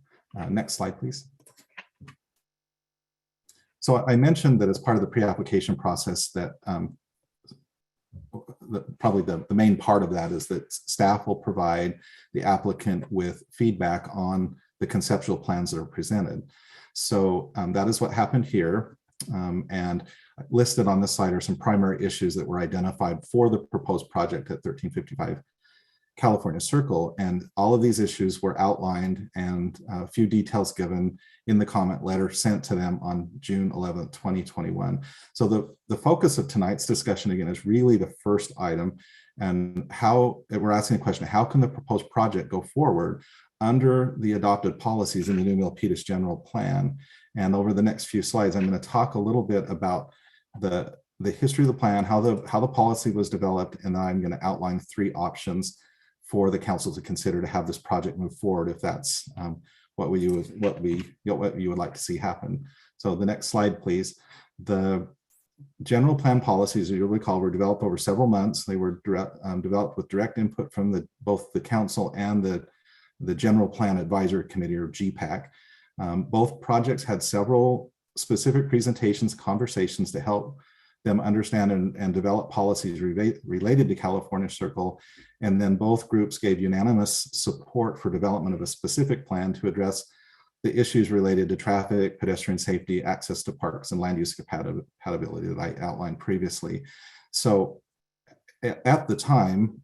next slide, please. So I mentioned that as part of the pre-application process that probably the main part of that is that staff will provide the applicant with feedback on the conceptual plans that are presented. So that is what happened here. And listed on this slide are some primary issues that were identified for the proposed project at 1355 California Circle. And all of these issues were outlined and a few details given in the comment letter sent to them on June 11th, 2021. So the focus of tonight's discussion again is really the first item, and how we're asking the question, how can the proposed project go forward under the adopted policies in the new Milpitas general plan? And over the next few slides, I'm going to talk a little bit about the history of the plan, how the policy was developed, and then I'm going to outline 3 options for the council to consider to have this project move forward, if that's what you would like to see happen. So the next slide, please. The general plan policies, as you'll recall, were developed over several months. They were developed with direct input from both the council and the General Plan Advisory Committee, or GPAC. Both projects had several specific presentations, conversations to help them understand and develop policies related to California Circle. And then both groups gave unanimous support for development of a specific plan to address the issues related to traffic, pedestrian safety, access to parks, and land use compatibility that I outlined previously. So at the time,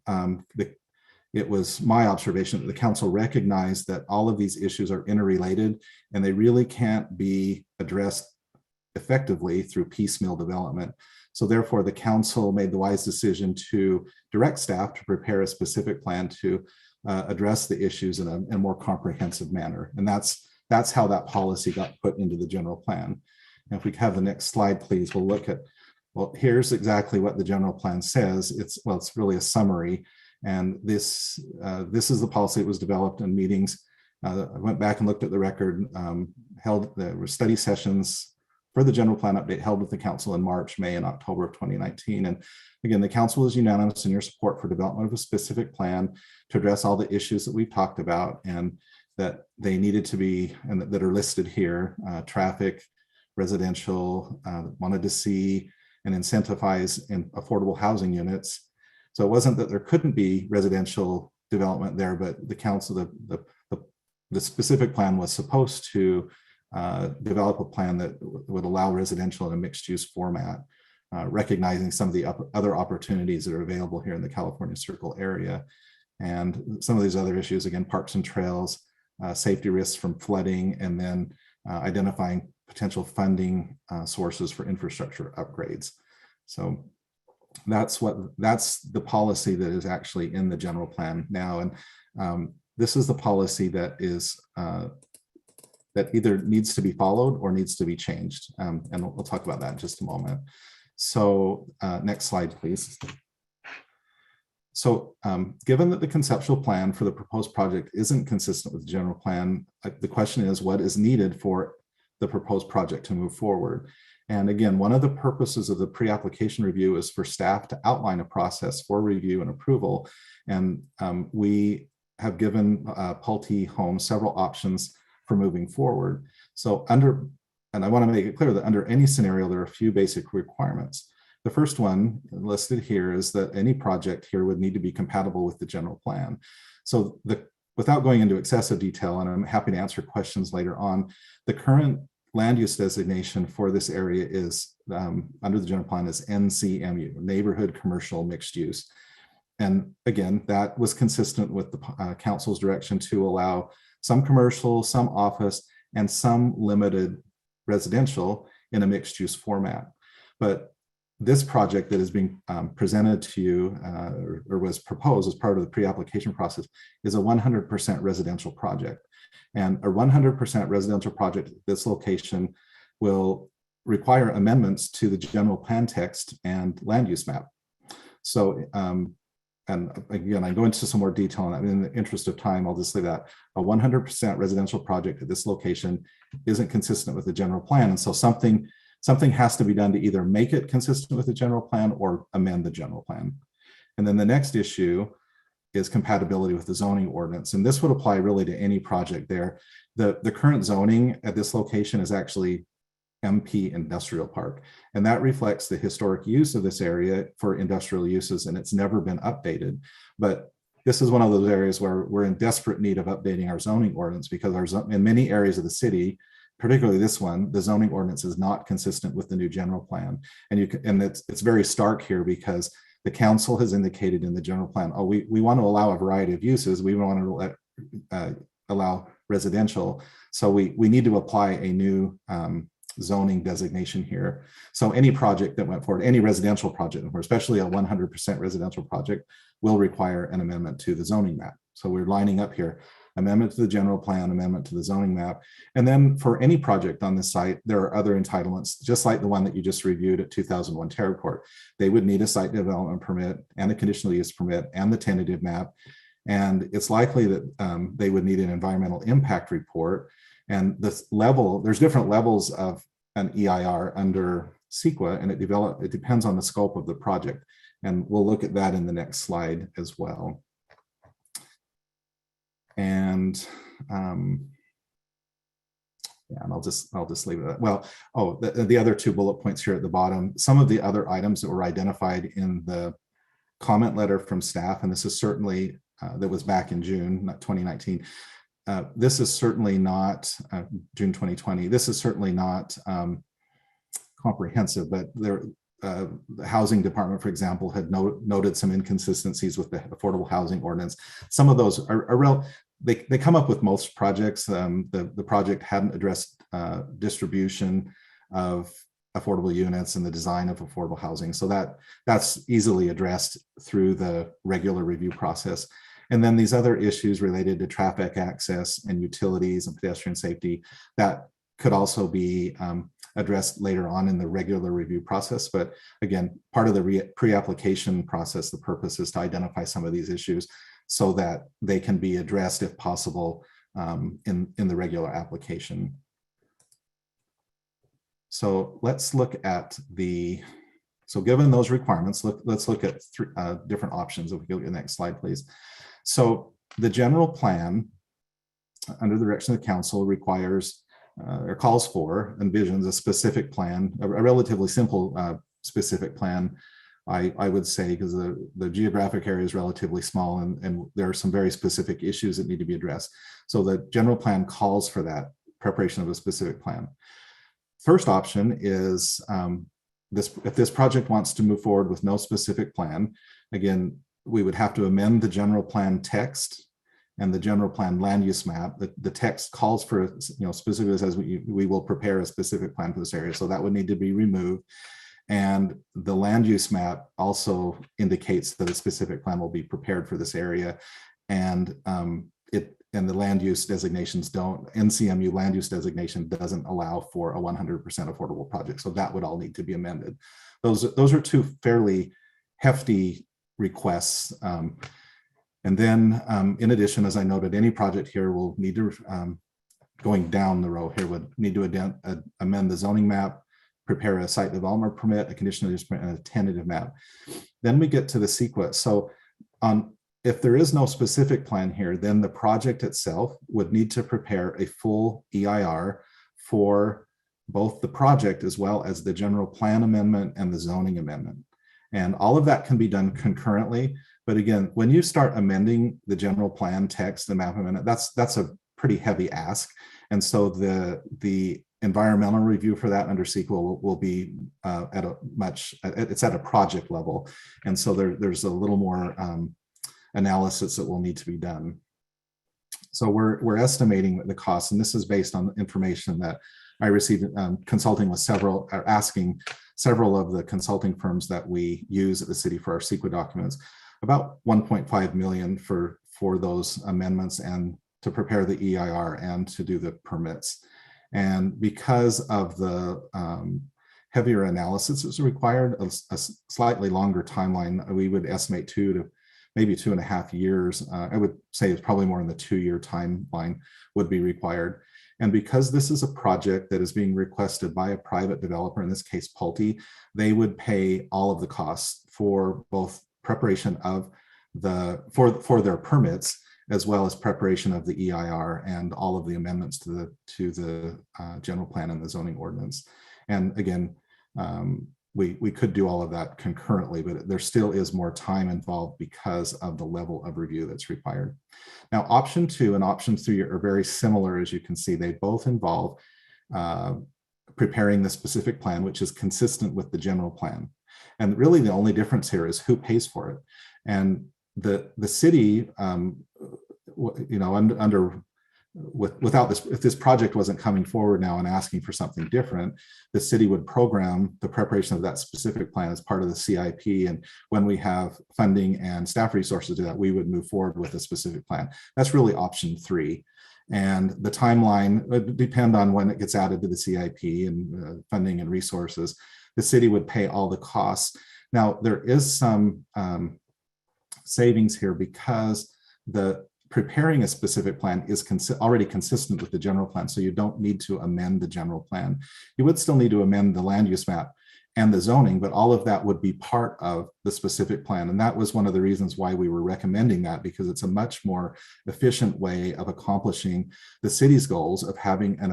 it was my observation that the council recognized that all of these issues are interrelated and they really can't be addressed effectively through piecemeal development. So therefore, the council made the wise decision to direct staff to prepare a specific plan to address the issues in a more comprehensive manner. And that's how that policy got put into the general plan. And if we have the next slide, please, we'll look at, well, here's exactly what the general plan says. It's really a summary. And this is the policy that was developed in meetings. I went back and looked at the record, there were study sessions for the general plan update held with the council in March, May, and October of 2019. And again, the council is unanimous in your support for development of a specific plan to address all the issues that we've talked about and that they needed to be, and that are listed here, traffic, residential, wanted to see and incentivize in affordable housing units. So it wasn't that there couldn't be residential development there, but the council, the specific plan was supposed to develop a plan that would allow residential in a mixed use format, recognizing some of the other opportunities that are available here in the California Circle area. And some of these other issues, again, parks and trails, safety risks from flooding, and then identifying potential funding sources for infrastructure upgrades. So that's the policy that is actually in the general plan now. And this is the policy that is that either needs to be followed or needs to be changed. And we'll talk about that in just a moment. So next slide, please. So given that the conceptual plan for the proposed project isn't consistent with the general plan, the question is, what is needed for the proposed project to move forward? And again, one of the purposes of the pre-application review is for staff to outline a process for review and approval. And we have given Pulte Homes several options for moving forward. So and I want to make it clear that under any scenario, there are a few basic requirements. The first one listed here is that any project here would need to be compatible with the general plan. So without going into excessive detail, and I'm happy to answer questions later on, the current land use designation for this area is under the general plan is NCMU, Neighborhood Commercial Mixed Use. And again, that was consistent with the council's direction to allow some commercial, some office, and some limited residential in a mixed use format. But this project that is being presented to you or was proposed as part of the pre-application process is a 100% residential project. And a 100% residential project at this location will require amendments to the general plan text and land use map. So, and again, I go into some more detail on that. In the interest of time, I'll just say that a 100% residential project at this location isn't consistent with the general plan. And so something has to be done to either make it consistent with the general plan or amend the general plan. And then the next issue is compatibility with the zoning ordinance. And this would apply really to any project there. The current zoning at this location is actually MP Industrial Park. And that reflects the historic use of this area for industrial uses, and it's never been updated. But this is one of those areas where we're in desperate need of updating our zoning ordinance because in many areas of the city, particularly this one, the zoning ordinance is not consistent with the new general plan. And it's very stark here because the council has indicated in the general plan, oh, we want to allow a variety of uses. We want to allow residential. So we need to apply a new zoning designation here. So any project that went forward, any residential project, especially a 100% residential project, will require an amendment to the zoning map. So we're lining up here, amendment to the general plan, amendment to the zoning map. And then for any project on this site, there are other entitlements, just like the one that you just reviewed at 2001 Terra Court. They would need a site development permit and a conditional use permit and the tentative map. And it's likely that they would need an environmental impact report. And there's different levels of an EIR under CEQA, and it depends on the scope of the project. And we'll look at that in the next slide as well. And yeah, and I'll just leave it at that. Well, the other two bullet points here at the bottom, some of the other items that were identified in the comment letter from staff, and this is certainly, that was back in June, not 2019. This is certainly not June 2020. This is certainly not comprehensive, but the housing department, for example, had noted some inconsistencies with the affordable housing ordinance. Some of those are real. They come up with most projects. The project hadn't addressed distribution of affordable units and the design of affordable housing. So that's easily addressed through the regular review process. And then these other issues related to traffic access and utilities and pedestrian safety, that could also be addressed later on in the regular review process. But again, part of the pre-application process, the purpose is to identify some of these issues so that they can be addressed if possible in the regular application. So let's look at so given those requirements, let's look at different options. If we go to the next slide, please. So the general plan under the direction of the council requires or calls for, envisions a specific plan, a relatively simple specific plan, I would say, because the geographic area is relatively small and there are some very specific issues that need to be addressed. So the general plan calls for that preparation of a specific plan. First option is if this project wants to move forward with no specific plan, again, we would have to amend the general plan text and the general plan land use map. The text calls for, specifically says we will prepare a specific plan for this area. So that would need to be removed. And the land use map also indicates that a specific plan will be prepared for this area. And the land use designations NCMU land use designation doesn't allow for a 100% affordable project. So that would all need to be amended. Those are two fairly hefty requests. And then in addition, as I noted, any project here will need to, going down the row here, would need to amend the zoning map, prepare a site development permit, a conditional use permit, and a tentative map. Then we get to the sequence. So if there is no specific plan here, then the project itself would need to prepare a full EIR for both the project as well as the general plan amendment and the zoning amendment. And all of that can be done concurrently. But again, when you start amending the general plan text, the map amendment, that's a pretty heavy ask. And so the environmental review for that under CEQA will be it's at a project level. And so there's a little more analysis that will need to be done. So we're estimating the cost, and this is based on information that I received consulting with asking several of the consulting firms that we use at the city for our CEQA documents, about 1.5 million for those amendments and to prepare the EIR and to do the permits. And because of the heavier analysis is required, a slightly longer timeline, we would estimate 2 to maybe 2.5 years. I would say it's probably more in the 2-year timeline would be required. And because this is a project that is being requested by a private developer, in this case Pulte, they would pay all of the costs for both preparation of for their permits, as well as preparation of the EIR and all of the amendments to the general plan and the zoning ordinance. And again, we could do all of that concurrently, but there still is more time involved because of the level of review that's required. Now, option 2 and option 3 are very similar, as you can see. They both involve preparing the specific plan, which is consistent with the general plan. And really the only difference here is who pays for it. And the city, without this, if this project wasn't coming forward now and asking for something different, the city would program the preparation of that specific plan as part of the CIP. And when we have funding and staff resources to that, we would move forward with a specific plan. That's really option 3. And the timeline would depend on when it gets added to the CIP and funding and resources. The city would pay all the costs. Now, there is some savings here because preparing a specific plan is already consistent with the general plan, so you don't need to amend the general plan. You would still need to amend the land use map and the zoning, but all of that would be part of the specific plan. And that was one of the reasons why we were recommending that, because it's a much more efficient way of accomplishing the city's goals of having an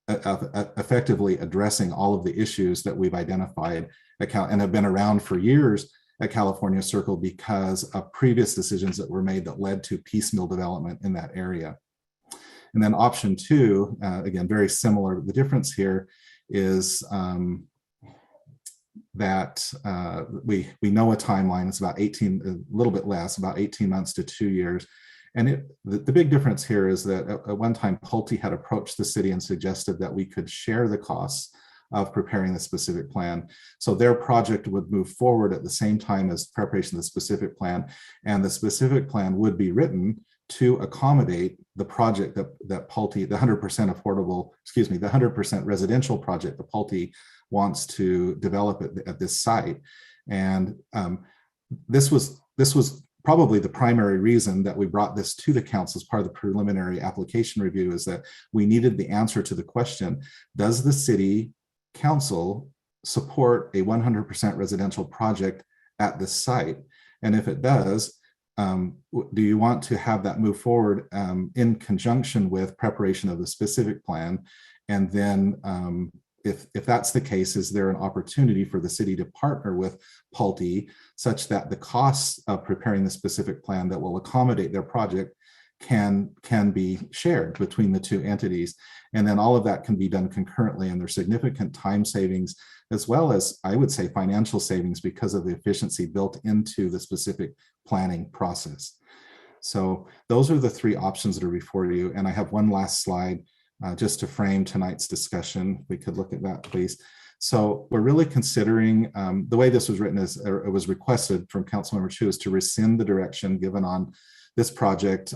effectively addressing all of the issues that we've identified and have been around for years at California Circle because of previous decisions that were made that led to piecemeal development in that area. And then option 2, again, very similar. The difference here is that we know a timeline. It's about 18, a little bit less, about 18 months to 2 years. And the big difference here is that at one time, Pulte had approached the city and suggested that we could share the costs of preparing the specific plan. So their project would move forward at the same time as preparation of the specific plan. And the specific plan would be written to accommodate the project that Pulte, the 100% affordable, the 100% residential project that Pulte wants to develop at this site. And this was probably the primary reason that we brought this to the council as part of the preliminary application review is that we needed the answer to the question, does the city council support a 100% residential project at this site? And if it does, do you want to have that move forward in conjunction with preparation of the specific plan? And then if that's the case, is there an opportunity for the city to partner with Pulte such that the costs of preparing the specific plan that will accommodate their project can be shared between the two entities? And then all of that can be done concurrently, and there's significant time savings as well as, I would say, financial savings because of the efficiency built into the specific planning process. So those are the three options that are before you. And I have one last slide just to frame tonight's discussion. We could look at that, please. So we're really considering, the way this was written is, or it was requested from Councilmember Chu, is to rescind the direction given on this project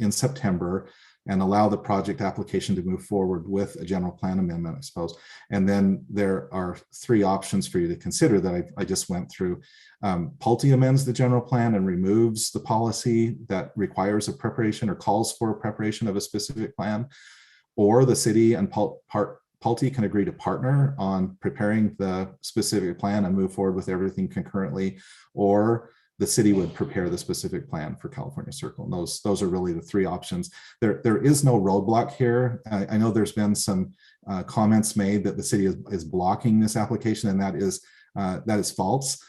in September and allow the project application to move forward with a general plan amendment, I suppose. And then there are three options for you to consider that I just went through. Pulte amends the general plan and removes the policy that requires a preparation or calls for a preparation of a specific plan, or the city and Pulte can agree to partner on preparing the specific plan and move forward with everything concurrently, or the city would prepare the specific plan for California Circle. And those are really the three options. There is no roadblock here. I know there's been some comments made that the city is blocking this application, and that is false.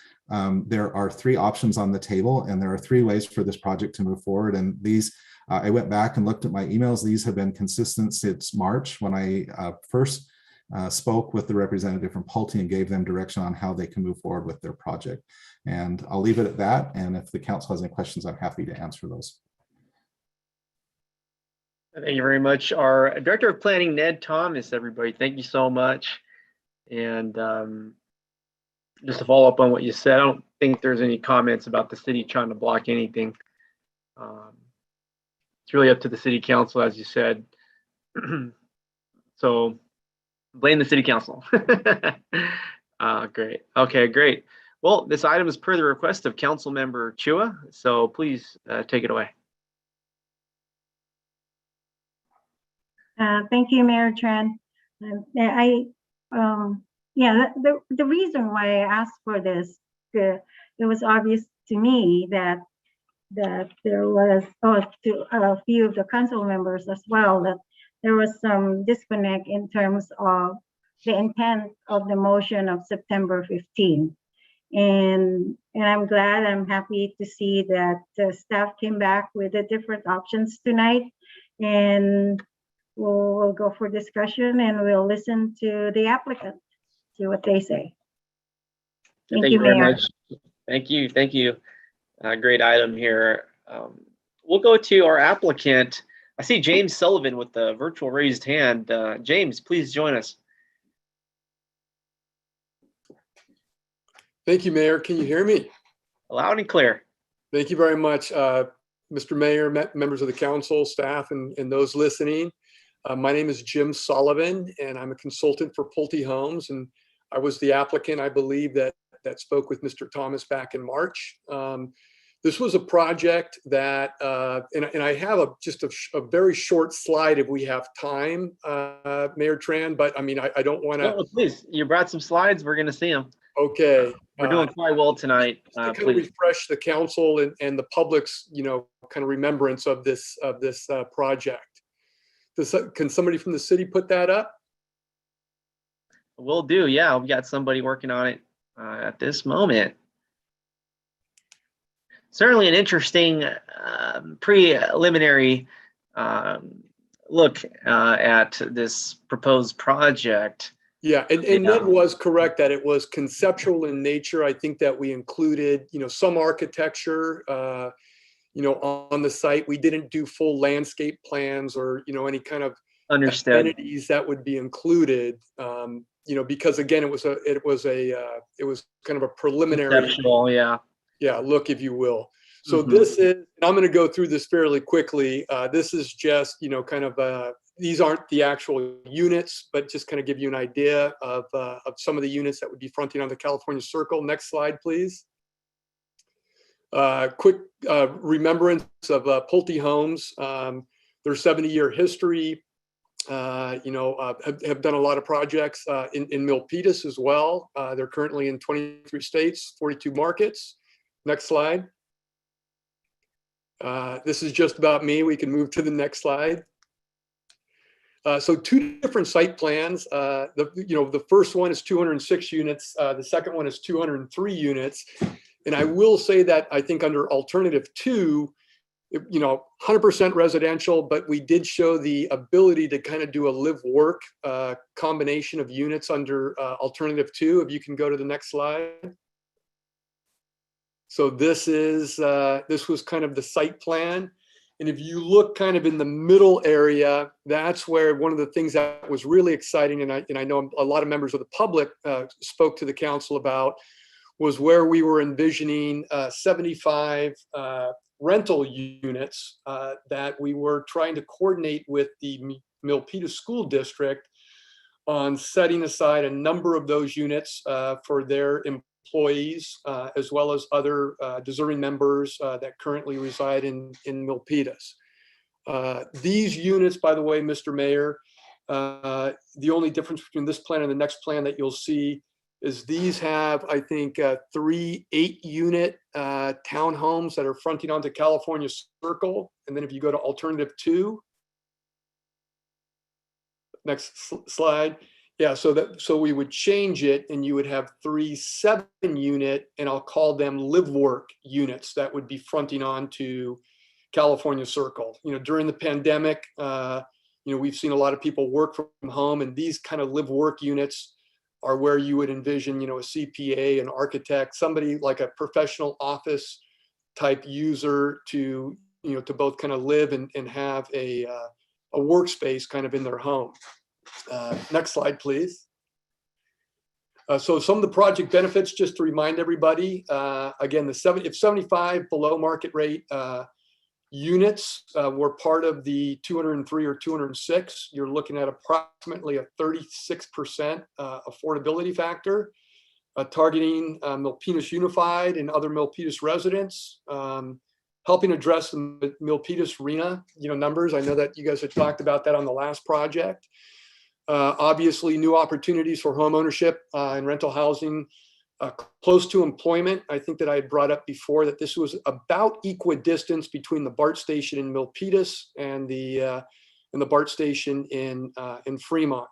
There are three options on the table, and there are three ways for this project to move forward. And these, I went back and looked at my emails. These have been consistent since March when I first spoke with the representative from Pulte and gave them direction on how they can move forward with their project. And I'll leave it at that. And if the council has any questions, I'm happy to answer those. Thank you very much. Our Director of Planning, Ned Thomas, everybody, thank you so much. And just to follow up on what you said, I don't think there's any comments about the city trying to block anything. It's really up to the city council, as you said. So blame the city council. Great. Okay, great. Well, this item is per the request of Council Member Chua, so please take it away. Thank you, Mayor Tran. The reason why I asked for this, it was obvious to me that there was, to a few of the council members as well, that there was some disconnect in terms of the intent of the motion of September 15. And I'm glad, I'm happy to see that the staff came back with the different options tonight. And we'll go for discussion and we'll listen to the applicant, see what they say. Thank you very Mayor. much. Thank you. Thank you. Great item here. We'll go to our applicant. I see James Sullivan with the virtual raised hand. James, please join us. Thank you, Mayor. Can you hear me? Loud and clear. Thank you very much, Mr. Mayor, members of the council, staff, and those listening. My name is Jim Sullivan, and I'm a consultant for Pulte Homes. And I was the applicant, I believe, that spoke with Mr. Thomas back in March. This was a project that, and I have just a very short slide if we have time, Mayor Tran, but I mean, I don't want to. Oh, please, you brought some slides. We're going to see them. Okay. We're doing quite well tonight. To kind of refresh the council and the public's, kind of remembrance of this project. Can somebody from the city put that up? Will do. Yeah, we've got somebody working on it at this moment. Certainly an interesting preliminary look at this proposed project. Yeah, and Ned was correct that it was conceptual in nature. I think that we included, some architecture, on the site. We didn't do full landscape plans or, any kind of amenities that would be included. Because again, it was kind of a preliminary. Conceptual, yeah. Yeah, look, if you will. So this is, and I'm going to go through this fairly quickly. This is just, kind of, these aren't the actual units, but just kind of give you an idea of some of the units that would be fronting on the California Circle. Next slide, please. Quick remembrance of Pulte Homes, their 70-year history, have done a lot of projects in Milpitas as well. They're currently in 23 states, 42 markets. Next slide. This is just about me. We can move to the next slide. So 2 different site plans. The first one is 206 units. The second one is 203 units. And I will say that I think under alternative 2, 100% residential, but we did show the ability to kind of do a live work combination of units under alternative 2. If you can go to the next slide. So this was kind of the site plan. And if you look kind of in the middle area, that's where one of the things that was really exciting, and I know a lot of members of the public spoke to the council about, was where we were envisioning 75 rental units that we were trying to coordinate with the Milpitas School District on setting aside a number of those units for their employees, as well as other deserving members that currently reside in Milpitas. These units, by the way, Mr. Mayor, the only difference between this plan and the next plan that you'll see is these have, I think, 3 8-unit townhomes that are fronting onto California Circle. And then if you go to alternative 2, next slide. Yeah, so we would change it and you would have 3 7-unit, and I'll call them live work units that would be fronting onto California Circle. During the pandemic, we've seen a lot of people work from home, and these kind of live work units are where you would envision, a CPA, an architect, somebody like a professional office type user to both kind of live and have a workspace kind of in their home. Next slide, please. So some of the project benefits, just to remind everybody, again, if 75 below market rate units were part of the 203 or 206, you're looking at approximately a 36% affordability factor, targeting Milpitas Unified and other Milpitas residents, helping address the Milpitas RENA numbers. I know that you guys had talked about that on the last project. Obviously, new opportunities for home ownership and rental housing, close to employment. I think that I had brought up before that this was about equidistance between the BART station in Milpitas and the BART station in Fremont.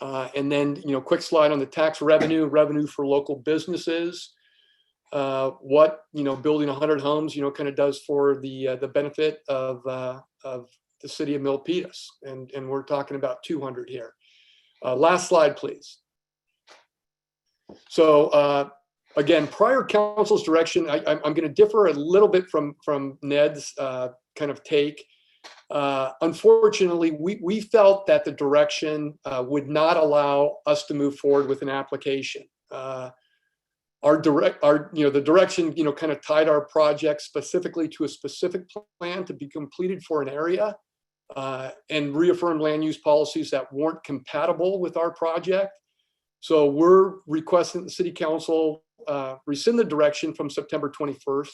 And then, quick slide on the tax revenue for local businesses. What building 100 homes kind of does for the benefit of the city of Milpitas, and we're talking about 200 here. Last slide, please. So again, prior council's direction, I'm going to differ a little bit from Ned's kind of take. Unfortunately, we felt that the direction would not allow us to move forward with an application. The direction kind of tied our project specifically to a specific plan to be completed for an area, and reaffirmed land use policies that weren't compatible with our project. So we're requesting the city council rescind the direction from September 21st,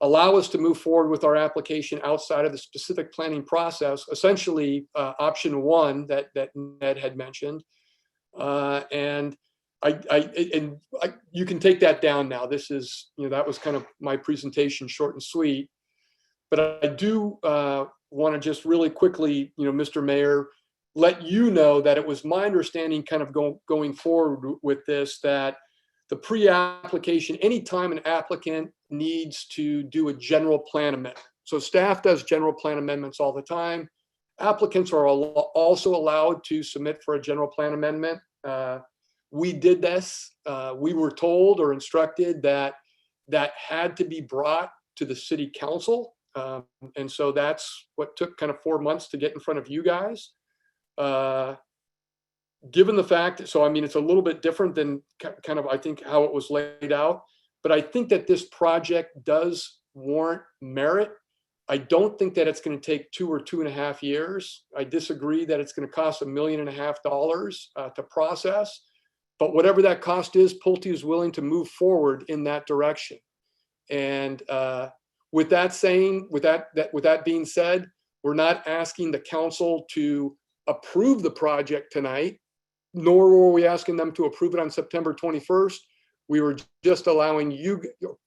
allow us to move forward with our application outside of the specific planning process, essentially option 1 that Ned had mentioned. And you can take that down now. This is, that was kind of my presentation, short and sweet. But I do want to just really quickly, Mr. Mayor, let you know that it was my understanding kind of going forward with this, that the pre-application, anytime an applicant needs to do a general plan amendment. So staff does general plan amendments all the time. Applicants are also allowed to submit for a general plan amendment. We did this. We were told or instructed that had to be brought to the city council. And so that's what took kind of 4 months to get in front of you guys. Given the fact, so I mean, it's a little bit different than kind of, I think, how it was laid out, but I think that this project does warrant merit. I don't think that it's going to take 2 or 2.5 years. I disagree that it's going to cost $1.5 million to process, but whatever that cost is, Pulte is willing to move forward in that direction. And with that being said, we're not asking the council to approve the project tonight, nor were we asking them to approve it on September 21st. We were just allowing you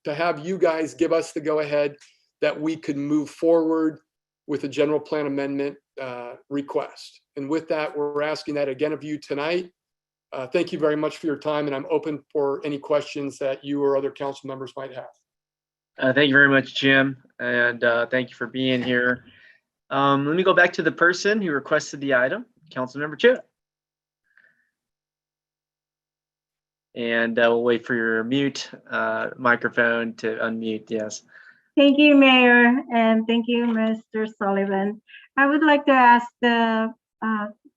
to have you guys give us the go-ahead that we could move forward with a general plan amendment request. And with that, we're asking that again of you tonight. Thank you very much for your time, and I'm open for any questions that you or other council members might have. Thank you very much, Jim, and thank you for being here. Let me go back to the person who requested the item, Councilmember Chip. And we'll wait for your mute microphone to unmute. Yes. Thank you, Mayor, and thank you, Mr. Sullivan. I would like to ask the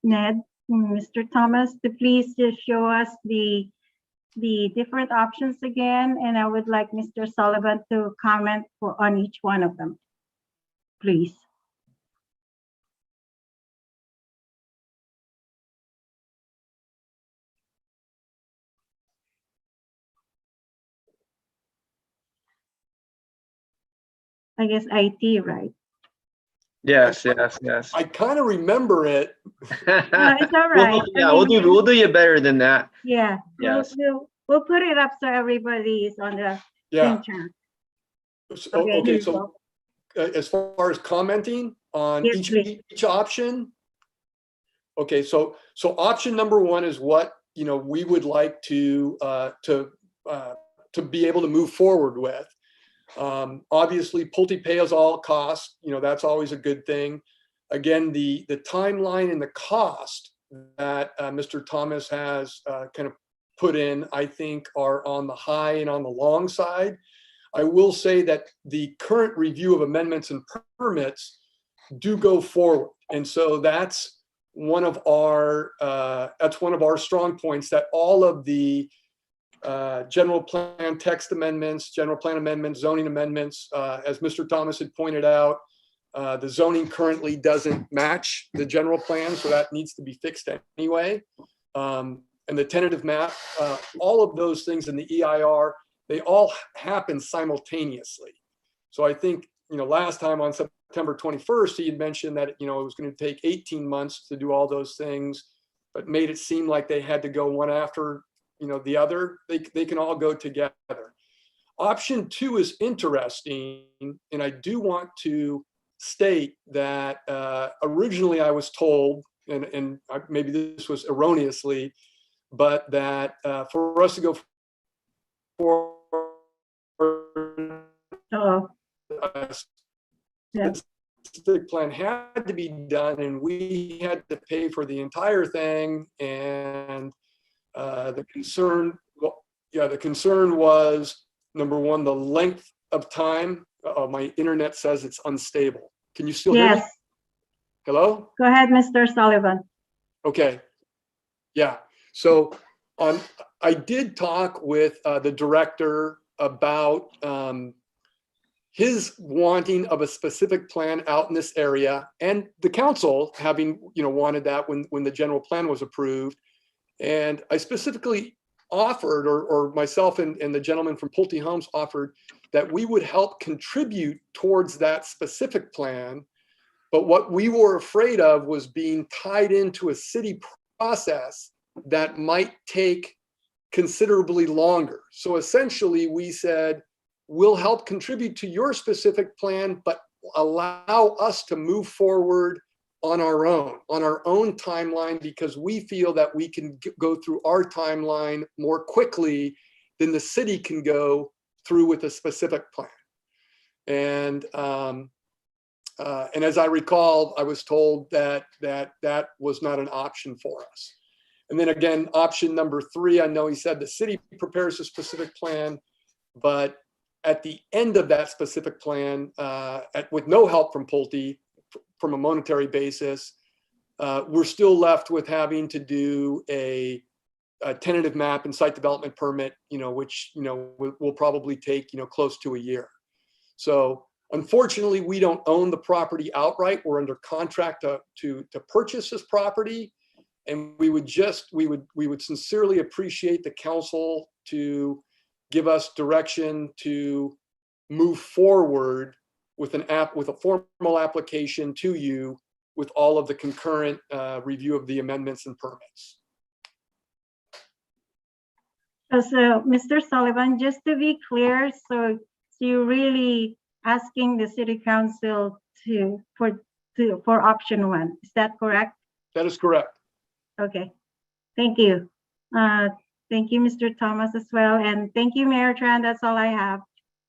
Ned, Mr. Thomas, to please just show us the different options again, and I would like Mr. Sullivan to comment on each one of them, please. I guess IT, right? Yes, yes, yes. I kind of remember it. It's all right. We'll do you better than that. Yeah. Yes. We'll put it up so everybody is on the same track. Okay, so as far as commenting on each option, okay, so option number one is what we would like to be able to move forward with. Obviously, Pulte pays all costs. That's always a good thing. Again, the timeline and the cost that Mr. Thomas has kind of put in, I think, are on the high and on the long side. I will say that the current review of amendments and permits do go forward, and so that's one of our strong points. That all of the general plan text amendments, general plan amendments, zoning amendments, as Mr. Thomas had pointed out, the zoning currently doesn't match the general plan, so that needs to be fixed anyway. And the tentative map, all of those things in the EIR, they all happen simultaneously. So I think, last time on September 21st, he had mentioned that, it was going to take 18 months to do all those things, but made it seem like they had to go one after the other. They can all go together. Option two is interesting, and I do want to state that originally I was told, and maybe this was erroneously, but that for us to go for specific plan had to be done, and we had to pay for the entire thing. And the concern was, number one, the length of time. My internet says it's unstable. Can you still hear me? Hello? Go ahead, Mr. Sullivan. Okay. Yeah. So I did talk with the director about his wanting of a specific plan out in this area, and the council having wanted that when the general plan was approved. And I specifically offered, or myself and the gentleman from Pulte Homes offered, that we would help contribute towards that specific plan. But what we were afraid of was being tied into a city process that might take considerably longer. So essentially we said, we'll help contribute to your specific plan, but allow us to move forward on our own timeline, because we feel that we can go through our timeline more quickly than the city can go through with a specific plan. And as I recall, I was told that was not an option for us. And then again, option number three, I know he said the city prepares a specific plan, but at the end of that specific plan, with no help from Pulte, from a monetary basis, we're still left with having to do a tentative map and site development permit, which will probably take close to a year. So unfortunately, we don't own the property outright. We're under contract to purchase this property, and we would sincerely appreciate the council to give us direction to move forward with a formal application to you with all of the concurrent review of the amendments and permits. So, Mr. Sullivan, just to be clear, so you're really asking the city council for option 1, is that correct? That is correct. Okay, thank you. Thank you, Mr. Thomas, as well, and thank you, Mayor Tran. That's all I have.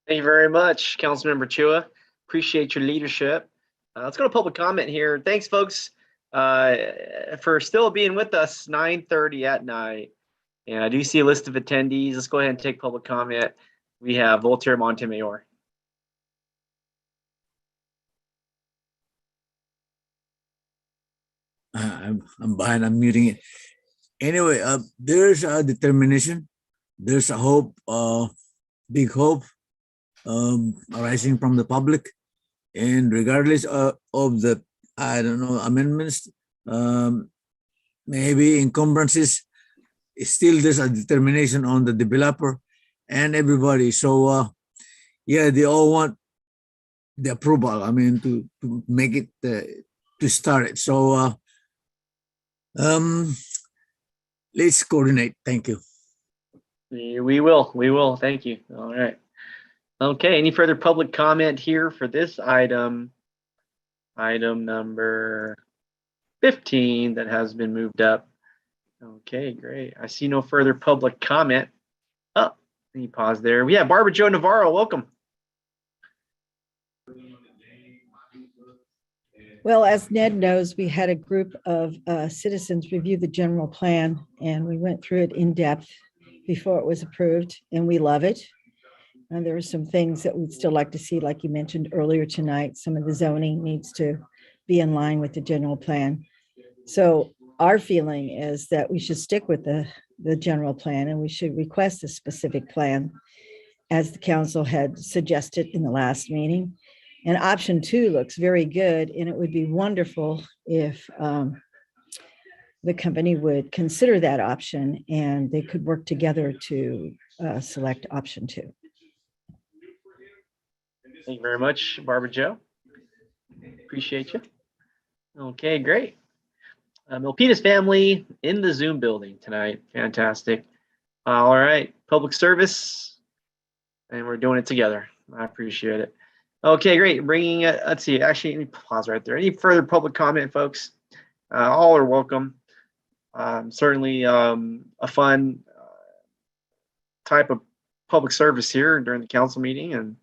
Thank you very much, Councilmember Chua. Appreciate your leadership. Let's go to public comment here. Thanks, folks, for still being with us 9:30 at night. And I do see a list of attendees. Let's go ahead and take public comment. We have Voltaire Montemayor. I'm behind. I'm muting it. Anyway, there's a determination. There's a hope, big hope, arising from the public, and regardless of the, I don't know, amendments, maybe encumbrances, still there's a determination on the developer and everybody. So, yeah, they all want the approval. I mean, to make it, to start it. So, let's coordinate. Thank you. We will. Thank you. All right. Okay. Any further public comment here for this item? Item number 15 that has been moved up. Okay, great. I see no further public comment. Oh, let me pause there. We have Barbara Jo Navarro. Welcome. Well, as Ned knows, we had a group of citizens review the general plan, and we went through it in depth before it was approved, and we love it. And there are some things that we'd still like to see, like you mentioned earlier tonight. Some of the zoning needs to be in line with the general plan. So our feeling is that we should stick with the general plan, and we should request a specific plan, as the council had suggested in the last meeting. And option 2 looks very good, and it would be wonderful if the company would consider that option and they could work together to select option 2. Thank you very much, Barbara Jo. Appreciate you. Okay, great. Milpitas family in the Zoom building tonight. Fantastic. All right, public service, and we're doing it together. I appreciate it. Okay, great. Bringing it, let's see, actually, let me pause right there. Any further public comment, folks? All are welcome. Certainly a fun type of public service here during the council meeting, and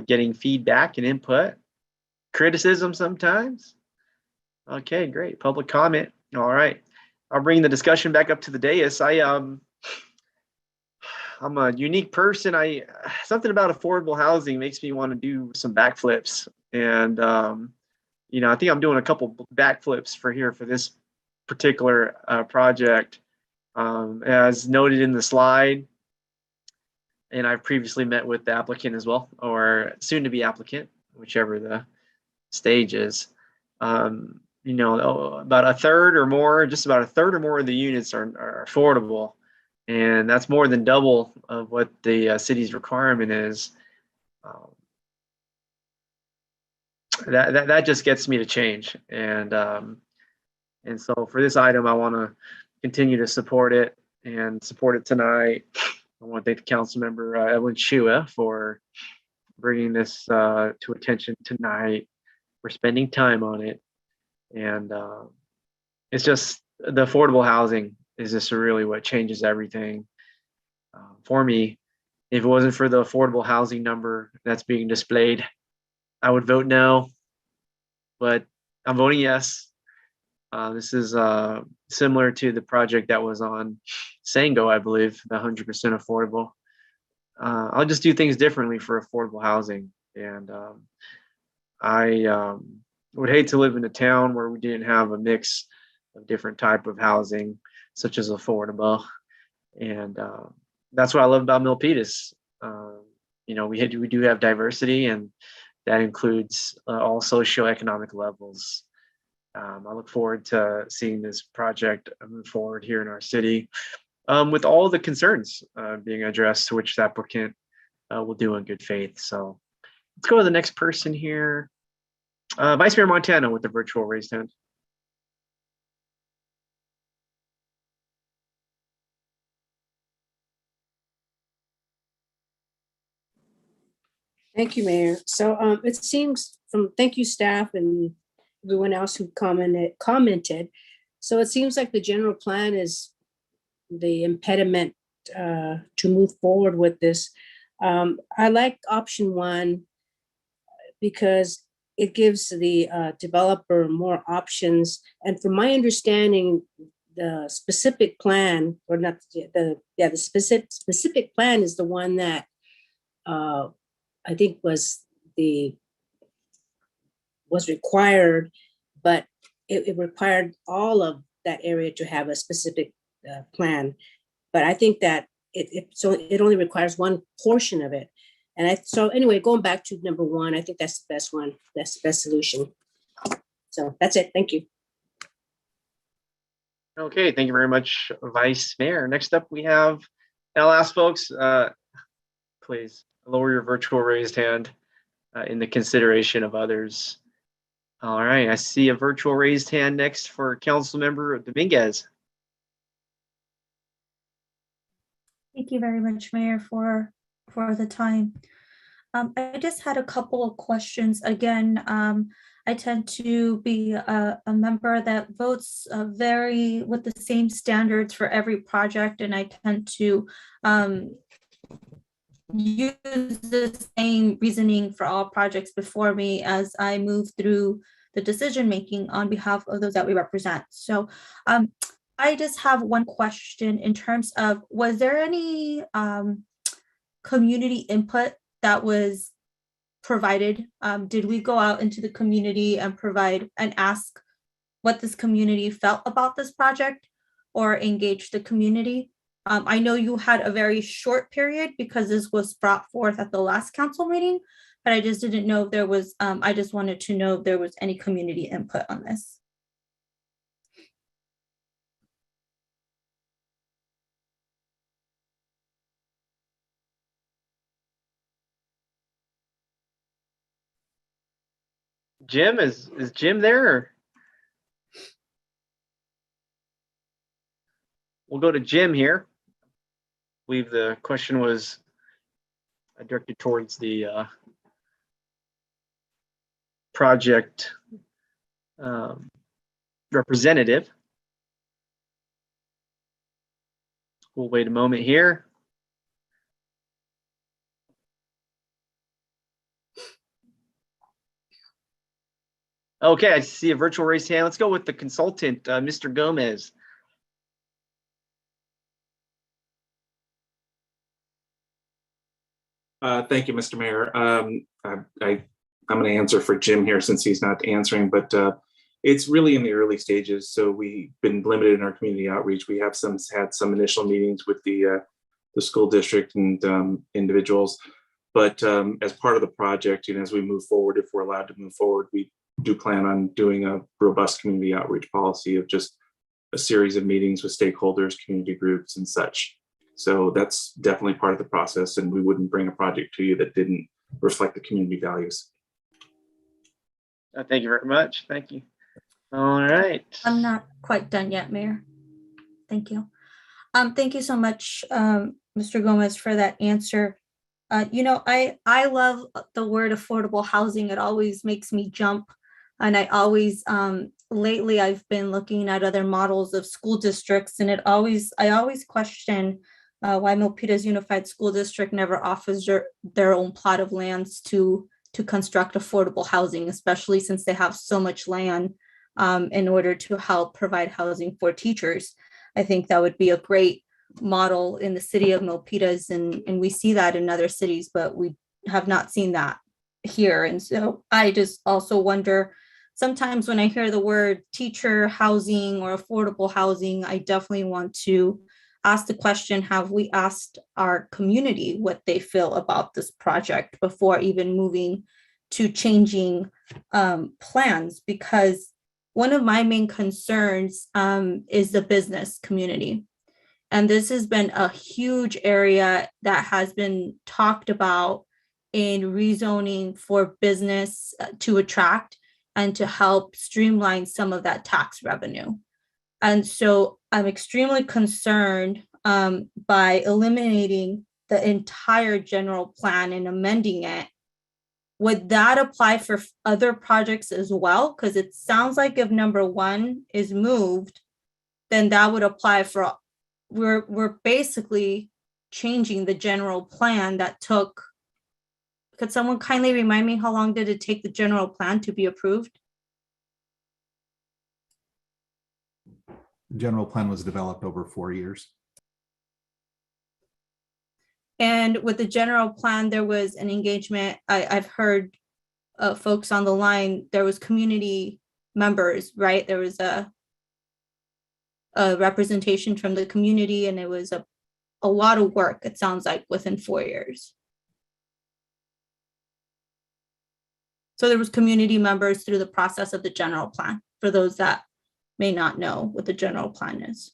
getting feedback and input, criticism sometimes. Okay, great. Public comment. All right. I'll bring the discussion back up to the dais. I'm a unique person. Something about affordable housing makes me want to do some backflips. And, I think I'm doing a couple backflips for this particular project. As noted in the slide, and I've previously met with the applicant as well, or soon to be applicant, whichever the stage is. About a third or more, just about a third or more of the units are affordable. And that's more than double of what the city's requirement is. That just gets me to change. And so for this item, I want to continue to support it and support it tonight. I want to thank the council member, Evelyn Chua, for bringing this to attention tonight. We're spending time on it. And it's just the affordable housing is just really what changes everything for me. If it wasn't for the affordable housing number that's being displayed, I would vote no, but I'm voting yes. This is similar to the project that was on Sango, I believe, the 100% affordable. I'll just do things differently for affordable housing. And I would hate to live in a town where we didn't have a mix of different type of housing, such as affordable. And that's what I love about Milpitas. We do have diversity, and that includes all socioeconomic levels. I look forward to seeing this project move forward here in our city with all the concerns being addressed, to which the applicant we'll do in good faith. So let's go to the next person here. Vice Mayor Montano with the virtual raised hand. Thank you, Mayor. So it seems thank you, staff and everyone else who commented. So it seems like the general plan is the impediment to move forward with this. I like option 1 because it gives the developer more options. And from my understanding, the specific plan, or not the specific plan is the one that I think was required, but it required all of that area to have a specific plan. But I think that it only requires one portion of it. And so anyway, going back to number 1, I think that's the best one. That's the best solution. So that's it. Thank you. Okay, thank you very much, Vice Mayor. Next up, we have, and I'll ask folks, please lower your virtual raised hand in the consideration of others. All right, I see a virtual raised hand next for Councilmember Dominguez. Thank you very much, Mayor, for the time. I just had a couple of questions. Again, I tend to be a member that votes with the same standards for every project, and I tend to use the same reasoning for all projects before me as I move through the decision making on behalf of those that we represent. So I just have one question in terms of, was there any community input that was provided? Did we go out into the community and provide and ask what this community felt about this project or engage the community? I know you had a very short period because this was brought forth at the last council meeting, but I just didn't know if there was, I just wanted to know if there was any community input on this. Jim, is Jim there? We'll go to Jim here. I believe the question was directed towards the project representative. We'll wait a moment here. Okay, I see a virtual raised hand. Let's go with the consultant, Mr. Gomez. Thank you, Mr. Mayor. I'm going to answer for Jim here since he's not answering, but it's really in the early stages. So we've been limited in our community outreach. We have had some initial meetings with the school district and individuals, but as part of the project, as we move forward, if we're allowed to move forward, we do plan on doing a robust community outreach policy of just a series of meetings with stakeholders, community groups, and such. So that's definitely part of the process, and we wouldn't bring a project to you that didn't reflect the community values. Thank you very much. Thank you. All right. I'm not quite done yet, Mayor. Thank you. Thank you so much, Mr. Gomez, for that answer. I love the word affordable housing. It always makes me jump. And I always, lately, I've been looking at other models of school districts, and I always question why Milpitas Unified School District never offers their own plot of lands to construct affordable housing, especially since they have so much land in order to help provide housing for teachers. I think that would be a great model in the city of Milpitas, and we see that in other cities, but we have not seen that here. And so I just also wonder, sometimes when I hear the word teacher housing or affordable housing, I definitely want to ask the question, have we asked our community what they feel about this project before even moving to changing plans? Because one of my main concerns is the business community. And this has been a huge area that has been talked about in rezoning for business to attract and to help streamline some of that tax revenue. And so I'm extremely concerned by eliminating the entire general plan and amending it. Would that apply for other projects as well? Because it sounds like if number 1 is moved, then that would apply for, we're basically changing the general plan that took, could someone kindly remind me how long did it take the general plan to be approved? The general plan was developed over 4 years. And with the general plan, there was an engagement. I've heard folks on the line, there was community members, right? There was a representation from the community, and it was a lot of work, it sounds like, within 4 years. So there was community members through the process of the general plan, for those that may not know what the general plan is.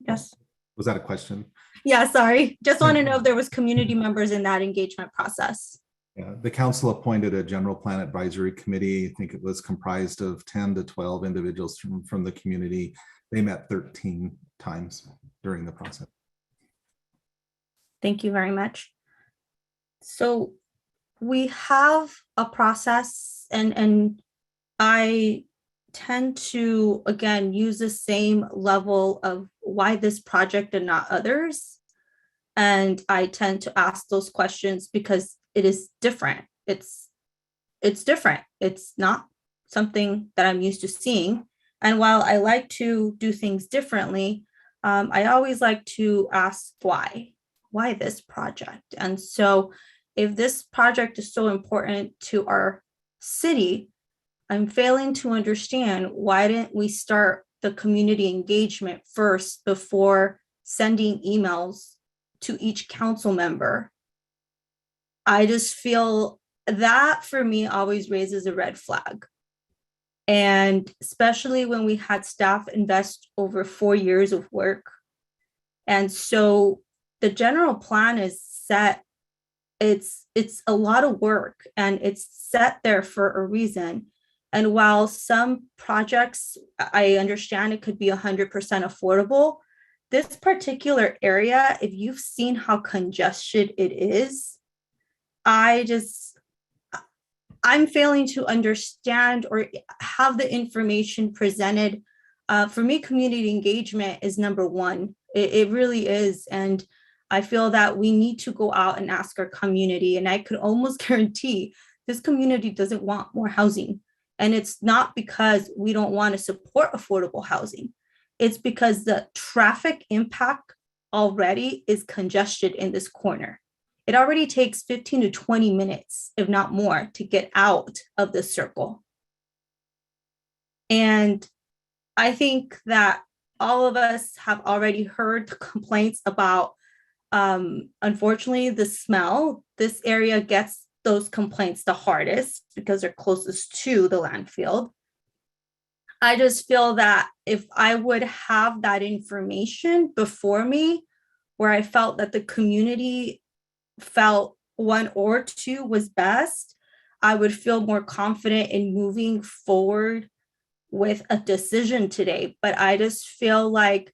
Yes. Was that a question? Yeah, sorry. Just want to know if there was community members in that engagement process. Yeah, the council appointed a general plan advisory committee. I think it was comprised of 10 to 12 individuals from the community. They met 13 times during the process. Thank you very much. So we have a process, and I tend to, again, use the same level of why this project and not others. And I tend to ask those questions because it is different. It's different. It's not something that I'm used to seeing. And while I like to do things differently, I always like to ask why this project? And so if this project is so important to our city, I'm failing to understand why didn't we start the community engagement first before sending emails to each council member. I just feel that, for me, always raises a red flag. And especially when we had staff invest over 4 years of work. And so the general plan is set. It's a lot of work, and it's set there for a reason. And while some projects, I understand it could be 100% affordable, this particular area, if you've seen how congested it is, I'm failing to understand or have the information presented. For me, community engagement is number 1. It really is. And I feel that we need to go out and ask our community. And I could almost guarantee this community doesn't want more housing. And it's not because we don't want to support affordable housing. It's because the traffic impact already is congested in this corner. It already takes 15 to 20 minutes, if not more, to get out of the circle. And I think that all of us have already heard the complaints about, unfortunately, the smell. This area gets those complaints the hardest because they're closest to the landfill. I just feel that if I would have that information before me, where I felt that the community felt 1 or 2 was best, I would feel more confident in moving forward with a decision today. But I just feel like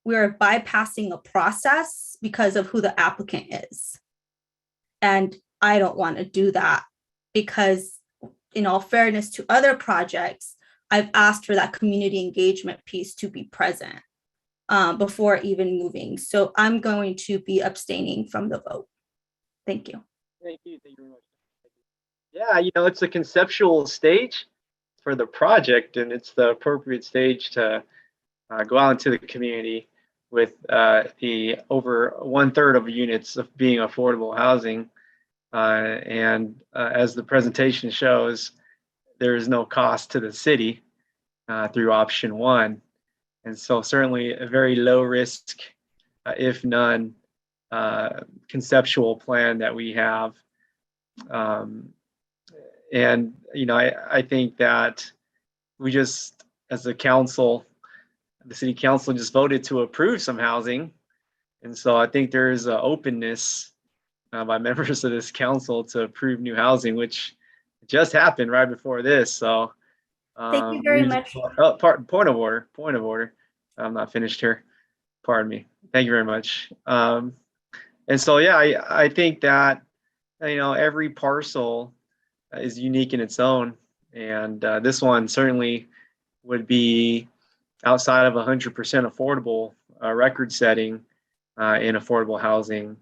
we're bypassing a process because of who the applicant is. And I don't want to do that, because in all fairness to other projects, I've asked for that community engagement piece to be present before even moving. So I'm going to be abstaining from the vote. Thank you. Thank you very much. Yeah, it's a conceptual stage for the project, and it's the appropriate stage to go out into the community with the over 1/3 of units of being affordable housing. And as the presentation shows, there is no cost to the city through option 1. And so certainly a very low risk, if none, conceptual plan that we have. And, I think that we just, as a council, the city council just voted to approve some housing. And so I think there's an openness by members of this council to approve new housing, which just happened right before this. So Thank you very much. point of order. I'm not finished here. Pardon me. Thank you very much. And so, yeah, I think that, every parcel is unique in its own. And this one certainly would be outside of 100% affordable record setting in affordable housing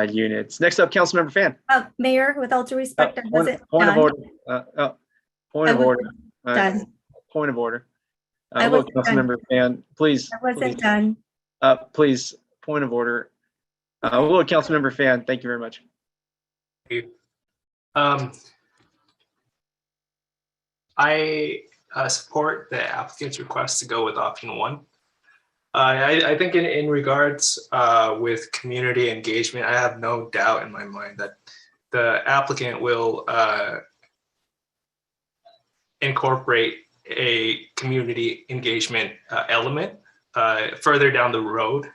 units. Next up, Councilmember Fan. Mayor, with all due respect, I wasn't Point of done. order. Point of order. Done. Point of order. I Look, wasn't done. Councilmember Fan, please. I wasn't please, done. Please, point of order. Look, Councilmember Fan, thank you very much. Thank you. I support the applicant's request to go with option 1. I think in regards with community engagement, I have no doubt in my mind that the applicant will incorporate a community engagement element further down the road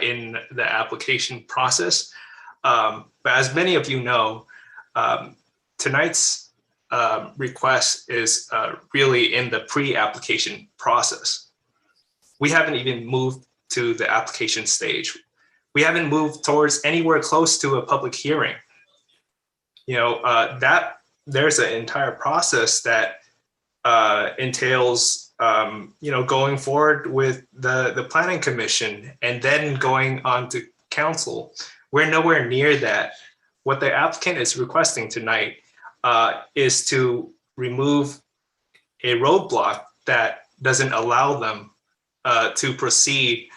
in the application process. But as many of you know, tonight's request is really in the pre-application process. We haven't even moved to the application stage. We haven't moved towards anywhere close to a public hearing. That there's an entire process that entails, going forward with the planning commission and then going on to council. We're nowhere near that. What the applicant is requesting tonight is to remove a roadblock that doesn't allow them to proceed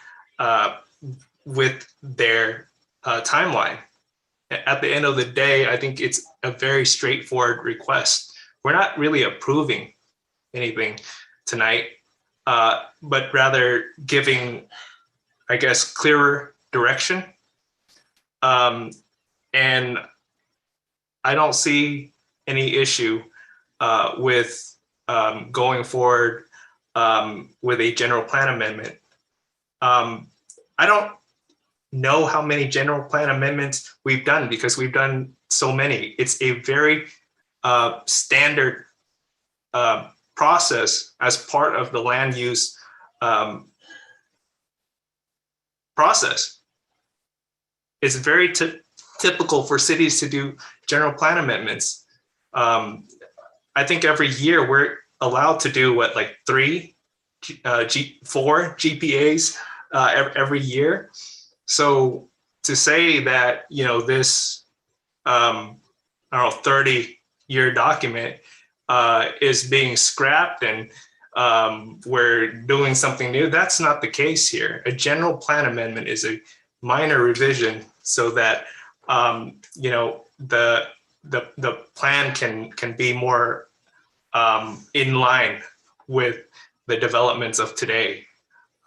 with their timeline. At the end of the day, I think it's a very straightforward request. We're not really approving anything tonight, but rather giving, I guess, clearer direction. And I don't see any issue with going forward with a general plan amendment. I don't know how many general plan amendments we've done because we've done so many. It's a very standard process as part of the land use process. It's very typical for cities to do general plan amendments. I think every year we're allowed to do like 4 GPAs every year. So to say that, this, 30-year document is being scrapped and we're doing something new, that's not the case here. A general plan amendment is a minor revision so that, the plan can be more in line with the developments of today.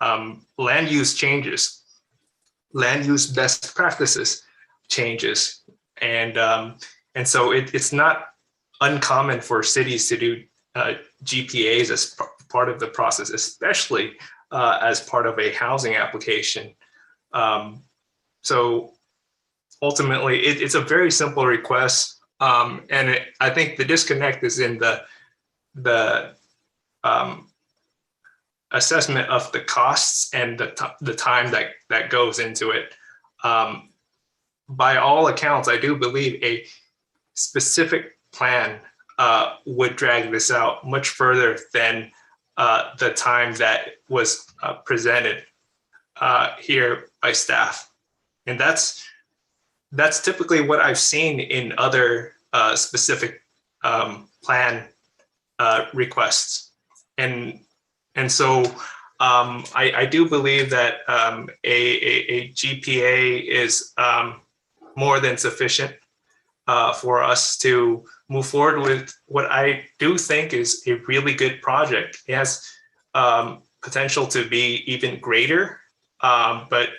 Land use changes, land use best practices changes, and so it's not uncommon for cities to do GPAs as part of the process, especially as part of a housing application. So ultimately, it's a very simple request, and I think the disconnect is in the assessment of the costs and the time that goes into it. By all accounts, I do believe a specific plan would drag this out much further than the time that was presented here by staff. And that's typically what I've seen in other specific plan requests. And so I do believe that a GPA is more than sufficient for us to move forward with what I do think is a really good project. It has potential to be even greater, but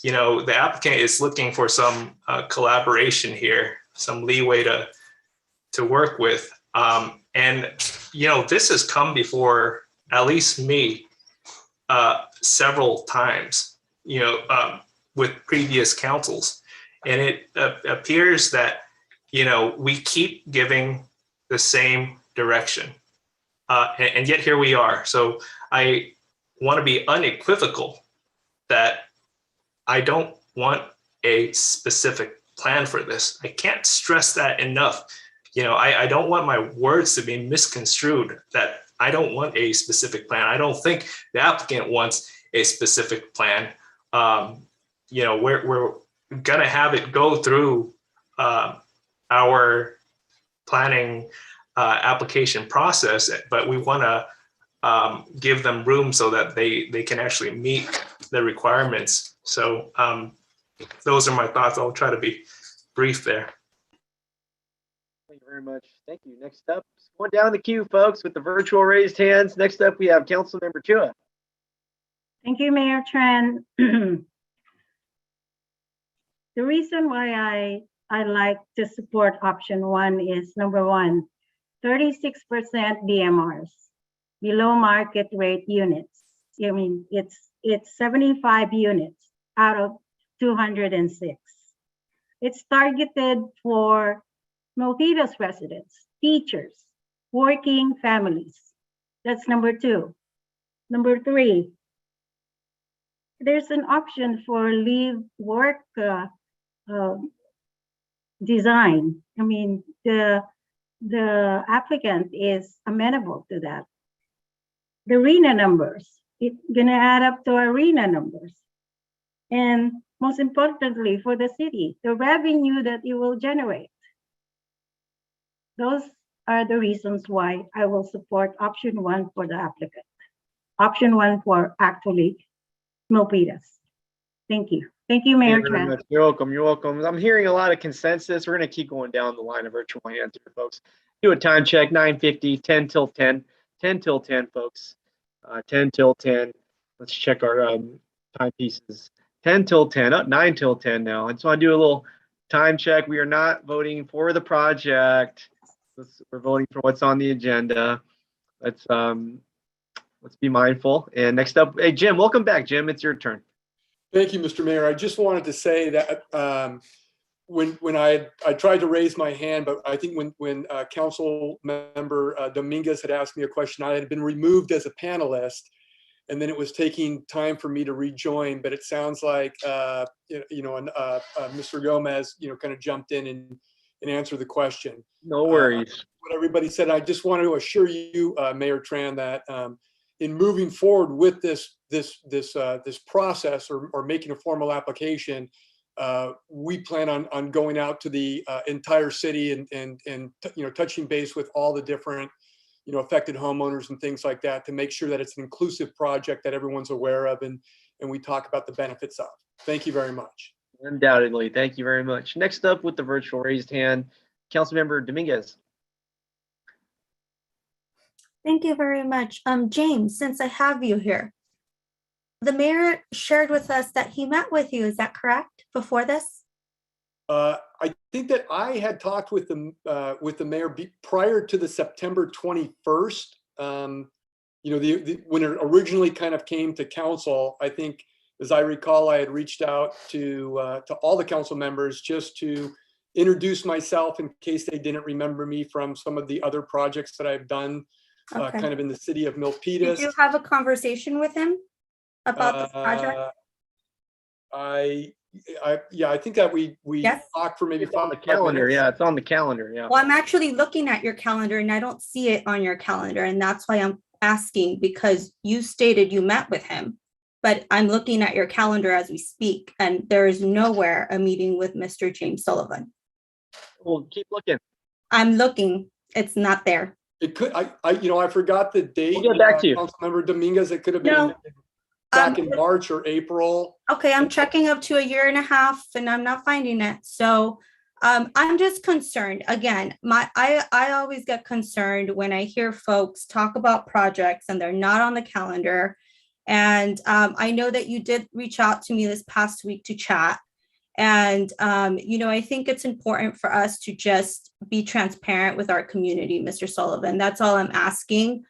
the applicant is looking for some collaboration here, some leeway to work with. And this has come before at least me several times, with previous councils. And it appears that, we keep giving the same direction. And yet here we are. So I want to be unequivocal that I don't want a specific plan for this. I can't stress that enough. I don't want my words to be misconstrued, that I don't want a specific plan. I don't think the applicant wants a specific plan. We're going to have it go through our planning application process, but we want to give them room so that they can actually meet the requirements. So those are my thoughts. I'll try to be brief there. Thank you very much. Thank you. Next up, going down the queue, folks, with the virtual raised hands. Next up, we have Councilmember Chua. Thank you, Mayor Tran. The reason why I like to support option 1 is number 1, 36% DMRs, below market rate units. I mean, it's 75 units out of 206. It's targeted for Milpitas residents, teachers, working families. That's number 2. Number 3, there's an option for leave work design. I mean, the applicant is amenable to that. The arena numbers, it's gonna add up to arena numbers. And most importantly for the city, the revenue that it will generate. Those are the reasons why I will support option 1 for the applicant. Option 1 for actually Milpitas. Thank you. Thank you, Mayor Tran. You're welcome. You're welcome. I'm hearing a lot of consensus. We're going to keep going down the line of virtual hands here, folks. Do a time check, 9:50, 10 till 10, 10 till 10, folks. 10 till 10. Let's check our timepieces. 10 till 10, 9 till 10 now. I just want to do a little time check. We are not voting for the project. We're voting for what's on the agenda. Let's be mindful. And next up, hey, Jim, welcome back, Jim. It's your turn. Thank you, Mr. Mayor. I just wanted to say that when I tried to raise my hand, but I think when Council Member Dominguez had asked me a question, I had been removed as a panelist, and then it was taking time for me to rejoin. But it sounds like Mr. Gomez, kind of jumped in and answered the question. No worries. What everybody said. I just wanted to assure you, Mayor Tran, that in moving forward with this process or making a formal application, we plan on going out to the entire city and touching base with all the different affected homeowners and things like that to make sure that it's an inclusive project that everyone's aware of and we talk about the benefits of. Thank you very much. Undoubtedly. Thank you very much. Next up with the virtual raised hand, Councilmember Dominguez. Thank you very much. James, since I have you here, the mayor shared with us that he met with you. Is that correct? Before this? I think that I had talked with the mayor prior to the September 21st. When it originally kind of came to council, I think, as I recall, I had reached out to all the council members just to introduce myself in case they didn't remember me from some of the other projects that I've done. Okay. Kind of in the city of Milpitas. Did you have a conversation with him about this project? I think that we talked for maybe it's on the calendar. minutes. Yeah, it's on the calendar. Yeah. Well, I'm actually looking at your calendar and I don't see it on your calendar. And that's why I'm asking, because you stated you met with him, but I'm looking at your calendar as we speak, and there is nowhere a meeting with Mr. James Sullivan. Well, keep looking. I'm looking. It's not there. It could, I forgot the date. We'll get back to you. Councilmember Dominguez, it could have been back in March or April. Okay, I'm checking up to a year and a half and I'm not finding it. So I'm just concerned. Again, I always get concerned when I hear folks talk about projects and they're not on the calendar. And I know that you did reach out to me this past week to chat. And, I think it's important for us to just be transparent with our community, Mr. Sullivan. That's all I'm asking.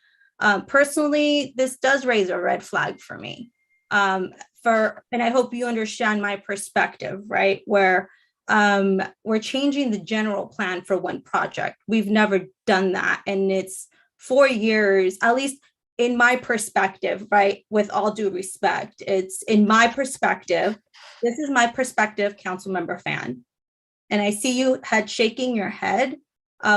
Personally, this does raise a red flag for me. And I hope you understand my perspective, right? Where we're changing the general plan for one project. We've never done that. And it's 4 years, at least in my perspective, right? With all due respect, it's in my perspective. This is my perspective, Councilmember Fan. And I see you shaking your head.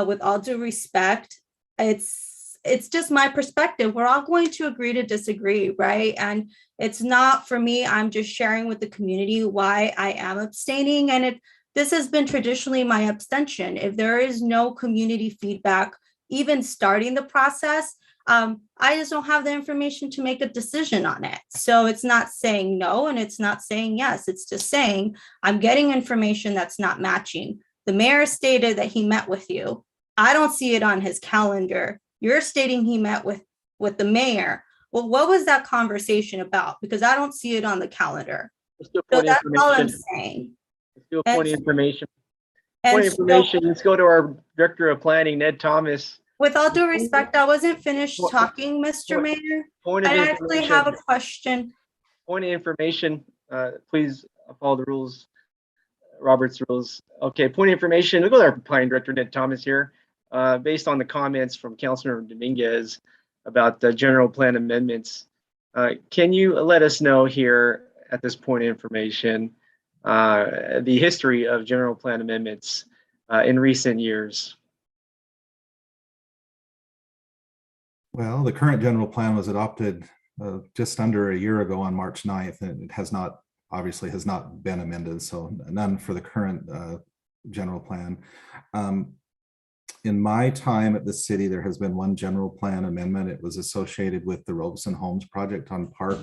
With all due respect, it's just my perspective. We're all going to agree to disagree, right? And it's not for me. I'm just sharing with the community why I am abstaining. And this has been traditionally my abstention. If there is no community feedback, even starting the process, I just don't have the information to make a decision on it. So it's not saying no, and it's not saying yes. It's just saying I'm getting information that's not matching. The mayor stated that he met with you. I don't see it on his calendar. You're stating he met with the mayor. Well, what was that conversation about? Because I don't see it on the calendar. So that's all I'm saying. Let's do a point of information. Let's go to our Director of Planning, Ned Thomas. With all due respect, I wasn't finished talking, Mr. Mayor. I actually have a question. Point of information, please follow the rules, Robert's rules. Okay, point of information. We'll go to our Planning Director, Ned Thomas here. Based on the comments from Councilor Dominguez about the general plan amendments, can you let us know here at this point of information the history of general plan amendments in recent years? Well, the current general plan was adopted just under a year ago on March 9th, and it obviously has not been amended, so none for the current general plan. In my time at the city, there has been one general plan amendment. It was associated with the Robeson Homes project on Park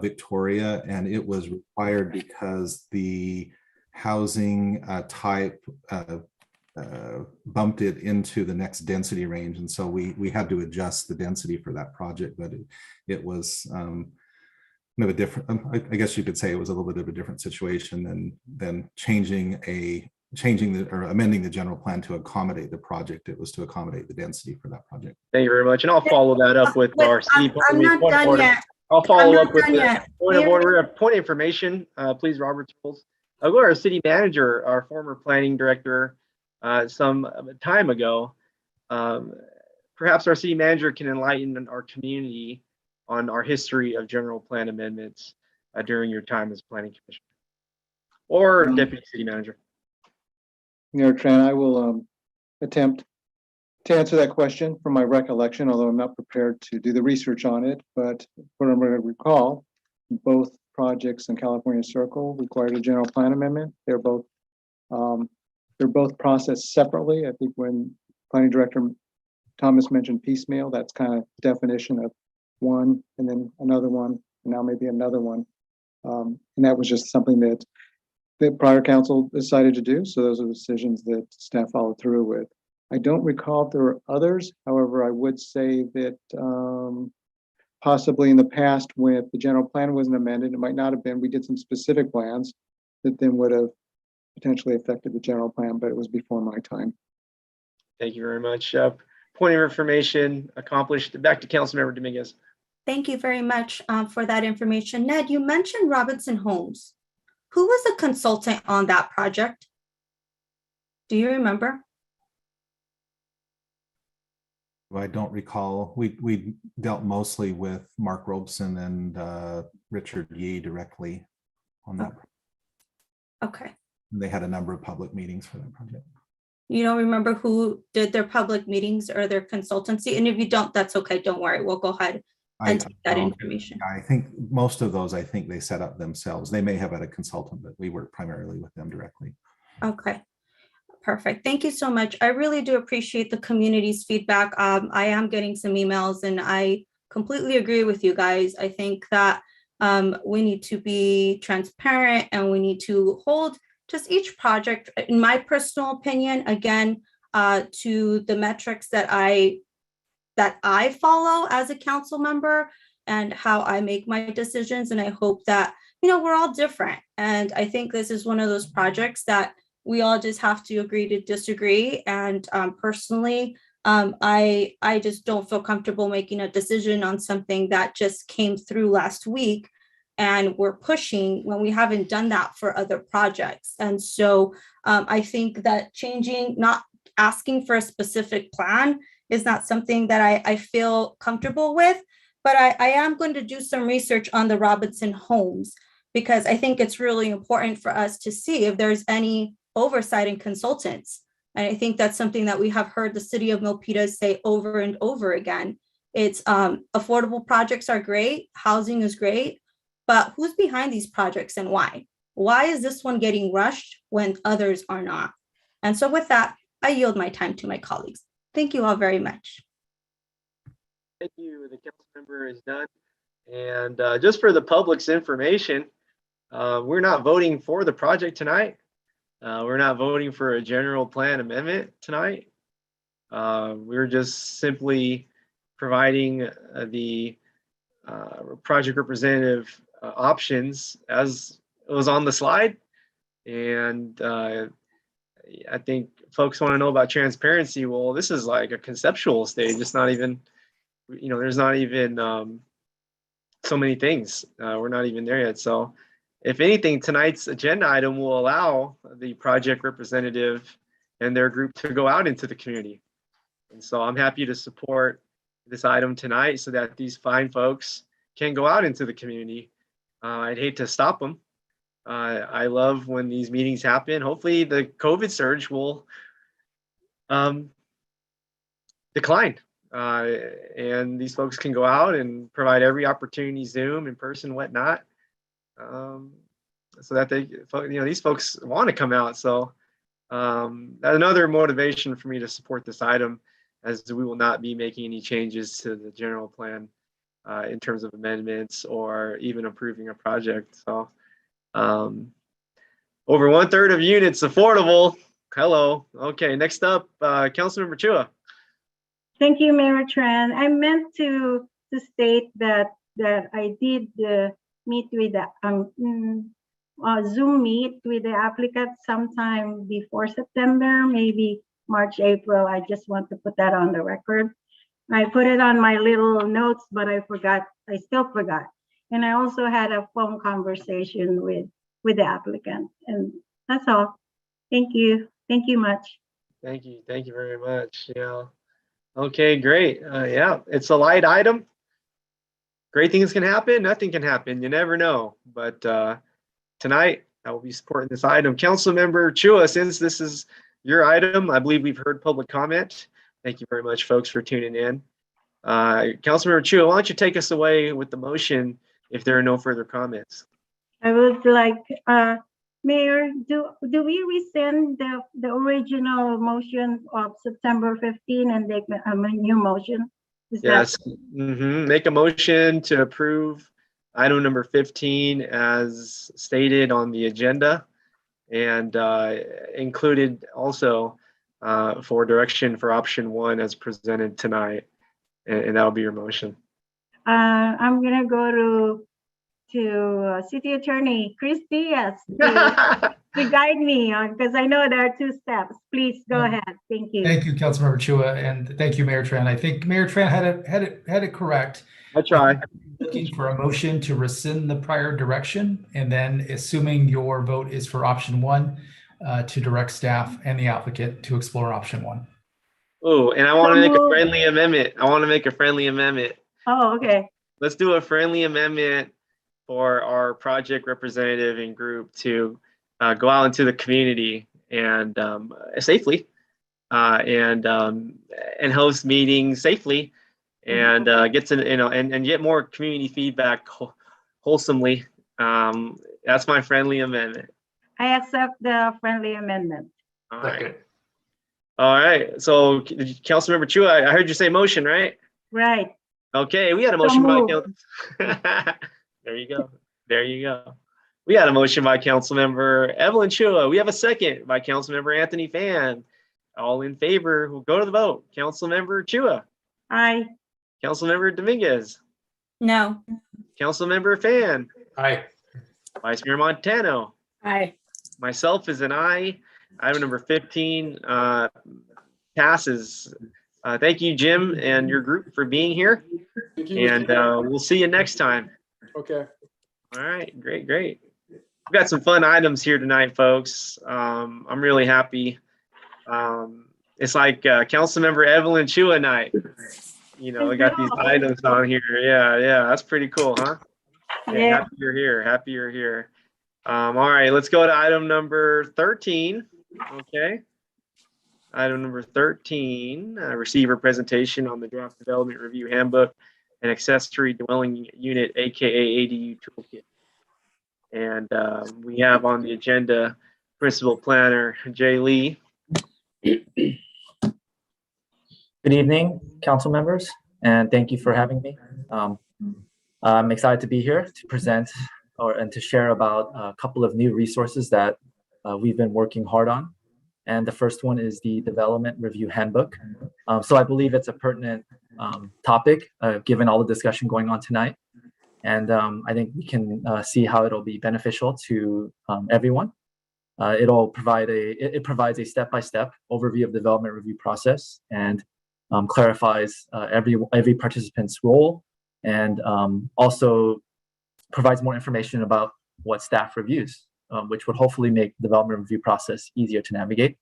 Victoria, and it was required because the housing type bumped it into the next density range, and so we had to adjust the density for that project. But it was kind of a different. I guess you could say it was a little bit of a different situation than amending the general plan to accommodate the project. It was to accommodate the density for that project. Thank you very much, and I'll follow that up with our city. I'm not done yet. I'll follow up with the point of order. Point of information, please, Robert's rules. I'll go to our city manager, our former planning director, some time ago. Perhaps our city manager can enlighten our community on our history of general plan amendments during your time as planning commissioner or deputy city manager. Mayor Tran, I will attempt to answer that question from my recollection, although I'm not prepared to do the research on it. But what I'm going to recall, both projects in California Circle required a general plan amendment. They're both processed separately. I think when Planning Director Thomas mentioned piecemeal, that's kind of definition of one and then another one, and now maybe another one. And that was just something that the prior council decided to do. So those are the decisions that staff followed through with. I don't recall if there were others. However, I would say that possibly in the past, when the general plan wasn't amended, it might not have been. We did some specific plans that then would have potentially affected the general plan, but it was before my time. Thank you very much. Point of information accomplished. Back to Councilmember Dominguez. Thank you very much for that information. Ned, you mentioned Robinson Homes. Who was the consultant on that project? Do you remember? I don't recall. We dealt mostly with Mark Robeson and Richard Yee directly on that. Okay. They had a number of public meetings for that project. You don't remember who did their public meetings or their consultancy? And if you don't, that's okay. Don't worry. We'll go ahead and take that information. I think most of those, I think they set up themselves. They may have had a consultant, but we work primarily with them directly. Okay. Perfect. Thank you so much. I really do appreciate the community's feedback. I am getting some emails and I completely agree with you guys. I think that we need to be transparent and we need to hold just each project, in my personal opinion, again, to the metrics that I follow as a council member and how I make my decisions. And I hope that we're all different. And I think this is one of those projects that we all just have to agree to disagree. And personally, I just don't feel comfortable making a decision on something that just came through last week and we're pushing when we haven't done that for other projects. And so I think that not asking for a specific plan is not something that I feel comfortable with, but I am going to do some research on the Robinson homes, because I think it's really important for us to see if there's any oversight in consultants. And I think that's something that we have heard the city of Milpitas say over and over again. It's affordable projects are great, housing is great, but who's behind these projects and why? Why is this one getting rushed when others are not? And so with that, I yield my time to my colleagues. Thank you all very much. Thank you. The council member is done. And just for the public's information, we're not voting for the project tonight. We're not voting for a general plan amendment tonight. We're just simply providing the project representative options as it was on the slide. And I think folks want to know about transparency. Well, this is like a conceptual stage. It's not even, there's not even so many things. We're not even there yet. So if anything, tonight's agenda item will allow the project representative and their group to go out into the community. And so I'm happy to support this item tonight so that these fine folks can go out into the community. I'd hate to stop them. I love when these meetings happen. Hopefully the COVID surge will decline. And these folks can go out and provide every opportunity, Zoom, in person, whatnot, so that these folks want to come out. So another motivation for me to support this item, as we will not be making any changes to the general plan in terms of amendments or even approving a project. So over 1/3 of units affordable. Hello. Okay, next up, Councilmember Chua. Thank you, Mayor Tran. I meant to state that I did meet with the Zoom meet with the applicant sometime before September, maybe March, April. I just want to put that on the record. I put it on my little notes, but I still forgot. And I also had a phone conversation with the applicant, and that's all. Thank you. Thank you much. Thank you. Thank you very much. Yeah. Okay, great. Yeah, it's a light item. Great things can happen. Nothing can happen. You never know. But tonight, I will be supporting this item. Councilmember Chua, since this is your item, I believe we've heard public comment. Thank you very much, folks, for tuning in. Councilmember Chua, why don't you take us away with the motion if there are no further comments? I would like, Mayor, do we rescind the original motion of September 15 and make a new motion? Yes. Make a motion to approve item number 15 as stated on the agenda, and included also for direction for option 1 as presented tonight, and that'll be your motion. I'm gonna go to City Attorney Chris Diaz to guide me on, because I know there are 2 steps. Please go ahead. Thank you. Thank you, Councilmember Chua, and thank you, Mayor Tran. I think Mayor Tran had it correct. I try. Looking for a motion to rescind the prior direction, and then assuming your vote is for option 1, to direct staff and the applicant to explore option 1. Oh, and I want to make a friendly amendment. Oh, okay. Let's do a friendly amendment for our project representative and group to go out into the community and safely and host meetings safely and get to and get more community feedback wholesomely. That's my friendly amendment. I accept the friendly amendment. All right. All right. So, Councilmember Chua, I heard you say motion, right? Right. Okay, we had a motion by There you go. There you go. We got a motion by Councilmember Evelyn Chua. We have a second by Councilmember Anthony Fan. All in favor, we'll go to the vote. Councilmember Chua. Aye. Councilmember Dominguez. No. Councilmember Fan. Aye. Vice Mayor Montano. Aye. Myself is an aye. Item number 15 passes. Thank you, Jim, and your group for being here. Thank you. And we'll see you next time. Okay. All right, great. We've got some fun items here tonight, folks. I'm really happy. It's like Councilmember Evelyn Chua night. You know, we got these items on here. Yeah, that's pretty cool, huh? Yeah. Happy you're here. All right, let's go to item number 13. Okay. Item number 13, receiver presentation on the draft development review handbook and accessory dwelling unit, aka ADU toolkit. And we have on the agenda Principal Planner Jay Lee. Good evening, council members, and thank you for having me. I'm excited to be here to present and to share about a couple of new resources that we've been working hard on. And the first one is the Development Review Handbook. So I believe it's a pertinent topic given all the discussion going on tonight. And I think we can see how it'll be beneficial to everyone. It provides a step-by-step overview of the development review process and clarifies every participant's role, and also provides more information about what staff reviews, which would hopefully make the development review process easier to navigate.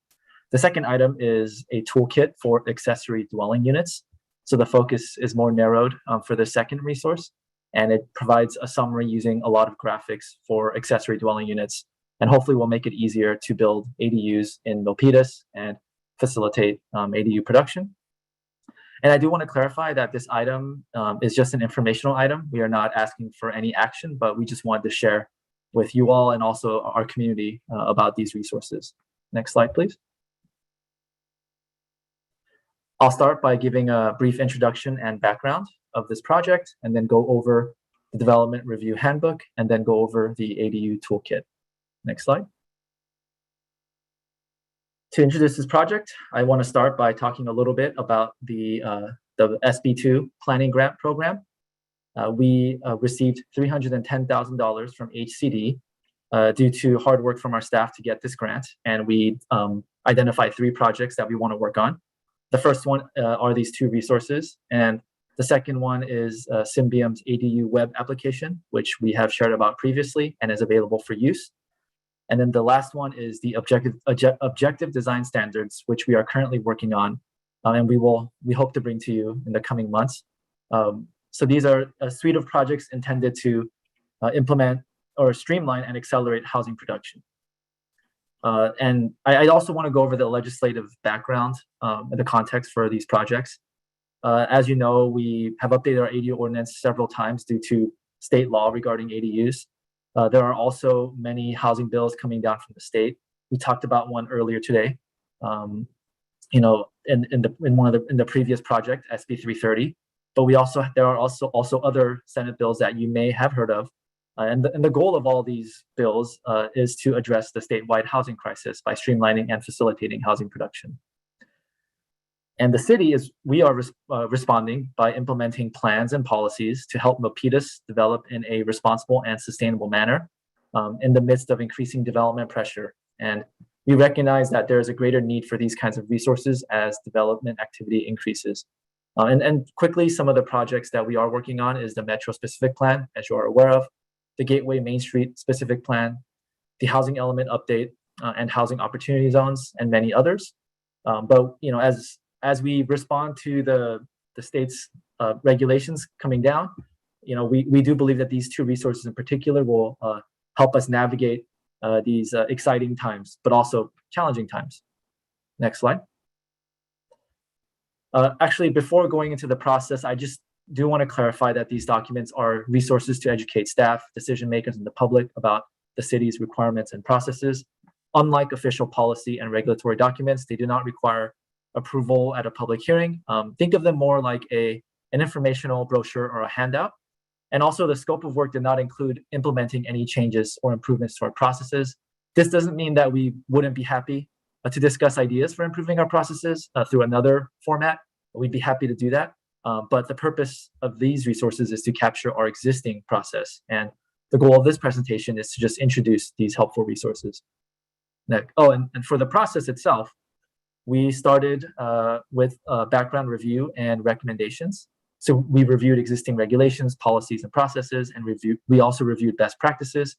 The second item is a toolkit for accessory dwelling units. So the focus is more narrowed for the second resource, and it provides a summary using a lot of graphics for accessory dwelling units, and hopefully will make it easier to build ADUs in Milpitas and facilitate ADU production. And I do want to clarify that this item is just an informational item. We are not asking for any action, but we just wanted to share with you all and also our community about these resources. Next slide, please. I'll start by giving a brief introduction and background of this project, and then go over the Development Review Handbook, and then go over the ADU Toolkit. Next slide. To introduce this project, I want to start by talking a little bit about the SB2 Planning Grant Program. We received $310,000 from HCD due to hard work from our staff to get this grant, and we identified 3 projects that we want to work on. The first one are these 2 resources, and the second one is Symbiom's ADU web application, which we have shared about previously and is available for use. And then the last one is the objective design standards, which we are currently working on, and we hope to bring to you in the coming months. So these are a suite of projects intended to implement or streamline and accelerate housing production. And I also want to go over the legislative background and the context for these projects. As you know, we have updated our ADU ordinance several times due to state law regarding ADUs. There are also many housing bills coming down from the state. We talked about one earlier today. You know, in the previous project, SB 330. But there are also other Senate bills that you may have heard of. And the goal of all these bills is to address the statewide housing crisis by streamlining and facilitating housing production. And the city we are responding by implementing plans and policies to help Milpitas develop in a responsible and sustainable manner in the midst of increasing development pressure. And we recognize that there is a greater need for these kinds of resources as development activity increases. And quickly, some of the projects that we are working on is the Metro Specific Plan, as you are aware of, the Gateway Main Street Specific Plan, the Housing Element Update, and Housing Opportunity Zones, and many others. But you know, as we respond to the state's regulations coming down, you know, we do believe that these 2 resources in particular will help us navigate these exciting times, but also challenging times. Next slide. Actually, before going into the process, I just do want to clarify that these documents are resources to educate staff, decision makers, and the public about the city's requirements and processes. Unlike official policy and regulatory documents, they do not require approval at a public hearing. Think of them more like an informational brochure or a handout. And also, the scope of work did not include implementing any changes or improvements to our processes. This doesn't mean that we wouldn't be happy to discuss ideas for improving our processes through another format. We'd be happy to do that. But the purpose of these resources is to capture our existing process and the goal of this presentation is to just introduce these helpful resources. Oh, and for the process itself, we started with background review and recommendations. So we reviewed existing regulations, policies, and processes, and we also reviewed best practices.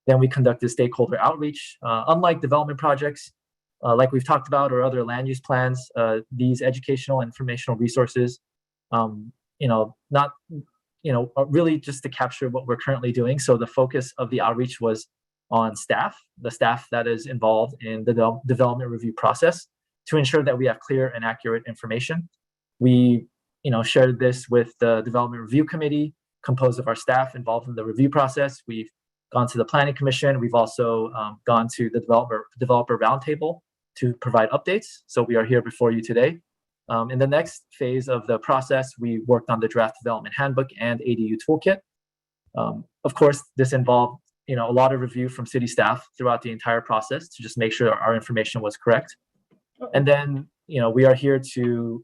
Then we conducted stakeholder outreach. Unlike development projects, like we've talked about, or other land use plans, these educational and informational resources, really just to capture what we're currently doing. So the focus of the outreach was on staff, the staff that is involved in the development review process, to ensure that we have clear and accurate information. We shared this with the development review committee, composed of our staff involved in the review process. We've gone to the planning commission. We've also gone to the developer roundtable to provide updates. So we are here before you today. In the next phase of the process, we worked on the draft development handbook and ADU toolkit. Of course, this involved a lot of review from city staff throughout the entire process to just make sure our information was correct. And then we are here to,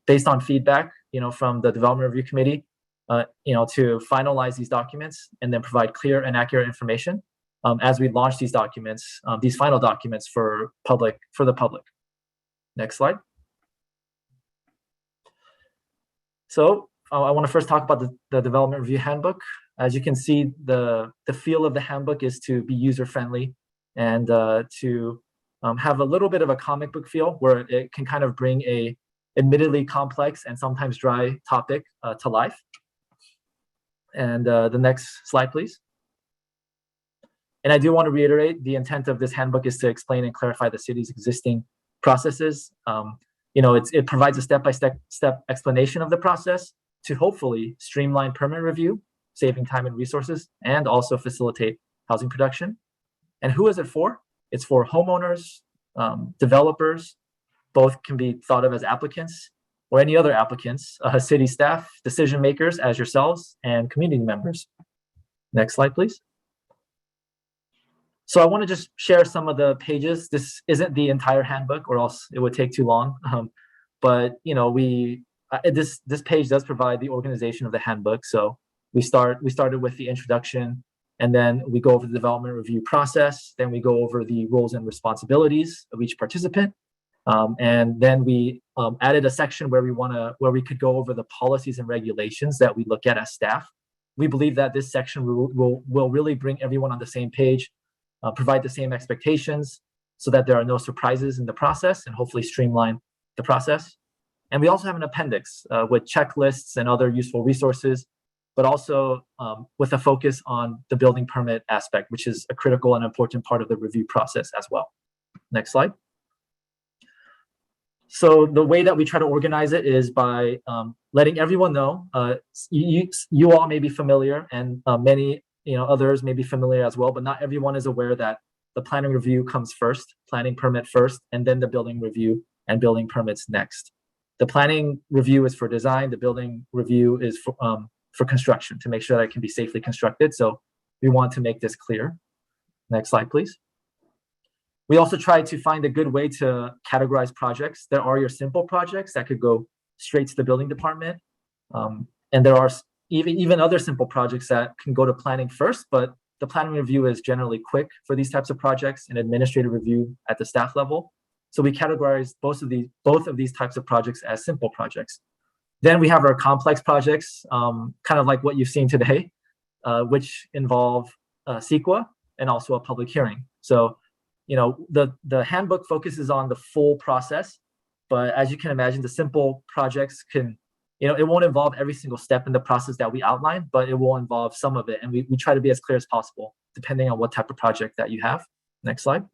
based on feedback from the development review committee, to finalize these documents and then provide clear and accurate information as we launch these documents, these final documents for the public. Next slide. So I want to first talk about the development review handbook. As you can see, the feel of the handbook is to be user-friendly and to have a little bit of a comic book feel, where it can kind of bring a admittedly complex and sometimes dry topic to life. And the next slide, please. And I do want to reiterate, the intent of this handbook is to explain and clarify the city's existing processes. It provides a step-by-step explanation of the process to hopefully streamline permit review, saving time and resources, and also facilitate housing production. And who is it for? It's for homeowners, developers, both can be thought of as applicants, or any other applicants, city staff, decision makers as yourselves, and community members. Next slide, please. So I want to just share some of the pages. This isn't the entire handbook, or else it would take too long. But this page does provide the organization of the handbook. So we started with the introduction, and then we go over the development review process. Then we go over the roles and responsibilities of each participant. And then we added a section where we could go over the policies and regulations that we look at as staff. We believe that this section will really bring everyone on the same page, provide the same expectations, so that there are no surprises in the process, and hopefully streamline the process. And we also have an appendix with checklists and other useful resources, but also with a focus on the building permit aspect, which is a critical and important part of the review process as well. Next slide. So the way that we try to organize it is by letting everyone know. You all may be familiar, and many others may be familiar as well, but not everyone is aware that the planning review comes first, planning permit first, and then the building review and building permits next. The planning review is for design. The building review is for construction, to make sure that it can be safely constructed. So we want to make this clear. Next slide, please. We also try to find a good way to categorize projects. There are your simple projects that could go straight to the building department. And there are even other simple projects that can go to planning first, but the planning review is generally quick for these types of projects, and administrative review at the staff level. So we categorize both of these types of projects as simple projects. Then we have our complex projects, kind of like what you've seen today, which involve CEQA and also a public hearing. So the handbook focuses on the full process, but as you can imagine, the simple projects can, it won't involve every single step in the process that we outline, but it will involve some of it. And we try to be as clear as possible, depending on what type of project that you have. Next slide.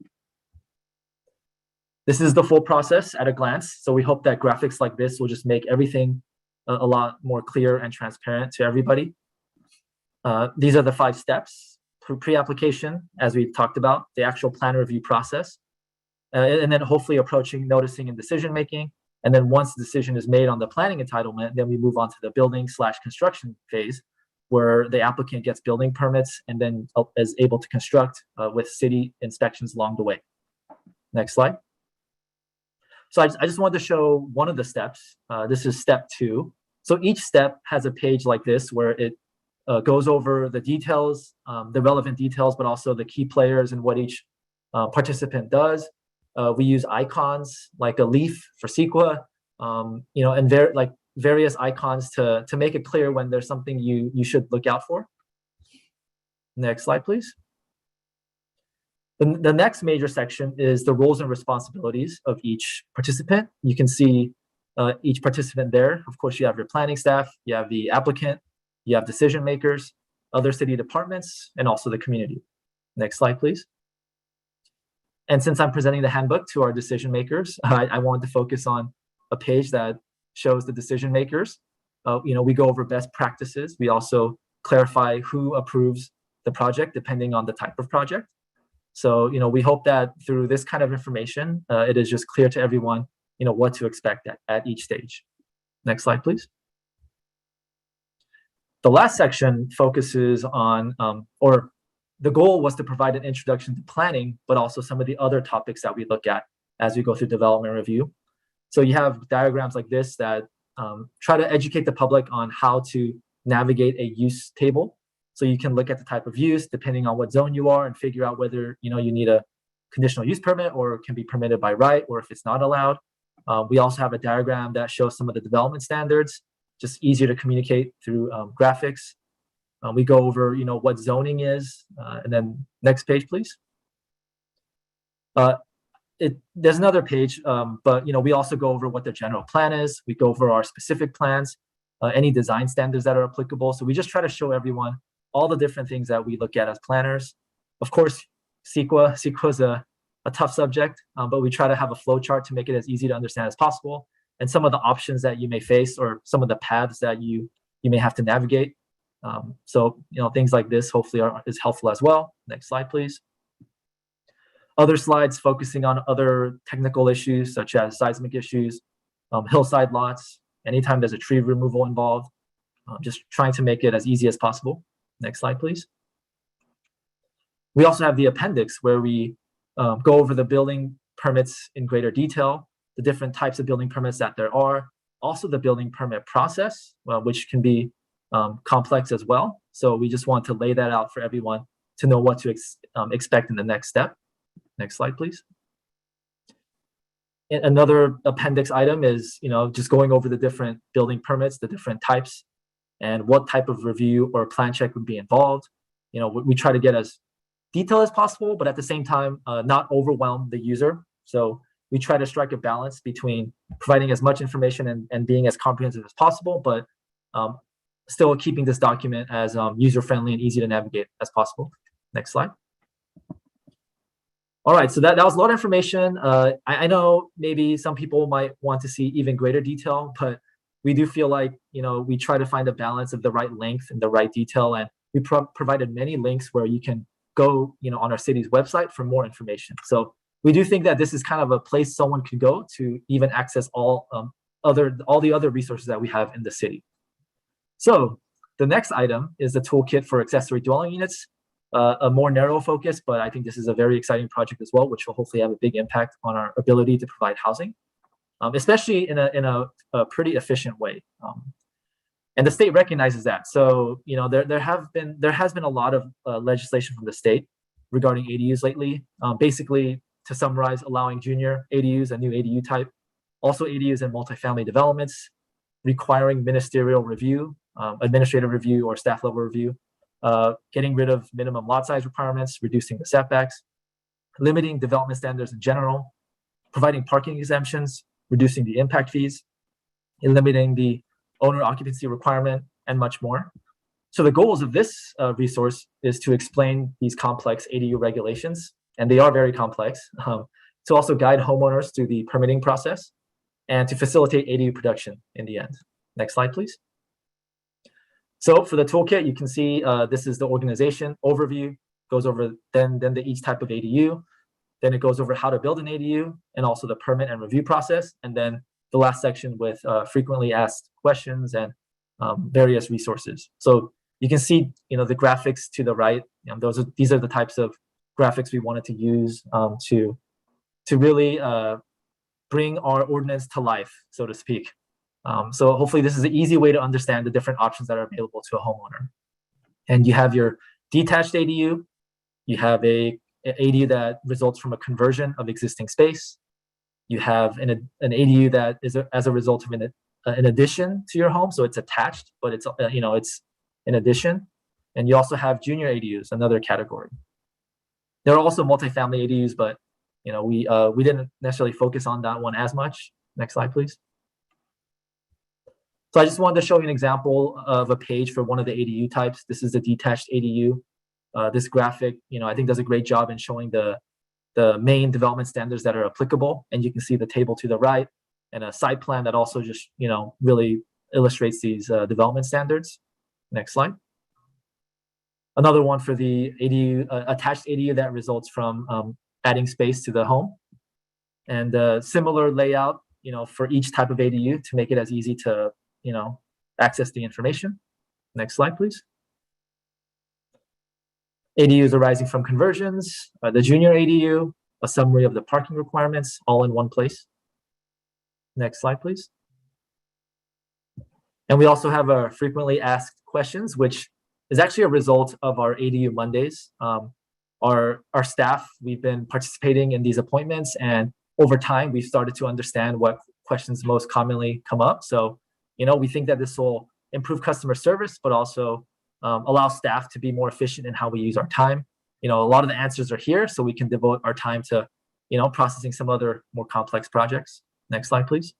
This is the full process at a glance. So we hope that graphics like this will just make everything a lot more clear and transparent to everybody. These are the 5 steps. Pre-application, as we've talked about, the actual plan review process, and then hopefully approaching noticing and decision making. And then once the decision is made on the planning entitlement, then we move on to the building/construction phase, where the applicant gets building permits and then is able to construct with city inspections along the way. Next slide. So I just wanted to show one of the steps. This is step 2. So each step has a page like this where it goes over the details, the relevant details, but also the key players and what each participant does. We use icons like a leaf for CEQA, and like various icons to make it clear when there's something you should look out for. Next slide, please. The next major section is the roles and responsibilities of each participant. You can see each participant there. Of course, you have your planning staff, you have the applicant, you have decision makers, other city departments, and also the community. Next slide, please. And since I'm presenting the handbook to our decision makers, I wanted to focus on a page that shows the decision makers. We go over best practices. We also clarify who approves the project depending on the type of project. So, we hope that through this kind of information, it is just clear to everyone, what to expect at each stage. Next slide, please. The last section focuses on, or the goal was to provide an introduction to planning, but also some of the other topics that we look at as we go through development review. So you have diagrams like this that try to educate the public on how to navigate a use table. So you can look at the type of use depending on what zone you are and figure out whether you need a conditional use permit or can be permitted by right, or if it's not allowed. We also have a diagram that shows some of the development standards, just easier to communicate through graphics. We go over what zoning is, and then next page, please. There's another page, but we also go over what the general plan is. We go over our specific plans, any design standards that are applicable. So we just try to show everyone all the different things that we look at as planners. Of course, CEQA is a tough subject, but we try to have a flow chart to make it as easy to understand as possible. And some of the options that you may face or some of the paths that you may have to navigate. So things like this hopefully is helpful as well. Next slide, please. Other slides focusing on other technical issues such as seismic issues, hillside lots, anytime there's a tree removal involved, just trying to make it as easy as possible. Next slide, please. We also have the appendix where we go over the building permits in greater detail, the different types of building permits that there are, also the building permit process, which can be complex as well. So we just want to lay that out for everyone to know what to expect in the next step. Next slide, please. And another appendix item is, just going over the different building permits, the different types, and what type of review or plan check would be involved. We try to get as detailed as possible, but at the same time, not overwhelm the user. So we try to strike a balance between providing as much information and being as comprehensive as possible, but still keeping this document as user-friendly and easy to navigate as possible. Next slide. All right, so that was a lot of information. I know maybe some people might want to see even greater detail, but we do feel like, we try to find a balance of the right length and the right detail. And we provided many links where you can go, on our city's website for more information. So we do think that this is kind of a place someone can go to even access all the other resources that we have in the city. So the next item is the toolkit for accessory dwelling units, a more narrow focus, but I think this is a very exciting project as well, which will hopefully have a big impact on our ability to provide housing, especially in a pretty efficient way. And the state recognizes that. So, there has been a lot of legislation from the state regarding ADUs lately. Basically, to summarize, allowing junior ADUs, a new ADU type, also ADUs in multifamily developments, requiring ministerial review, administrative review or staff level review, getting rid of minimum lot size requirements, reducing the setbacks, limiting development standards in general, providing parking exemptions, reducing the impact fees, eliminating the owner occupancy requirement, and much more. So the goals of this resource is to explain these complex ADU regulations, and they are very complex, to also guide homeowners through the permitting process and to facilitate ADU production in the end. Next slide, please. So for the toolkit, you can see this is the organization overview, goes over then each type of ADU. Then it goes over how to build an ADU and also the permit and review process. And then the last section with frequently asked questions and various resources. So you can see, the graphics to the right. These are the types of graphics we wanted to use to really bring our ordinance to life, so to speak. So hopefully this is an easy way to understand the different options that are available to a homeowner. And you have your detached ADU. You have a ADU that results from a conversion of existing space. You have an ADU that is as a result of an addition to your home, so it's attached, but it's it's an addition. And you also have junior ADUs, another category. There are also multifamily ADUs, but we didn't necessarily focus on that one as much. Next slide, please. So I just wanted to show you an example of a page for one of the ADU types. This is a detached ADU. This graphic, I think does a great job in showing the main development standards that are applicable. And you can see the table to the right and a site plan that also just, really illustrates these development standards. Next slide. Another one for the ADU, attached ADU that results from adding space to the home. And similar layout, for each type of ADU to make it as easy to, access the information. Next slide, please. ADUs arising from conversions, the junior ADU, a summary of the parking requirements, all in one place. Next slide, please. And we also have our frequently asked questions, which is actually a result of our ADU Mondays. Our staff, we've been participating in these appointments, and over time, we've started to understand what questions most commonly come up. So, we think that this will improve customer service, but also allow staff to be more efficient in how we use our time. A lot of the answers are here, so we can devote our time to, processing some other more complex projects. Next slide, please.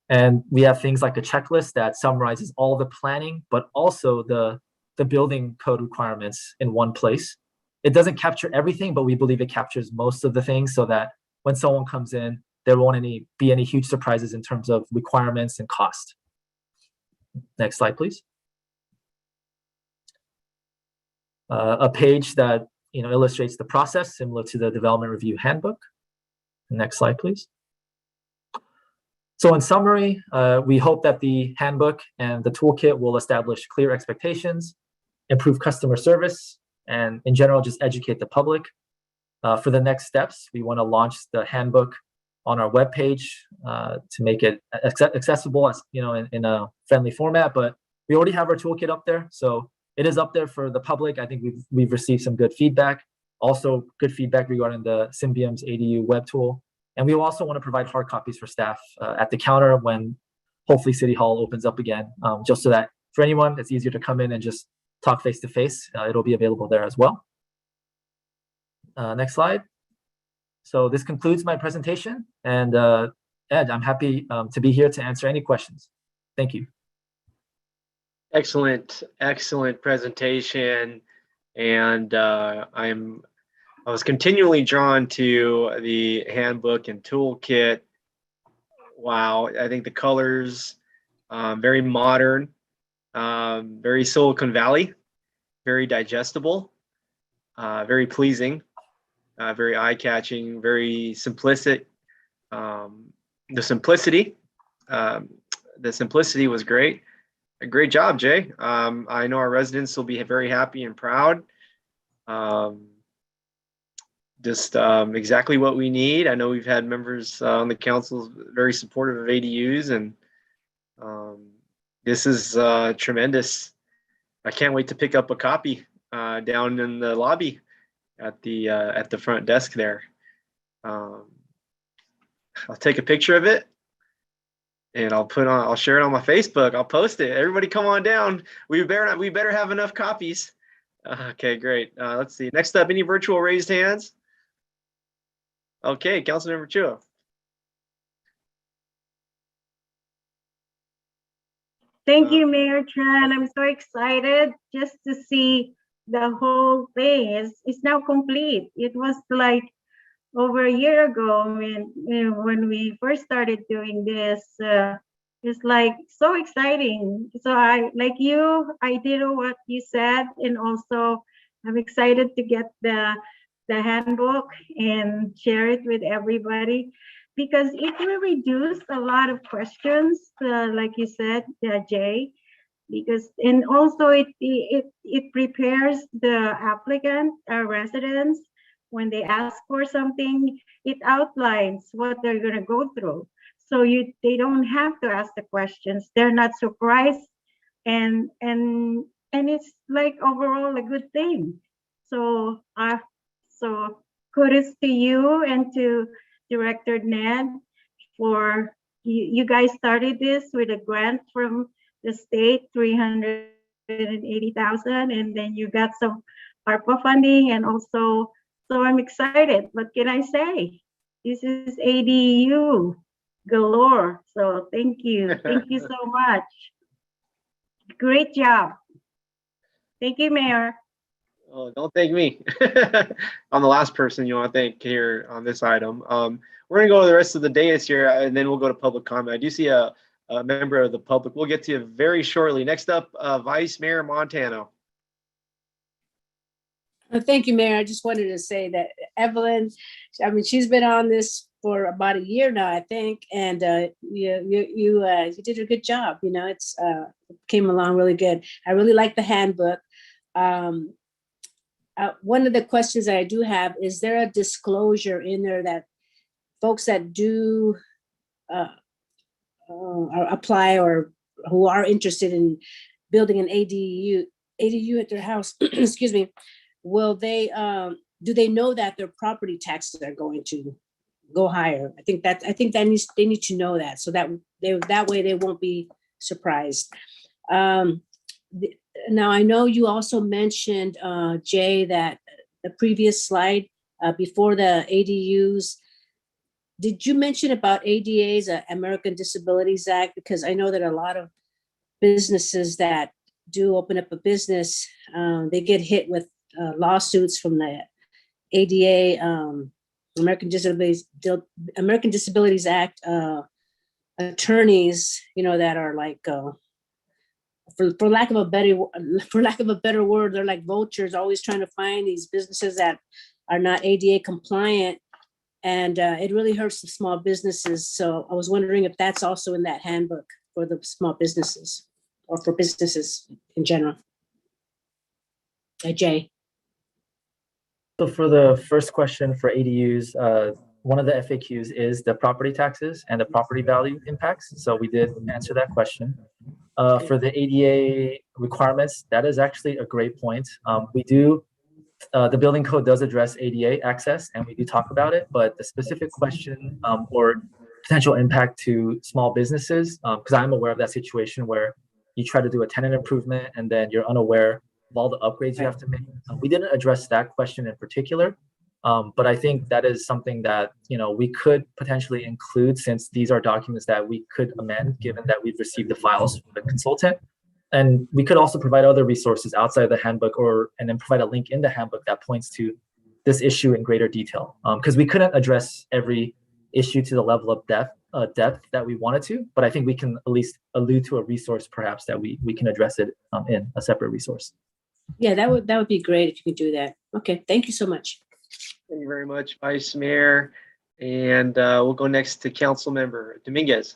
And we have things like a checklist that summarizes all the planning, but also the building code requirements in one place. It doesn't capture everything, but we believe it captures most of the things so that when someone comes in, there won't be any huge surprises in terms of requirements and cost. Next slide, please. A page that illustrates the process similar to the Development Review Handbook. Next slide, please. So in summary, we hope that the handbook and the toolkit will establish clear expectations, improve customer service, and in general, just educate the public. For the next steps, we want to launch the handbook on our webpage to make it accessible, as in a friendly format. But we already have our toolkit up there, so it is up there for the public. I think we've received some good feedback. Also, good feedback regarding the Symbiom's ADU web tool, and we also want to provide hard copies for staff at the counter when hopefully City Hall opens up again, just so that for anyone, it's easier to come in and just talk face to face. It'll be available there as well. Next slide. So this concludes my presentation, and Ed, I'm happy to be here to answer any questions. Thank you. Excellent presentation, and I was continually drawn to the handbook and toolkit. Wow, I think the colors, very modern, very Silicon Valley, very digestible, very pleasing. Very eye-catching, very simplistic. The simplicity was great. A great job, Jay. I know our residents will be very happy and proud. Just exactly what we need. I know we've had members on the council very supportive of ADUs, and this is tremendous. I can't wait to pick up a copy down in the lobby at the front desk there. I'll take a picture of it and I'll share it on my Facebook. I'll post it. Everybody come on down. We better have enough copies. Okay, great. Let's see. Next up, any virtual raised hands? Okay, Councilmember Chua. Thank you, Mayor Tran. I'm so excited just to see the whole thing is now complete. It was like over a year ago when we first started doing this. It's like so exciting. So I did what you said, and also I'm excited to get the handbook and share it with everybody, because it will reduce a lot of questions, like you said, Jay. And also it prepares the applicant, residents, when they ask for something, it outlines what they're going to go through. So they don't have to ask the questions. They're not surprised and it's like overall a good thing. So so kudos to you and to Director Ned for you guys started this with a grant from the state, 380,000, and then you got some ARPA funding, and also, so I'm excited. What can I say? This is ADU galore. So thank you so much. Great job. Thank you, Mayor. Oh, don't thank me. I'm the last person you want to thank here on this item. We're going to go to the rest of the dais here, and then we'll go to public comment. I do see a member of the public. We'll get to you very shortly. Next up, Vice Mayor Montano. Thank you, Mayor. I just wanted to say that Evelyn, I mean, she's been on this for about a year now, I think, and you did a good job. You know, it's came along really good. I really like the handbook. One of the questions that I do have, is there a disclosure in there that folks that do apply or who are interested in building an ADU at their house, excuse me, will they, do they know that their property taxes are going to go higher? I think they need to know that, so that way they won't be surprised. Now, I know you also mentioned, Jay, that the previous slide before the ADUs, did you mention about ADA's, American Disabilities Act? Because I know that a lot of businesses that do open up a business, they get hit with lawsuits from the ADA, American Disabilities Act attorneys, you know, that are like, for lack of a better word, they're like vultures, always trying to find these businesses that are not ADA compliant, and it really hurts the small businesses. So I was wondering if that's also in that handbook for the small businesses or for businesses in general. Jay. So for the first question for ADUs, one of the FAQs is the property taxes and the property value impacts. So we did answer that question. For the ADA requirements, that is actually a great point. The building code does address ADA access, and we do talk about it, but the specific question or potential impact to small businesses, because I'm aware of that situation where you try to do a tenant improvement and then you're unaware of all the upgrades you have to make. We didn't address that question in particular, but I think that is something that, you know, we could potentially include, since these are documents that we could amend given that we've received the files from the consultant. And we could also provide other resources outside the handbook, and then provide a link in the handbook that points to this issue in greater detail. Because we couldn't address every issue to the level of depth that we wanted to, but I think we can at least allude to a resource perhaps that we can address it in a separate resource. Yeah, that would be great if you could do that. Okay, thank you so much. Thank you very much, Vice Mayor. And we'll go next to Council Member Dominguez.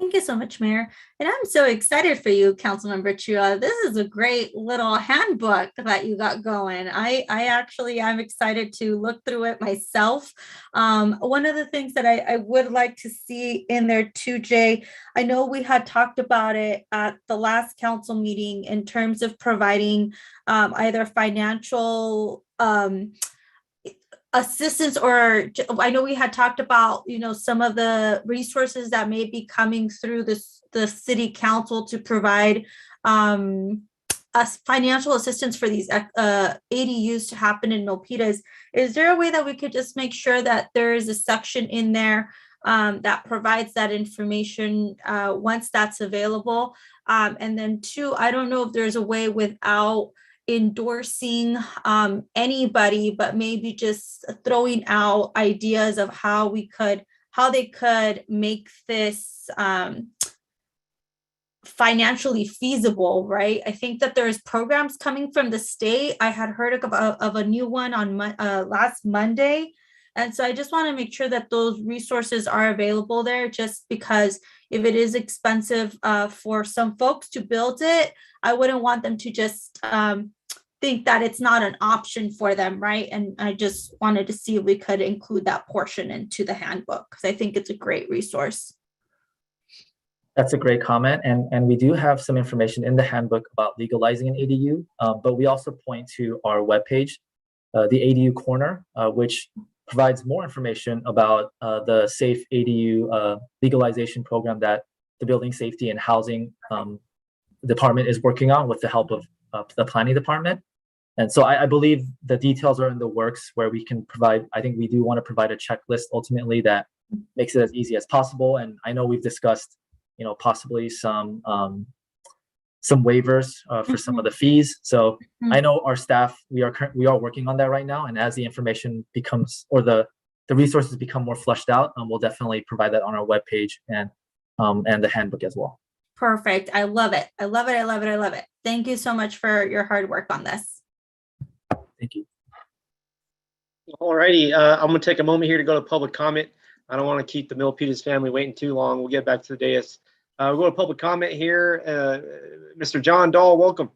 Thank you so much, Mayor. And I'm so excited for you, Councilmember Chua. This is a great little handbook that you got going. I'm excited to look through it myself. One of the things that I would like to see in there too, Jay, I know we had talked about it at the last council meeting in terms of providing either financial assistance, or I know we had talked about, you know, some of the resources that may be coming through the city council to provide us financial assistance for these ADUs to happen in Milpitas. Is there a way that we could just make sure that there is a section in there that provides that information once that's available? And then two, I don't know if there's a way without endorsing anybody, but maybe just throwing out ideas of how they could make this financially feasible, right? I think that there's programs coming from the state. I had heard of a new one on last Monday. And so I just want to make sure that those resources are available there, just because if it is expensive for some folks to build it, I wouldn't want them to just think that it's not an option for them, right? And I just wanted to see if we could include that portion into the handbook, because I think it's a great resource. That's a great comment. And we do have some information in the handbook about legalizing an ADU, but we also point to our webpage, the ADU Corner, which provides more information about the safe ADU legalization program that the Building Safety and Housing Department is working on with the help of the Planning Department. And so I believe the details are in the works where we can provide, I think we do want to provide a checklist ultimately that makes it as easy as possible. And I know we've discussed, possibly some waivers for some of the fees. So I know our staff, we are working on that right now. And as the information becomes, or the resources become more fleshed out, we'll definitely provide that on our webpage and the handbook as well. Perfect. I love it. I love it. I love it. I love it. Thank you so much for your hard work on this. Thank you. All righty, I'm going to take a moment here to go to public comment. I don't want to keep the Milpitas family waiting too long. We'll get back to the dais. We'll go to public comment here. Mr. John Dahl, welcome.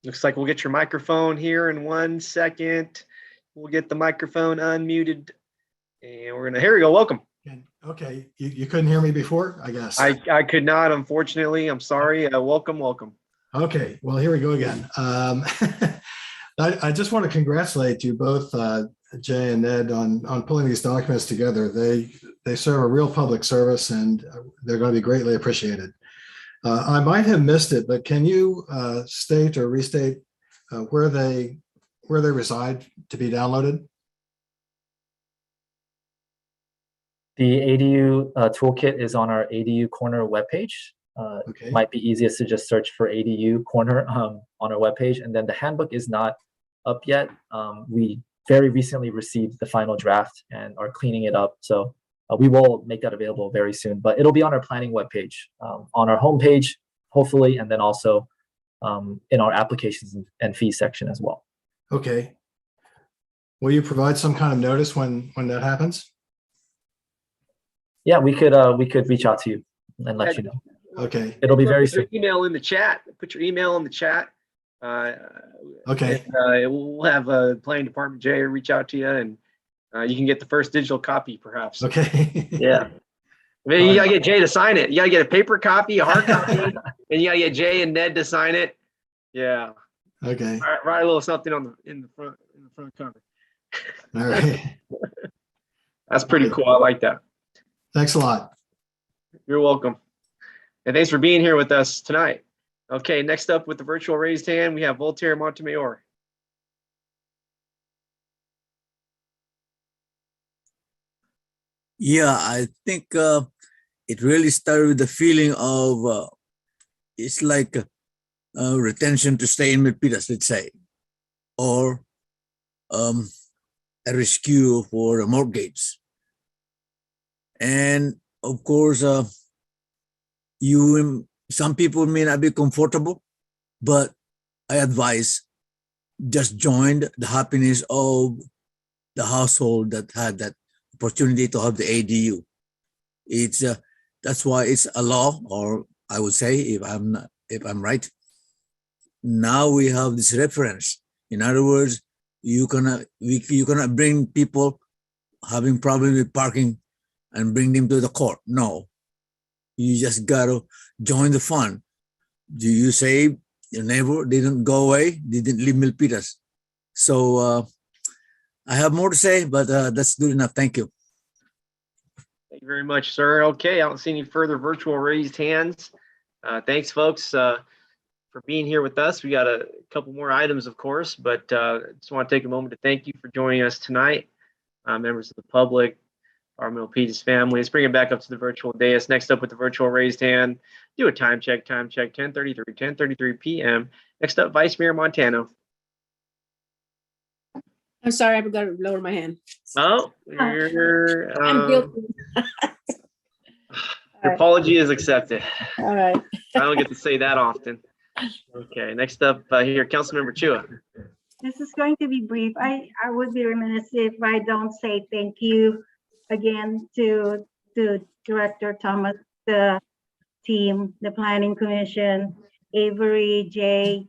Looks like we'll get your microphone here in 1 second. We'll get the microphone unmuted. And we're gonna, here we go, welcome. Okay, you couldn't hear me before, I guess. I could not, unfortunately. I'm sorry. Welcome. Okay, well, here we go again. I just want to congratulate you both, Jay and Ned, on pulling these documents together. They serve a real public service and they're going to be greatly appreciated. I might have missed it, but can you state or restate where they reside to be downloaded? The ADU toolkit is on our ADU Corner webpage. Okay. Might be easiest to just search for ADU Corner on our webpage. And then the handbook is not up yet. We very recently received the final draft and are cleaning it up. So we will make that available very soon, but it'll be on our planning webpage, on our homepage, hopefully, and then also in our applications and fees section as well. Okay. Will you provide some kind of notice when that happens? Yeah, we could reach out to you and let you know. Okay. It'll be very soon. Put your email in the chat. Put your email in the chat. Okay. And, we'll have a planning department Jay reach out to you, and you can get the first digital copy, perhaps. Okay. Yeah. I mean, you gotta get Jay to sign it. You gotta get a paper copy, a hard copy, and you gotta get Jay and Ned to sign it. Yeah. Okay. Write a little something in the front cover. All right. That's pretty cool. I like that. Thanks a lot. You're welcome. And thanks for being here with us tonight. Okay, next up with the virtual raised hand, we have Voltaire Montemayor. Yeah, I think it really started with the feeling of it's like retention to stay in Milpitas, let's say, or a rescue for a mortgage. And of course, some people may not be comfortable, but I advise just join the happiness of the household that had that opportunity to have the ADU. It's that's why it's a law, or I would say, if I'm right. Now we have this reference. In other words, you cannot bring people having problems with parking and bring them to the court. No, you just gotta join the fund. Do you say your neighbor didn't go away, didn't leave Milpitas? So I have more to say, but that's good enough. Thank you. Thank you very much, sir. Okay, I don't see any further virtual raised hands. Thanks, folks, for being here with us. We got a couple more items, of course, but just want to take a moment to thank you for joining us tonight, members of the public, our Milpitas family. Let's bring it back up to the virtual dais. Next up with the virtual raised hand, do a time check, 10:33 p.m. Next up, Vice Mayor Montano. I'm sorry, I forgot to lower my hand. Oh, I'm guilty. Your apology is accepted. All right. I don't get to say that often. Okay, next up here, Councilmember Chua. This is going to be brief. I would be remiss if I don't say thank you again to Director Thomas. team, the Planning Commission, Avery, Jay,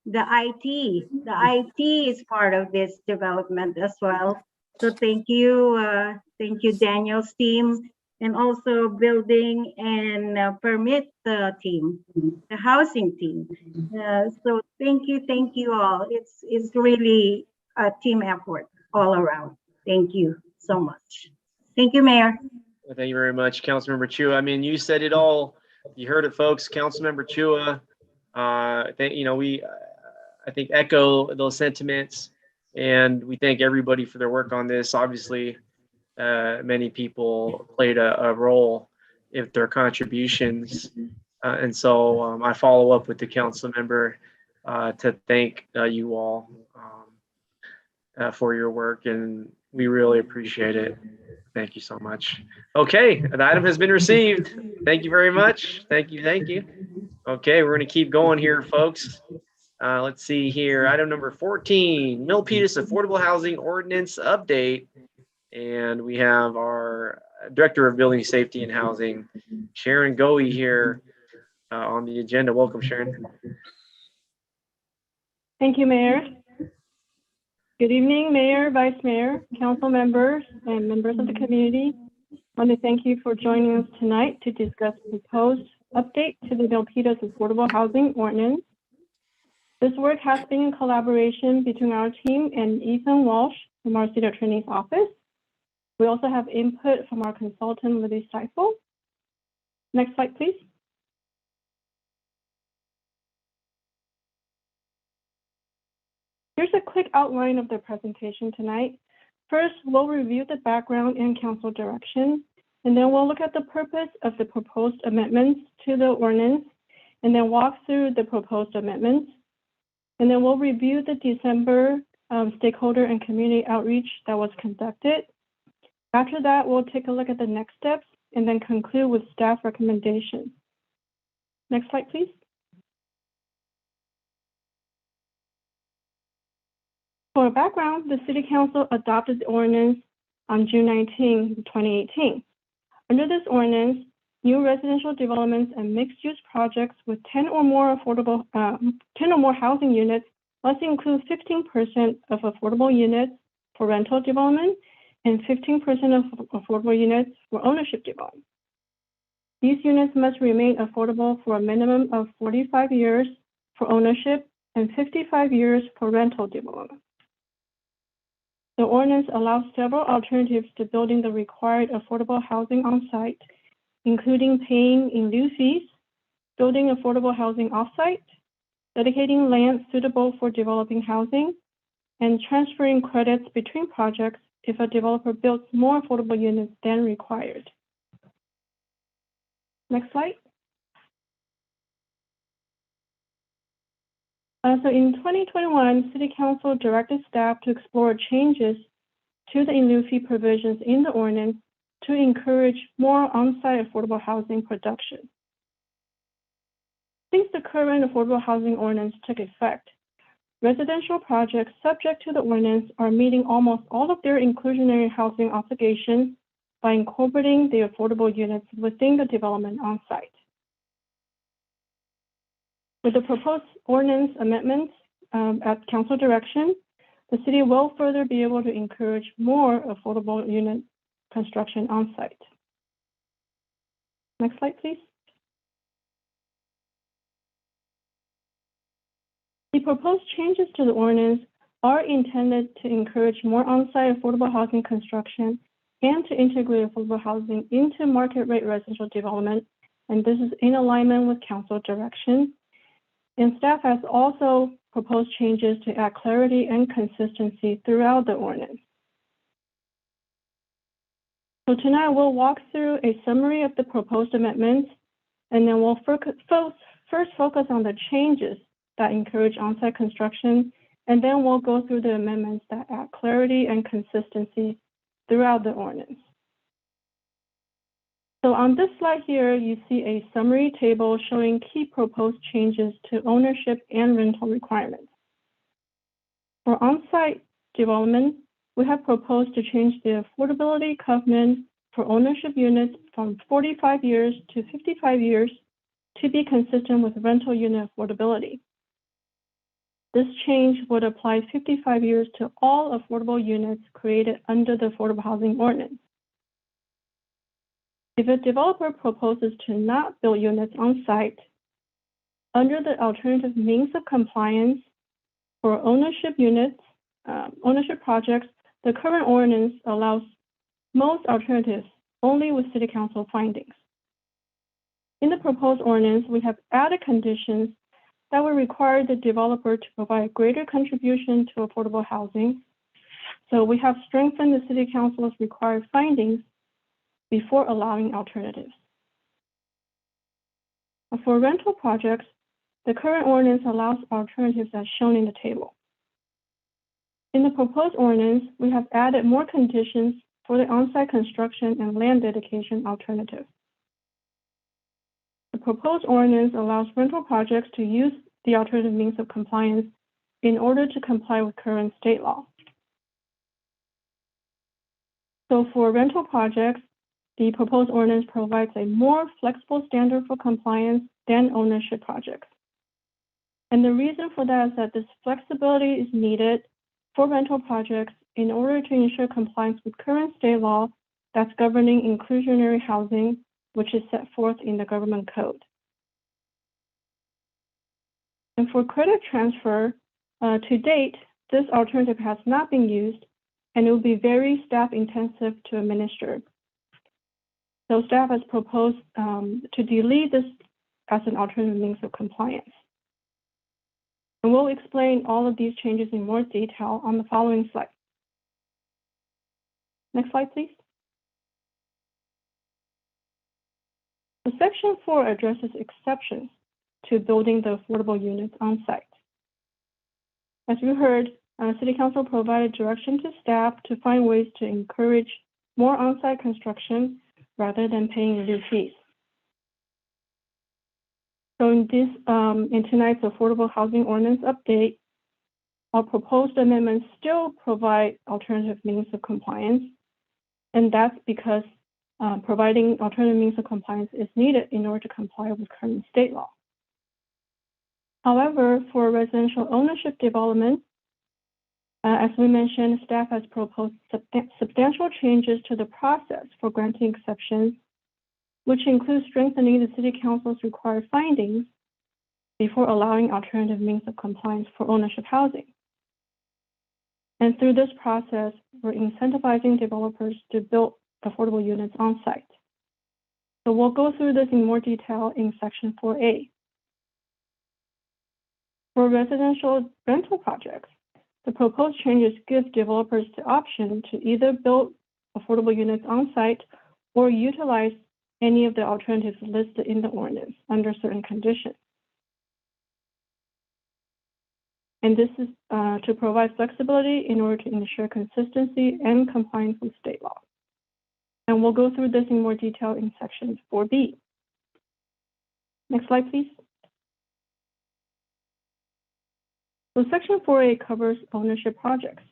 the IT. The IT is part of this development as well. So thank you, Daniel's team, and also building and permit team, the housing team. So thank you all. It's really a team effort all around. Thank you so much. Thank you, Mayor. Well, thank you very much, Councilmember Chua. I mean, you said it all. You heard it, folks. Councilmember Chua. I think echo those sentiments, and we thank everybody for their work on this. Obviously, many people played a role in their contributions, and so I follow up with the council member to thank you all for your work, and we really appreciate it. Thank you so much. Okay, the item has been received. Thank you very much. Thank you. Okay, we're going to keep going here, folks. Let's see here. Item number 14, Milpitas Affordable Housing Ordinance Update. And we have our Director of Building Safety and Housing, Sharon Goey, here on the agenda. Welcome, Sharon. Thank you, Mayor. Good evening, Mayor, Vice Mayor, council members, and members of the community. I want to thank you for joining us tonight to discuss the proposed update to the Milpitas Affordable Housing Ordinance. This work has been in collaboration between our team and Ethan Walsh from our City Attorney's Office. We also have input from our consultant, Libby Seifel. Next slide, please. Here's a quick outline of the presentation tonight. First, we'll review the background and council direction, and then we'll look at the purpose of the proposed amendments to the ordinance, and then walk through the proposed amendments. And then we'll review the December stakeholder and community outreach that was conducted. After that, we'll take a look at the next steps and then conclude with staff recommendations. Next slide, please. For background, the City Council adopted the ordinance on June 19, 2018. Under this ordinance, new residential developments and mixed-use projects with 10 or more housing units must include 15% of affordable units for rental development and 15% of affordable units for ownership development. These units must remain affordable for a minimum of 45 years for ownership and 55 years for rental development. The ordinance allows several alternatives to building the required affordable housing on site, including paying in lieu fees, building affordable housing off-site, dedicating land suitable for developing housing, and transferring credits between projects if a developer builds more affordable units than required. Next slide. So in 2021, City Council directed staff to explore changes to the in lieu fee provisions in the ordinance to encourage more on-site affordable housing production. Since the current affordable housing ordinance took effect, residential projects subject to the ordinance are meeting almost all of their inclusionary housing obligations by incorporating the affordable units within the development on-site. With the proposed ordinance amendments at council direction, the city will further be able to encourage more affordable unit construction on-site. Next slide, please. The proposed changes to the ordinance are intended to encourage more on-site affordable housing construction and to integrate affordable housing into market rate residential development, and this is in alignment with council direction. And staff has also proposed changes to add clarity and consistency throughout the ordinance. So tonight we'll walk through a summary of the proposed amendments, and then we'll first focus on the changes that encourage on-site construction, and then we'll go through the amendments that add clarity and consistency throughout the ordinance. So on this slide here, you see a summary table showing key proposed changes to ownership and rental requirements. For on-site development, we have proposed to change the affordability covenant for ownership units from 45 years to 55 years to be consistent with rental unit affordability. This change would apply 55 years to all affordable units created under the Affordable Housing Ordinance. If a developer proposes to not build units on site, under the alternative means of compliance for ownership units, ownership projects, the current ordinance allows most alternatives only with City Council findings. In the proposed ordinance, we have added conditions that will require the developer to provide greater contribution to affordable housing. So we have strengthened the City Council's required findings before allowing alternatives. For rental projects, the current ordinance allows alternatives as shown in the table. In the proposed ordinance, we have added more conditions for the on-site construction and land dedication alternative. The proposed ordinance allows rental projects to use the alternative means of compliance in order to comply with current state law. So for rental projects, the proposed ordinance provides a more flexible standard for compliance than ownership projects. And the reason for that is that this flexibility is needed for rental projects in order to ensure compliance with current state law that's governing inclusionary housing, which is set forth in the government code. And for credit transfer, to date, this alternative has not been used, and it will be very staff intensive to administer. So staff has proposed to delete this as an alternative means of compliance. And we'll explain all of these changes in more detail on the following slide. Next slide, please. So Section 4 addresses exceptions to building the affordable units on site. As you heard, City Council provided direction to staff to find ways to encourage more on-site construction rather than paying new fees. So in tonight's Affordable Housing Ordinance update, our proposed amendments still provide alternative means of compliance, and that's because providing alternative means of compliance is needed in order to comply with current state law. However, for residential ownership development, as we mentioned, staff has proposed substantial changes to the process for granting exceptions, which includes strengthening the City Council's required findings before allowing alternative means of compliance for ownership housing. And through this process, we're incentivizing developers to build affordable units on site. So we'll go through this in more detail in Section 4A. For residential rental projects, the proposed changes give developers the option to either build affordable units on site or utilize any of the alternatives listed in the ordinance under certain conditions. And this is to provide flexibility in order to ensure consistency and compliance with state law. And we'll go through this in more detail in Section 4B. Next slide, please. So Section 4A covers ownership projects.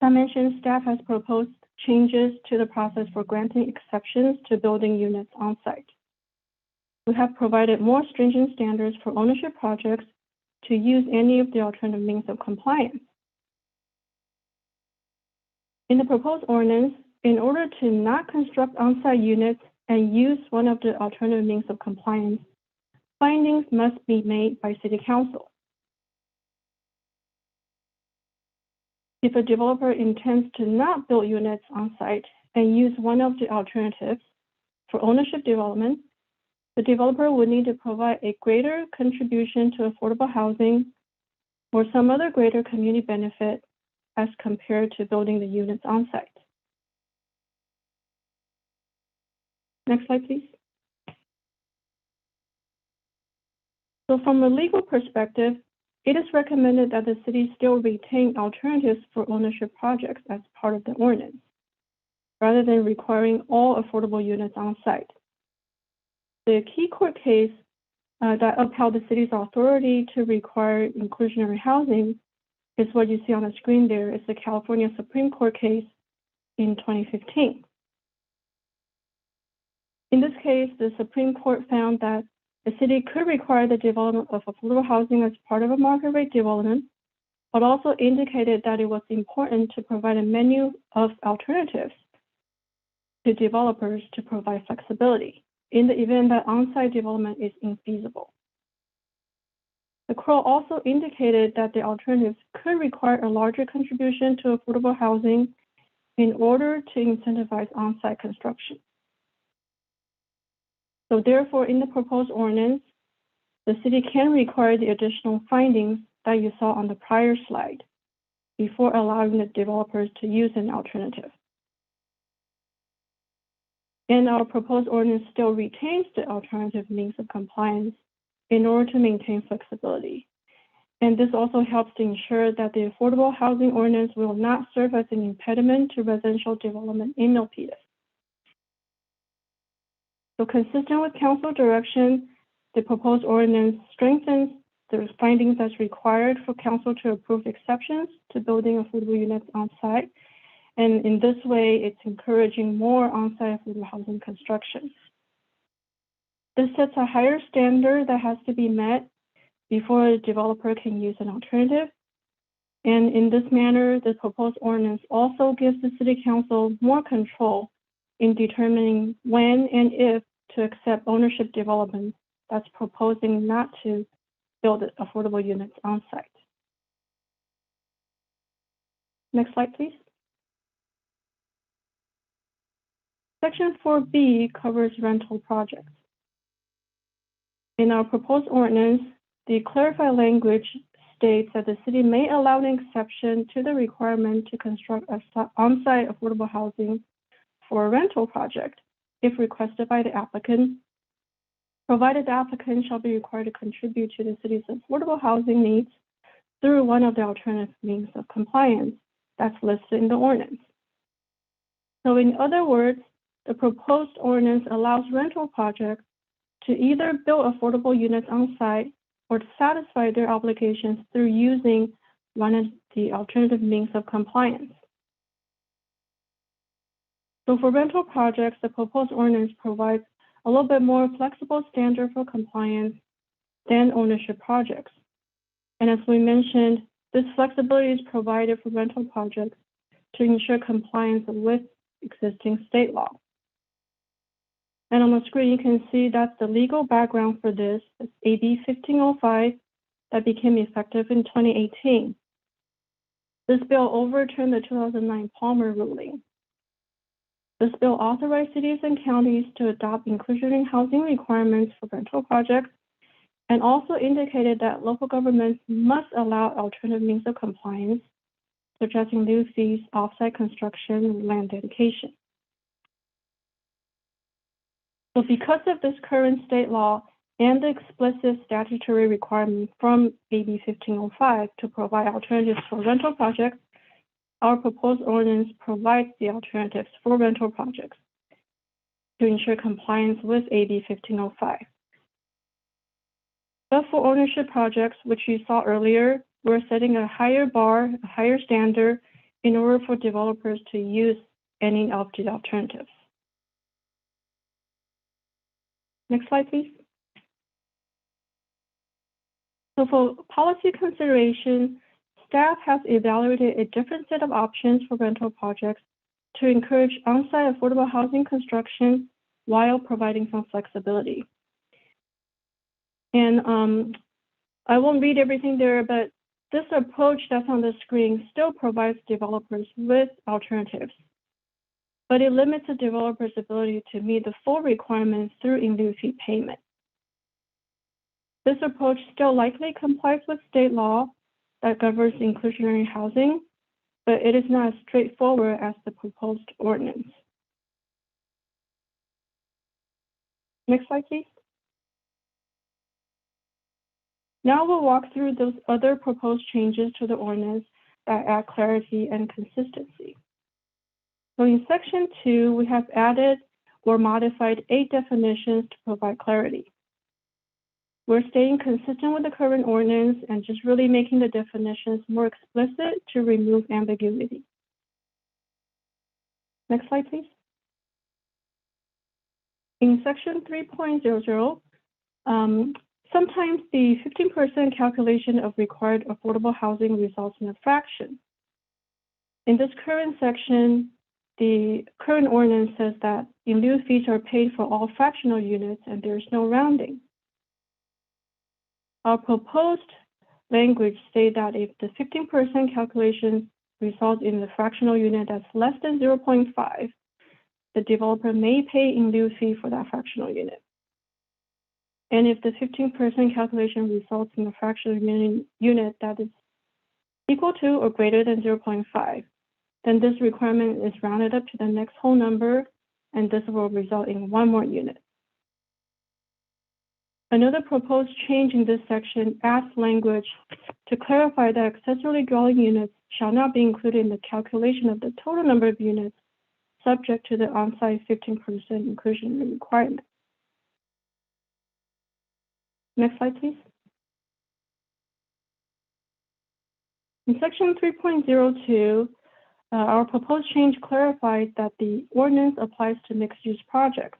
As I mentioned, staff has proposed changes to the process for granting exceptions to building units on site. We have provided more stringent standards for ownership projects to use any of the alternative means of compliance. In the proposed ordinance, in order to not construct on-site units and use one of the alternative means of compliance, findings must be made by City Council. If a developer intends to not build units on site and use one of the alternatives for ownership development, the developer would need to provide a greater contribution to affordable housing or some other greater community benefit as compared to building the units on site. Next slide, please. So from a legal perspective, it is recommended that the city still retain alternatives for ownership projects as part of the ordinance, rather than requiring all affordable units on site. The key court case that upheld the city's authority to require inclusionary housing is what you see on the screen there. It's the California Supreme Court case in 2015. In this case, the Supreme Court found that the city could require the development of affordable housing as part of a market rate development, but also indicated that it was important to provide a menu of alternatives to developers to provide flexibility in the event that on-site development is infeasible. The court also indicated that the alternatives could require a larger contribution to affordable housing in order to incentivize on-site construction. So therefore, in the proposed ordinance, the city can require the additional findings that you saw on the prior slide before allowing the developers to use an alternative. And our proposed ordinance still retains the alternative means of compliance in order to maintain flexibility. And this also helps to ensure that the affordable housing ordinance will not serve as an impediment to residential development in Milpitas. So consistent with council direction, the proposed ordinance strengthens the findings that's required for council to approve exceptions to building affordable units on site. And in this way, it's encouraging more on-site affordable housing construction. This sets a higher standard that has to be met before a developer can use an alternative. And in this manner, the proposed ordinance also gives the city council more control in determining when and if to accept ownership development that's proposing not to build affordable units on site. Next slide, please. Section 4B covers rental projects. In our proposed ordinance, the clarified language states that the city may allow an exception to the requirement to construct on-site affordable housing for a rental project if requested by the applicant, provided the applicant shall be required to contribute to the city's affordable housing needs through one of the alternative means of compliance that's listed in the ordinance. So in other words, the proposed ordinance allows rental projects to either build affordable units on site or to satisfy their obligations through using one of the alternative means of compliance. So for rental projects, the proposed ordinance provides a little bit more flexible standard for compliance than ownership projects. And as we mentioned, this flexibility is provided for rental projects to ensure compliance with existing state law. And on the screen, you can see that's the legal background for this. It's AB 1505 that became effective in 2018. This bill overturned the 2009 Palmer ruling. This bill authorized cities and counties to adopt inclusionary housing requirements for rental projects and also indicated that local governments must allow alternative means of compliance, such as in lieu fees, offsite construction, and land dedication. So because of this current state law and the explicit statutory requirement from AB 1505 to provide alternatives for rental projects, our proposed ordinance provides the alternatives for rental projects to ensure compliance with AB 1505. But for ownership projects, which you saw earlier, we're setting a higher bar, a higher standard in order for developers to use any of the alternatives. Next slide, please. So for policy consideration, staff has evaluated a different set of options for rental projects to encourage on-site affordable housing construction while providing some flexibility. And I won't read everything there, but this approach that's on the screen still provides developers with alternatives, but it limits the developer's ability to meet the full requirements through in lieu fee payment. This approach still likely complies with state law that governs inclusionary housing, but it is not as straightforward as the proposed ordinance. Next slide, please. Now we'll walk through those other proposed changes to the ordinance that add clarity and consistency. So in section 2, we have added or modified 8 definitions to provide clarity. We're staying consistent with the current ordinance and just really making the definitions more explicit to remove ambiguity. Next slide, please. In section 3.00, sometimes the 15% calculation of required affordable housing results in a fraction. In this current section, the current ordinance says that in lieu fees are paid for all fractional units and there's no rounding. Our proposed language states that if the 15% calculation results in the fractional unit that's less than 0.5, the developer may pay in lieu fee for that fractional unit. And if the 15% calculation results in a fractional unit that is equal to or greater than 0.5, then this requirement is rounded up to the next whole number, and this will result in one more unit. Another proposed change in this section adds language to clarify that accessory dwelling units shall not be included in the calculation of the total number of units subject to the on-site 15% inclusionary requirement. Next slide, please. In section 3.02, our proposed change clarifies that the ordinance applies to mixed-use projects.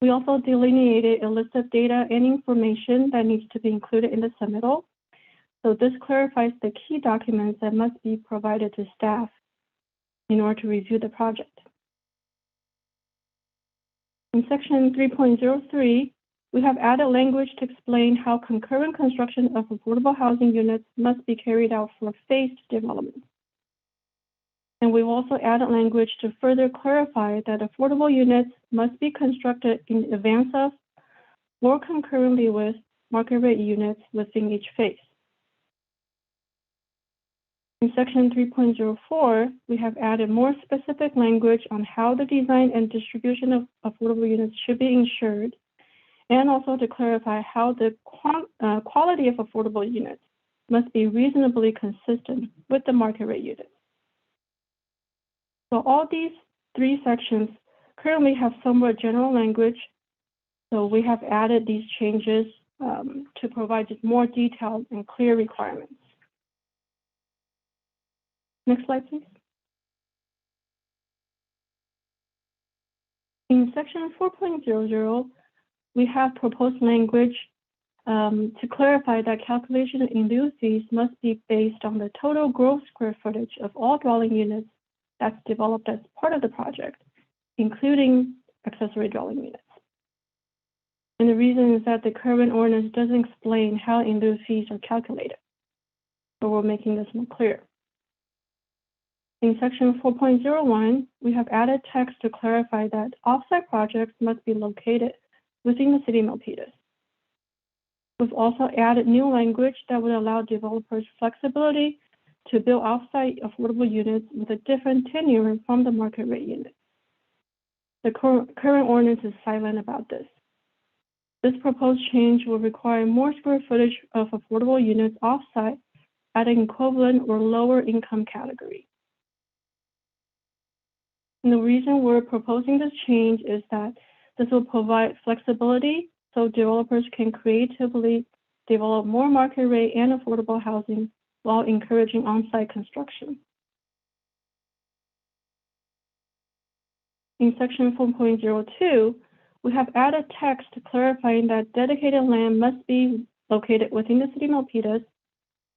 We also delineated a list of data and information that needs to be included in the submittal. So this clarifies the key documents that must be provided to staff in order to review the project. In section 3.03, we have added language to explain how concurrent construction of affordable housing units must be carried out for phased development. And we've also added language to further clarify that affordable units must be constructed in advance of or concurrently with market rate units within each phase. In section 3.04, we have added more specific language on how the design and distribution of affordable units should be ensured, and also to clarify how the quality of affordable units must be reasonably consistent with the market rate units. So all these three sections currently have somewhat general language. So we have added these changes to provide just more detailed and clear requirements. Next slide, please. In section 4.00, we have proposed language to clarify that calculation in lieu fees must be based on the total gross square footage of all dwelling units that's developed as part of the project, including accessory dwelling units. And the reason is that the current ordinance doesn't explain how in lieu fees are calculated. So we're making this more clear. In section 4.01, we have added text to clarify that offsite projects must be located within the city of Milpitas. We've also added new language that would allow developers flexibility to build offsite affordable units with a different tenure from the market rate unit. The current ordinance is silent about this. This proposed change will require more square footage of affordable units offsite at an equivalent or lower income category. And the reason we're proposing this change is that this will provide flexibility so developers can creatively develop more market rate and affordable housing while encouraging on-site construction. In section 4.02, we have added text clarifying that dedicated land must be located within the city of Milpitas,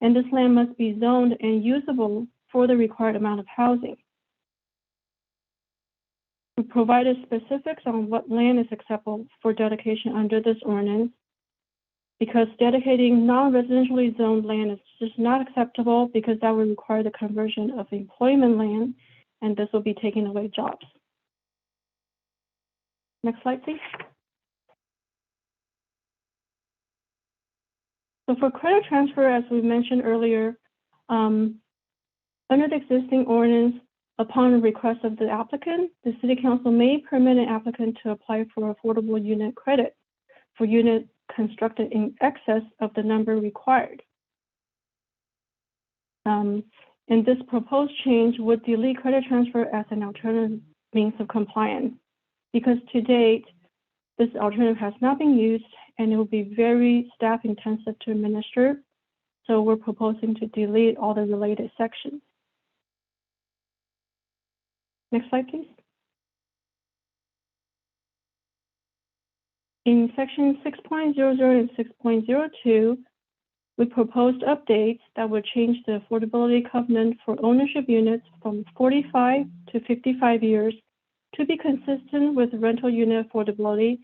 and this land must be zoned and usable for the required amount of housing. We provided specifics on what land is acceptable for dedication under this ordinance, because dedicating non-residentially zoned land is just not acceptable because that would require the conversion of employment land, and this will be taking away jobs. Next slide, please. So for credit transfer, as we mentioned earlier, under the existing ordinance, upon request of the applicant, the City Council may permit an applicant to apply for affordable unit credit for units constructed in excess of the number required. And this proposed change would delete credit transfer as an alternative means of compliance, because to date, this alternative has not been used and it will be very staff intensive to administer. So we're proposing to delete all the related sections. Next slide, please. In section 6.00 and 6.02, we proposed updates that would change the affordability covenant for ownership units from 45 to 55 years to be consistent with rental unit affordability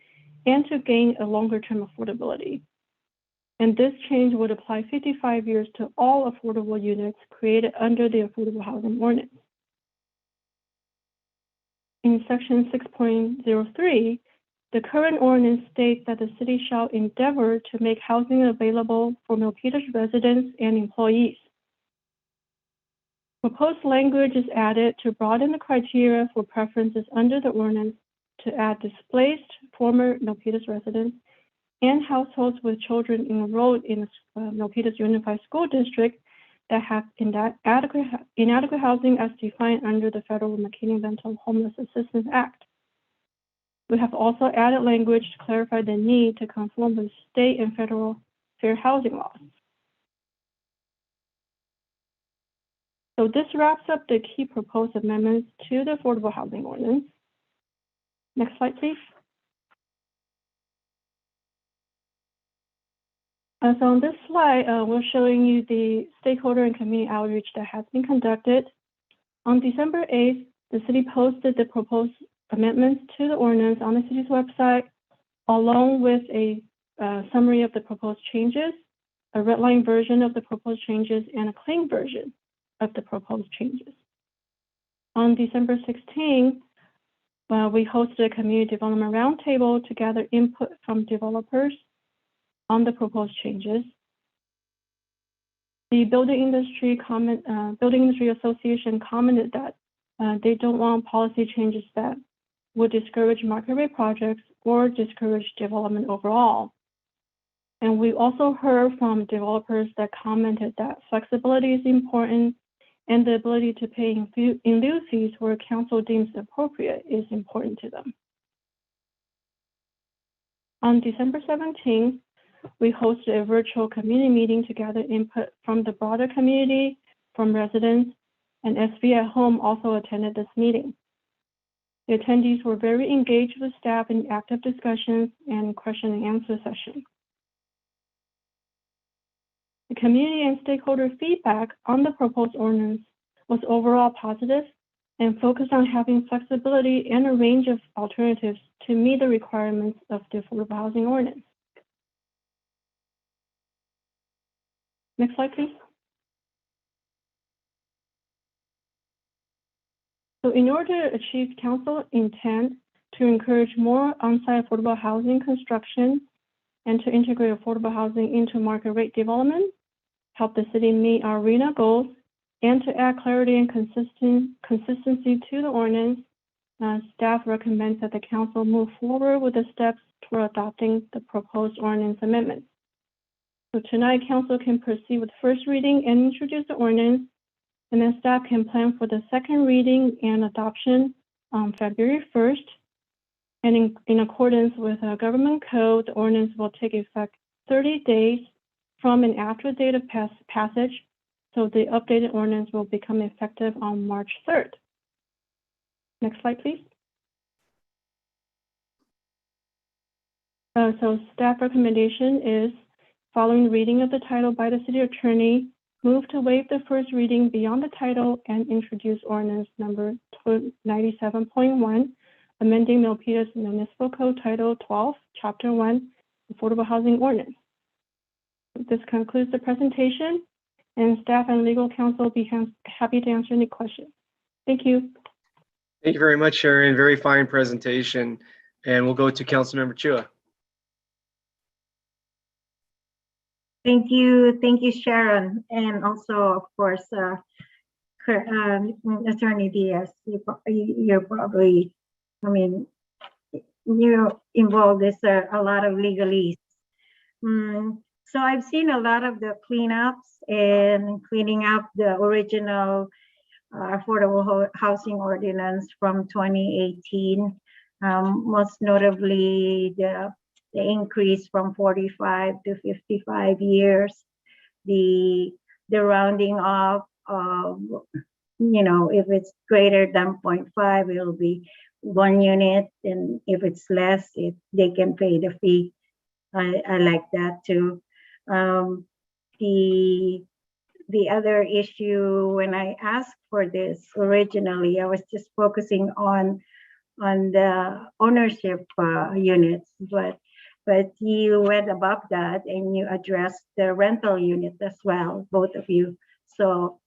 and to gain a longer-term affordability. And this change would apply 55 years to all affordable units created under the Affordable Housing Ordinance. In section 6.03, the current ordinance states that the city shall endeavor to make housing available for Milpitas residents and employees. Proposed language is added to broaden the criteria for preferences under the ordinance to add displaced former Milpitas residents and households with children enrolled in Milpitas Unified School District that have inadequate housing as defined under the Federal McKinney-Vento Homeless Assistance Act. We have also added language to clarify the need to conform with state and federal fair housing laws. So this wraps up the key proposed amendments to the Affordable Housing Ordinance. Next slide, please. So on this slide, we're showing you the stakeholder and community outreach that has been conducted. On December 8th, the city posted the proposed amendments to the ordinance on the city's website, along with a summary of the proposed changes, a redline version of the proposed changes, and a clean version of the proposed changes. On December 16th, we hosted a community development roundtable to gather input from developers on the proposed changes. The Building Industry Association commented that they don't want policy changes that would discourage market rate projects or discourage development overall. And we also heard from developers that commented that flexibility is important and the ability to pay in lieu fees where council deems appropriate is important to them. On December 17th, we hosted a virtual community meeting to gather input from the broader community, from residents, and SV at Home also attended this meeting. The attendees were very engaged with staff in active discussions and question and answer session. The community and stakeholder feedback on the proposed ordinance was overall positive and focused on having flexibility and a range of alternatives to meet the requirements of the Affordable Housing Ordinance. Next slide, please. So in order to achieve council intent to encourage more on-site affordable housing construction and to integrate affordable housing into market rate development, help the city meet our RHNA goals, and to add clarity and consistency to the ordinance, staff recommends that the council move forward with the steps toward adopting the proposed ordinance amendments. So tonight, council can proceed with first reading and introduce the ordinance, and then staff can plan for the second reading and adoption on February 1st. And in accordance with our government code, the ordinance will take effect 30 days from and after the date of passage. So the updated ordinance will become effective on March 3rd. Next slide, please. So staff recommendation is, following reading of the title by the city attorney, move to waive the first reading beyond the title and introduce ordinance number 97.1, amending Milpitas Municipal Code Title 12, Chapter 1, Affordable Housing Ordinance. This concludes the presentation, and staff and legal counsel will be happy to answer any questions. Thank you. Thank you very much, Sharon. Very fine presentation. And we'll go to Councilmember Chua. Thank you, Sharon, and also, of course, Attorney Diaz. You're probably, I mean, you're involved with a lot of legalese. So I've seen a lot of the cleanups and cleaning up the original Affordable Housing Ordinance from 2018, most notably the increase from 45 to 55 years, the rounding off of, if it's greater than 0.5, it'll be one unit, and if it's less, they can pay the fee. I like that too. The other issue, when I asked for this originally, I was just focusing on the ownership units, but you went above that and you addressed the rental unit as well, both of you. So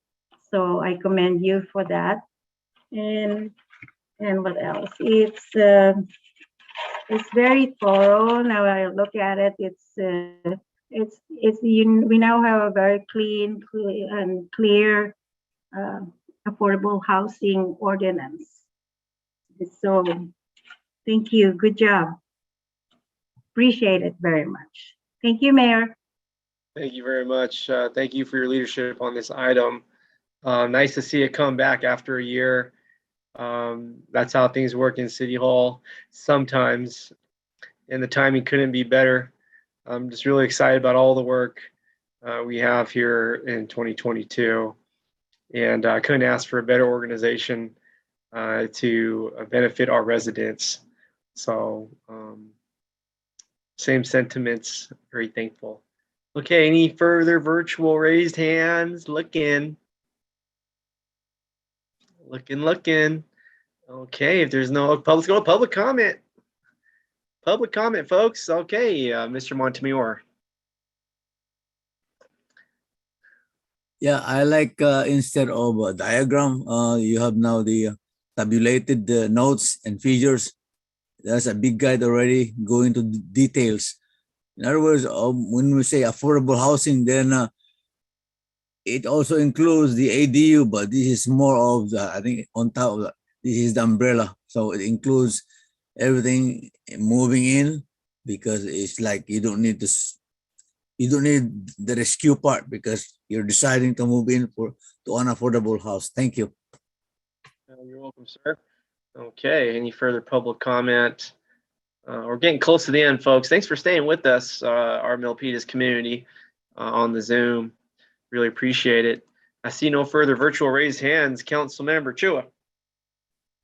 I commend you for that. And what else? It's very thorough. Now I look at it, we now have a very clean and clear affordable housing ordinance. So thank you. Good job. Appreciate it very much. Thank you, Mayor. Thank you very much. Thank you for your leadership on this item. Nice to see it come back after a year. That's how things work in City Hall sometimes, and the timing couldn't be better. I'm just really excited about all the work we have here in 2022, and I couldn't ask for a better organization to benefit our residents. So same sentiments, very thankful. Okay, any further virtual raised hands? Looking. Okay, if there's no let's go to public comment. Public comment, folks. Okay, Mr. Montemayor. Yeah, I like instead of a diagram, you have now the tabulated notes and figures. That's a big guide already going to details. In other words, when we say affordable housing, then it also includes the ADU, but this is more of the, I think on top of that, this is the umbrella. So it includes everything moving in, because it's like you don't need the rescue part because you're deciding to move in to an affordable house. Thank you. You're welcome, sir. Okay, any further public comment? We're getting close to the end, folks. Thanks for staying with us, our Milpitas community on the Zoom. Really appreciate it. I see no further virtual raised hands. Councilmember Chua.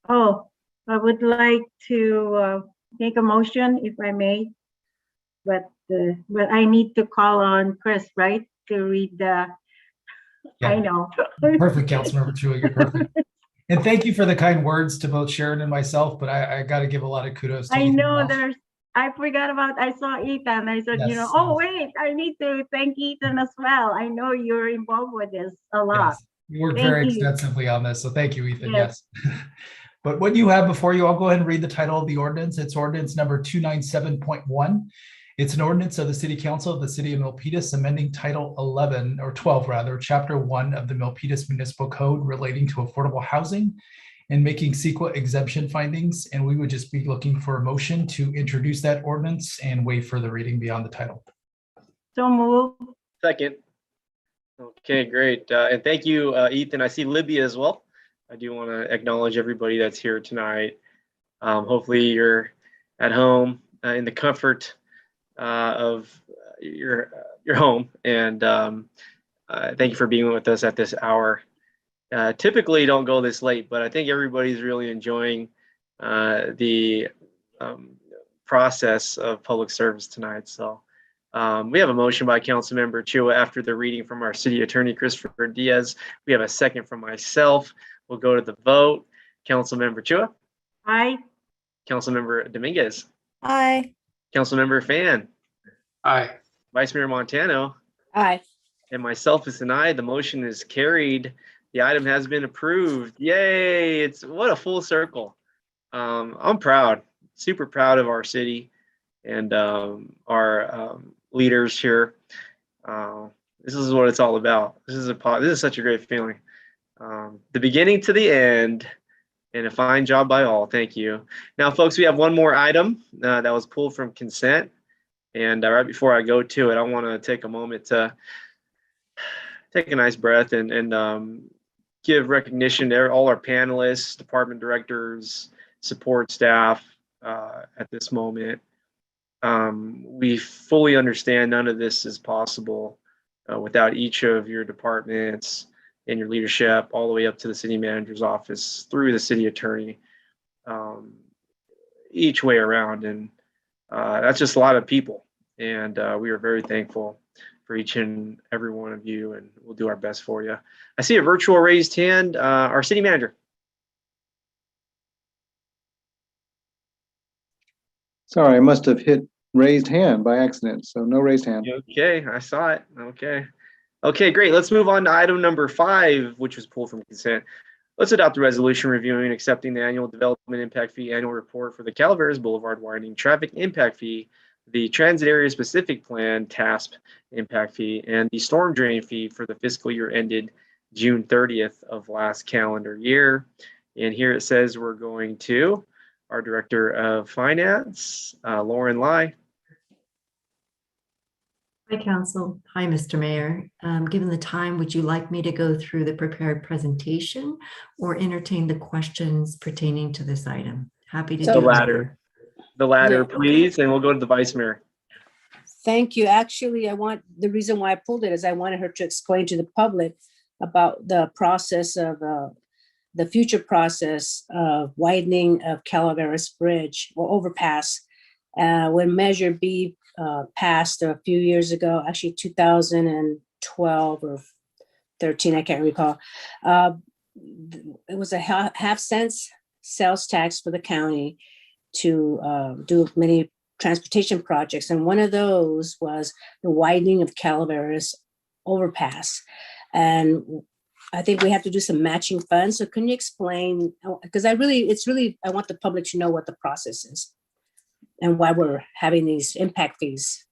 Oh, I would like to make a motion if I may, but I need to call on Chris, right, to read the. Yeah. I know. Perfect, Councilmember Chua, you're perfect. And thank you for the kind words to both Sharon and myself, but I got to give a lot of kudos to I Ethan know Walsh. I forgot about, I saw Ethan. I said, Yes, oh, wait, I need to thank Ethan as well. I know you're involved with this a lot. Yes, we worked Thank very you. extensively on this, so thank you, Ethan. Yes. Yes. But what you have before you, I'll go ahead and read the title of the ordinance. It's ordinance number 297.1. It's an ordinance of the City Council of the City of Milpitas amending Title 11 or 12 rather, Chapter 1 of the Milpitas Municipal Code relating to affordable housing and making CEQA exemption findings. And we would just be looking for a motion to introduce that ordinance and waive further reading beyond the title. So move. Second. Okay, great. And thank you, Ethan. I see Libya as well. I do want to acknowledge everybody that's here tonight. Hopefully you're at home in the comfort of your home. And thank you for being with us at this hour. Typically don't go this late, but I think everybody's really enjoying the process of public service tonight. So we have a motion by Councilmember Chua after the reading from our City Attorney, Christopher Diaz. We have a second from myself. We'll go to the vote. Councilmember Chua. Aye. Councilmember Dominguez. Aye. Councilmember Fan. Aye. Vice Mayor Montano. Aye. And myself is an aye. The motion is carried. The item has been approved. Yay! It's what a full circle. I'm proud, super proud of our city and our leaders here. This is what it's all about. This is such a great feeling. The beginning to the end, and a fine job by all. Thank you. Now, folks, we have one more item that was pulled from consent. And right before I go to it, I want to take a moment to take a nice breath and give recognition to all our panelists, department directors, support staff at this moment. We fully understand none of this is possible without each of your departments and your leadership, all the way up to the city manager's office, through the city attorney. each way around. And that's just a lot of people. And we are very thankful for each and every one of you, and we'll do our best for you. I see a virtual raised hand. Our city manager. Sorry, I must have hit raised hand by accident, so no raised hand. Okay, I saw it. Okay. Okay, great. Let's move on to item number 5, which was pulled from consent. Let's adopt the resolution reviewing and accepting the annual development impact fee annual report for the Calaveras Boulevard widening traffic impact fee, the transit area specific plan TASP impact fee, and the storm drain fee for the fiscal year ended June 30th of last calendar year. And here it says we're going to our Director of Finance, Lauren Lai. Hi, Council. Hi, Mr. Mayor. Given the time, would you like me to go through the prepared presentation or entertain the questions pertaining to this item? Happy to do The latter. The latter, please, and we'll go to the Vice Mayor. Thank you. Actually, the reason why I pulled it is I wanted her to explain to the public about the process of the future process of widening of Calaveras Bridge or overpass. When Measure B passed a few years ago, actually 2012 or 13, I can't recall. It was a half-cent sales tax for the county to do many transportation projects. And one of those was the widening of Calaveras overpass. And I think we have to do some matching funds. So can you explain, because I want the public to know what the process is and why we're having these impact fees.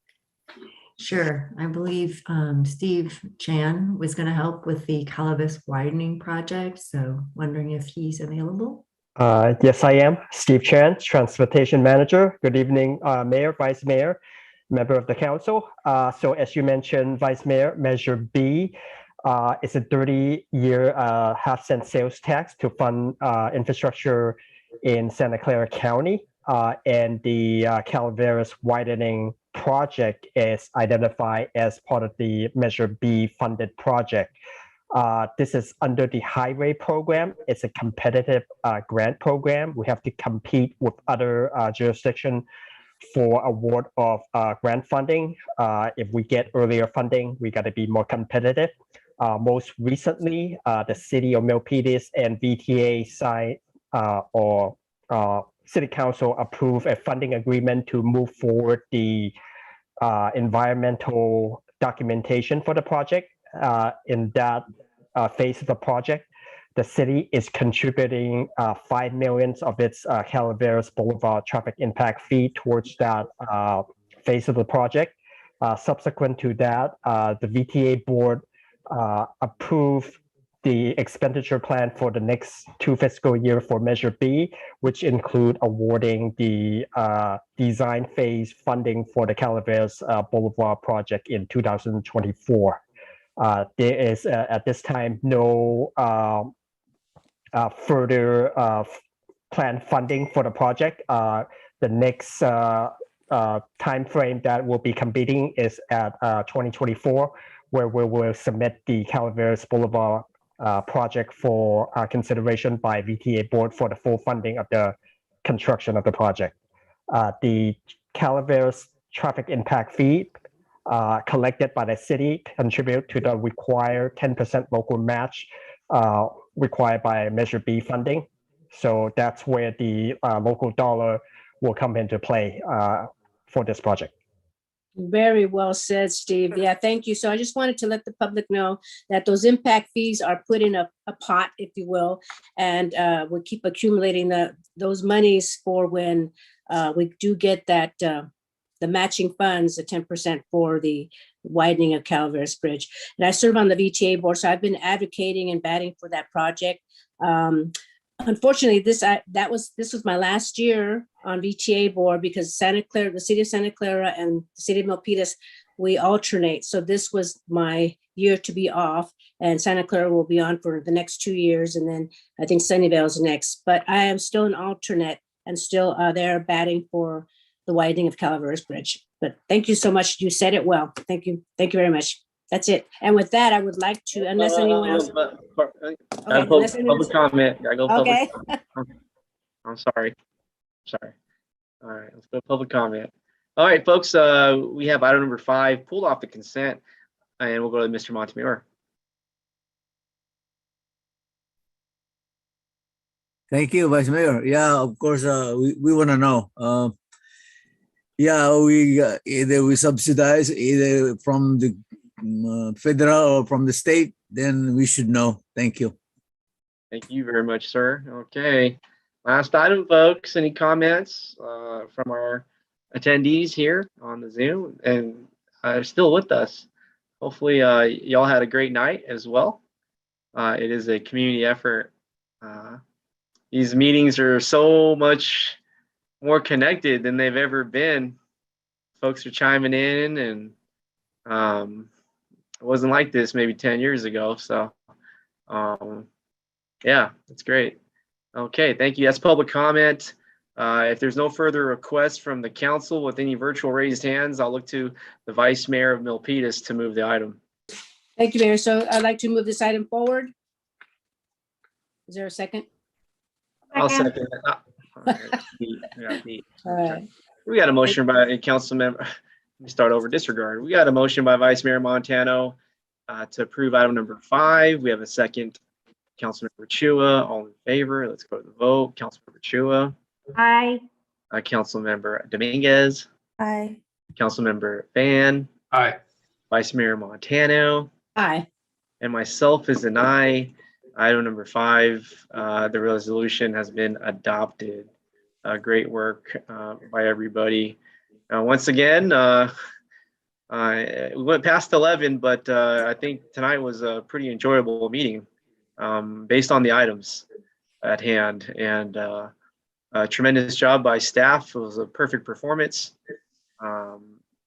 Sure. I believe Steve Chan was going to help with the Calaveras widening project. So wondering if he's available. Yes, I am. Steve Chan, Transportation Manager. Good evening, Mayor, Vice Mayor, member of the council. So as you mentioned, Vice Mayor, Measure B is a 30-year half-cent sales tax to fund infrastructure in Santa Clara County. And the Calaveras widening project is identified as part of the Measure B funded project. This is under the highway program. It's a competitive grant program. We have to compete with other jurisdictions for award of grant funding. If we get earlier funding, we got to be more competitive. Most recently, the city of Milpitas and VTA signed or City Council approved a funding agreement to move forward the environmental documentation for the project. In that phase of the project, the city is contributing $5 million of its Calaveras Boulevard traffic impact fee towards that phase of the project. Subsequent to that, the VTA board approved the expenditure plan for the next 2 fiscal years for Measure B, which include awarding the design phase funding for the Calaveras Boulevard project in 2024. There is at this time no further planned funding for the project. The next time frame that we'll be competing is at 2024, where we will submit the Calaveras Boulevard project for consideration by VTA board for the full funding of the construction of the project. The Calaveras traffic impact fee collected by the city contribute to the required 10% local match required by Measure B funding. So that's where the local dollar will come into play for this project. Very well said, Steve. Yeah, thank you. So I just wanted to let the public know that those impact fees are put in a pot, if you will, and we'll keep accumulating those monies for when we do get that the matching funds, the 10% for the widening of Calaveras Bridge. And I serve on the VTA board, so I've been advocating and batting for that project. Unfortunately, this was my last year on VTA board because Santa Clara, the city of Santa Clara and the city of Milpitas, we alternate. So this was my year to be off, and Santa Clara will be on for the next 2 years, and then I think Sunnyvale's next. But I am still an alternate and still there batting for the widening of Calaveras Bridge. But thank you so much. You said it well. Thank you. Thank you very much. That's it. And with that, I would like to, unless anyone else. Public comment. I go public. Okay. I'm sorry. Sorry. All right, let's go to public comment. All right, folks, we have item number 5 pulled off the consent, and we'll go to Mr. Montemayor. Thank you, Vice Mayor. Yeah, of course, we want to know. Yeah, either we subsidize either from the federal or from the state, then we should know. Thank you. Thank you very much, sir. Okay, last item, folks. Any comments from our attendees here on the Zoom and still with us? Hopefully, y'all had a great night as well. It is a community effort. These meetings are so much more connected than they've ever been. Folks are chiming in, and it wasn't like this maybe 10 years ago. So, yeah, it's great. Okay, thank you. That's public comment. If there's no further requests from the council with any virtual raised hands, I'll look to the Vice Mayor of Milpitas to move the item. Thank you, Mayor. So I'd like to move this item forward. Is there a second? I'll second it. All right. We got a motion by a council member. Let me start over. Disregard. We got a motion by Vice Mayor Montano to approve item number 5. We have a second. Councilmember Chua, all in favor. Let's go to the vote. Councilmember Chua. Aye. Councilmember Dominguez. Aye. Councilmember Van. Aye. Vice Mayor Montano. Aye. And myself is an aye. Item number 5, the resolution has been adopted. Great work by everybody. Once again, we went past 11, but I think tonight was a pretty enjoyable meeting based on the items at hand. And a tremendous job by staff. It was a perfect performance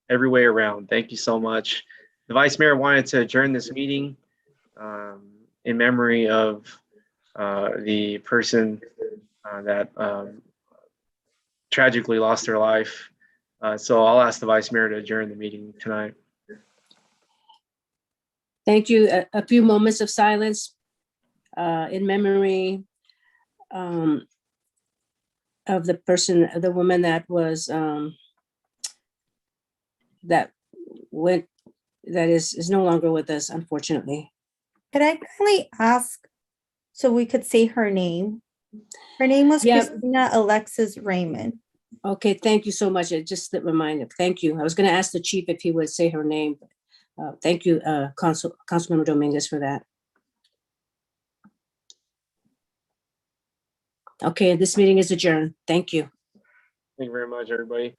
every way around. Thank you so much. The Vice Mayor wanted to adjourn this meeting in memory of the person that tragically lost their life. So I'll ask the Vice Mayor to adjourn the meeting tonight. Thank you. A few moments of silence in memory of the person, the woman that was that is no longer with us, unfortunately. Could I kindly ask so we could say her name? Her name was Christina Alexis Raymond. Okay, thank you so much. It just slipped my mind. Thank you. I was going to ask the chief if he would say her name. Thank you, Councilmember Dominguez, for that. Okay, this meeting is adjourned. Thank you. Thank you very much, everybody.